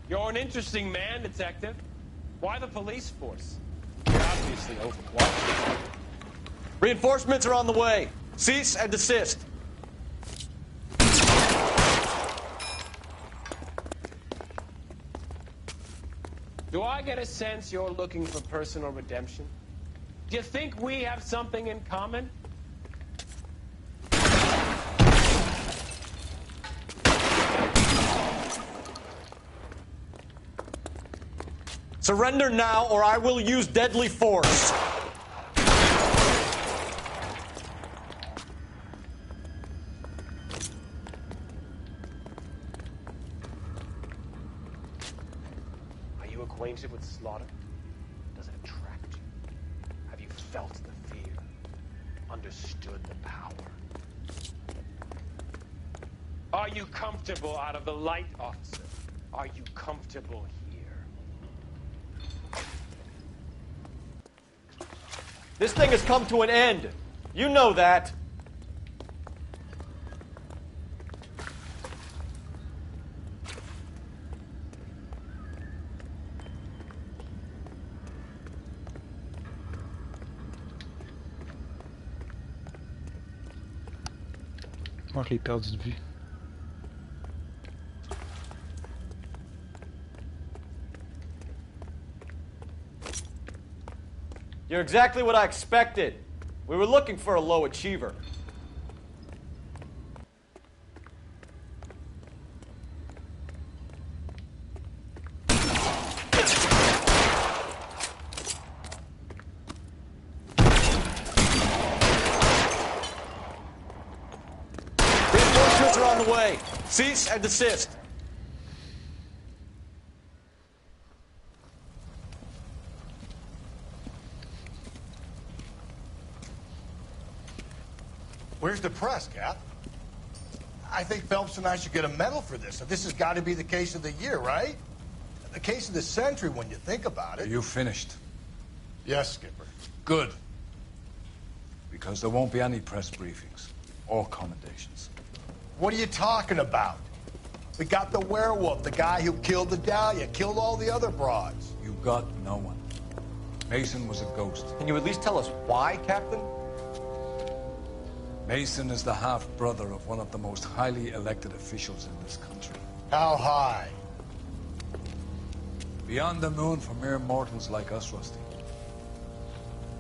You're an interesting man, Detective. Why the police force? You're obviously overqualified. Reinforcements are on the way. Cease and desist. Do I get a sense you're looking for personal redemption? Do you think we have something in common? Surrender now, or I will use deadly force. Are you acquainted with slaughter? Does it attract you? Have you felt the fear? Understood the power? Are you comfortable out of the light, officer? Are you comfortable here? This thing has come to an end. You know that. Moi, je l'ai perdu de vue. You're exactly what I expected. We were looking for a low achiever. Reinforcements are on the way. Cease and desist. Where's the press, Cap? I think Phelps and I should get a medal for this. This has got to be the case of the year, right? The case of the century when you think about it. Are you finished? Yes, Skipper. Good. Because there won't be any press briefings or commendations. What are you talking about? We got the werewolf, the guy who killed the Dahlia, killed all the other broads. You got no one. Mason was a ghost. Can you at least tell us why, Captain? Mason is the half-brother of one of the most highly elected officials in this country. How high? Beyond the moon for mere mortals like us, Rusty.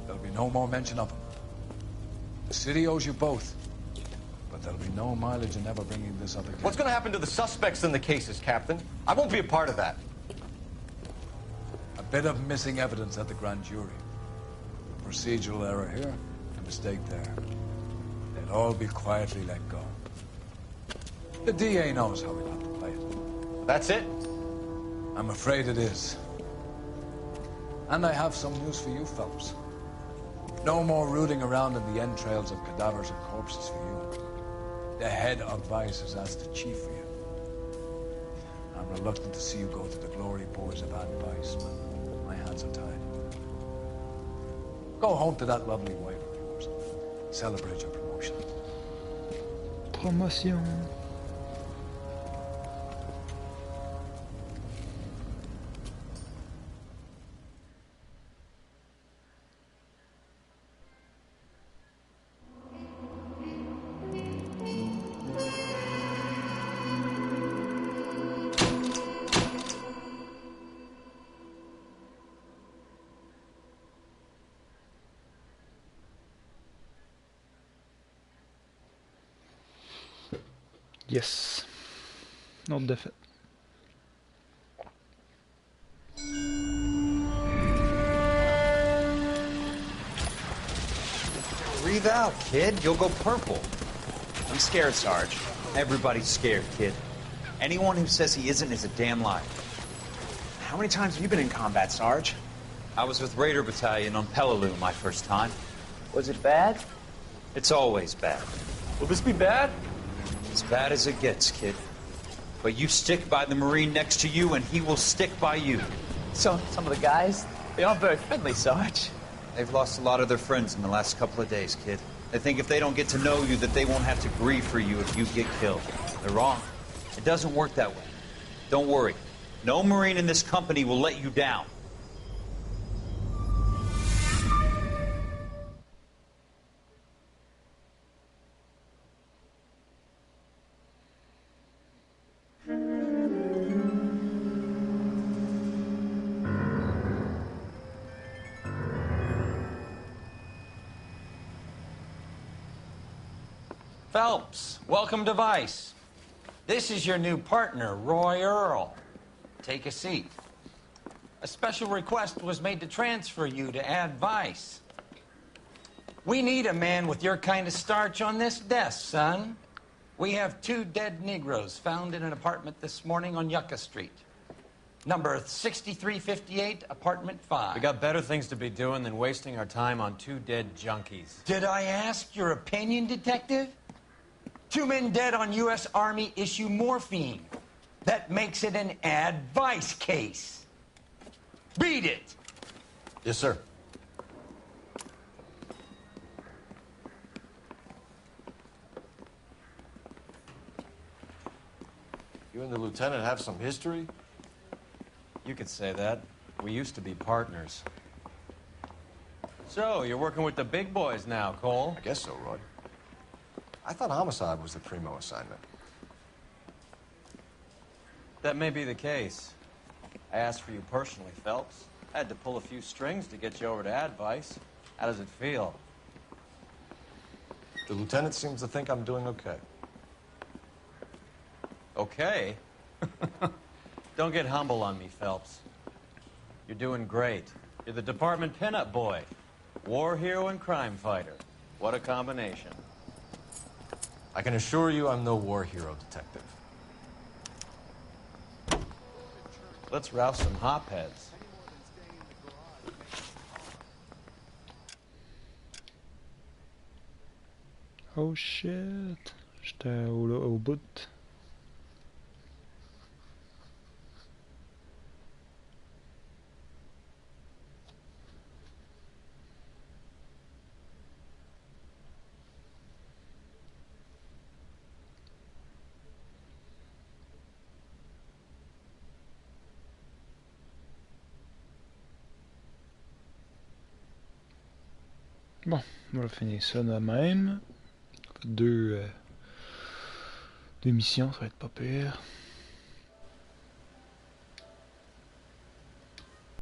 There'll be no more mention of him. The city owes you both, but there'll be no mileage in ever bringing this up again. What's going to happen to the suspects in the cases, Captain? I won't be a part of that. A bit of missing evidence at the grand jury. A procedural error here, a mistake there. They'll all be quietly let go. The DA knows how we'll have to play it. That's it? I'm afraid it is. And I have some news for you, Phelps. No more rooting around in the entrails of cadavers and corpses for you. The head of Vice has asked the chief for you. I'm reluctant to see you go to the glory boys of advice, but my hands are tied. Go home to that lovely wife of yours. Celebrate your promotion. Promotion. Yes. Autre défaite. Breathe out, kid. You'll go purple. I'm scared, Sarge. Everybody's scared, kid. Anyone who says he isn't is a damn liar. How many times have you been in combat, Sarge? I was with Raider Battalion on Peleliu my first time. Was it bad? It's always bad. Will this be bad? As bad as it gets, kid. But you stick by the Marine next to you, and he will stick by you. So, some of the guys, they aren't very friendly, Sarge. They've lost a lot of their friends in the last couple of days, kid. They think if they don't get to know you, that they won't have to grieve for you if you get killed. They're wrong. It doesn't work that way. Don't worry. No Marine in this company will let you down. Phelps, welcome to Vice. This is your new partner, Roy Earl. Take a seat. A special request was made to transfer you to Ad Vice. We need a man with your kind of starch on this desk, son. We have 2 dead Negroes found in an apartment this morning on Yucca Street. Number 6358, apartment 5. We got better things to be doing than wasting our time on 2 dead junkies. Did I ask your opinion, detective? 2 men dead on U.S. Army issue morphine. That makes it an advice case. Beat it. Yes, sir. You and the lieutenant have some history? You could say that. We used to be partners. So, you're working with the big boys now, Cole? I guess so, Roy. I thought homicide was the primo assignment. That may be the case. I asked for you personally, Phelps. I had to pull a few strings to get you over to Advice. How does it feel? The lieutenant seems to think I'm doing okay. Okay? Don't get humble on me, Phelps. You're doing great. You're the department pinup boy. War hero and crime fighter. What a combination. I can assure you I'm no war hero, detective. Let's rouse some hopheads. Oh shit. J'étais au bout. Bon, on va finir ça de même. Deux missions, ça va être pas pire.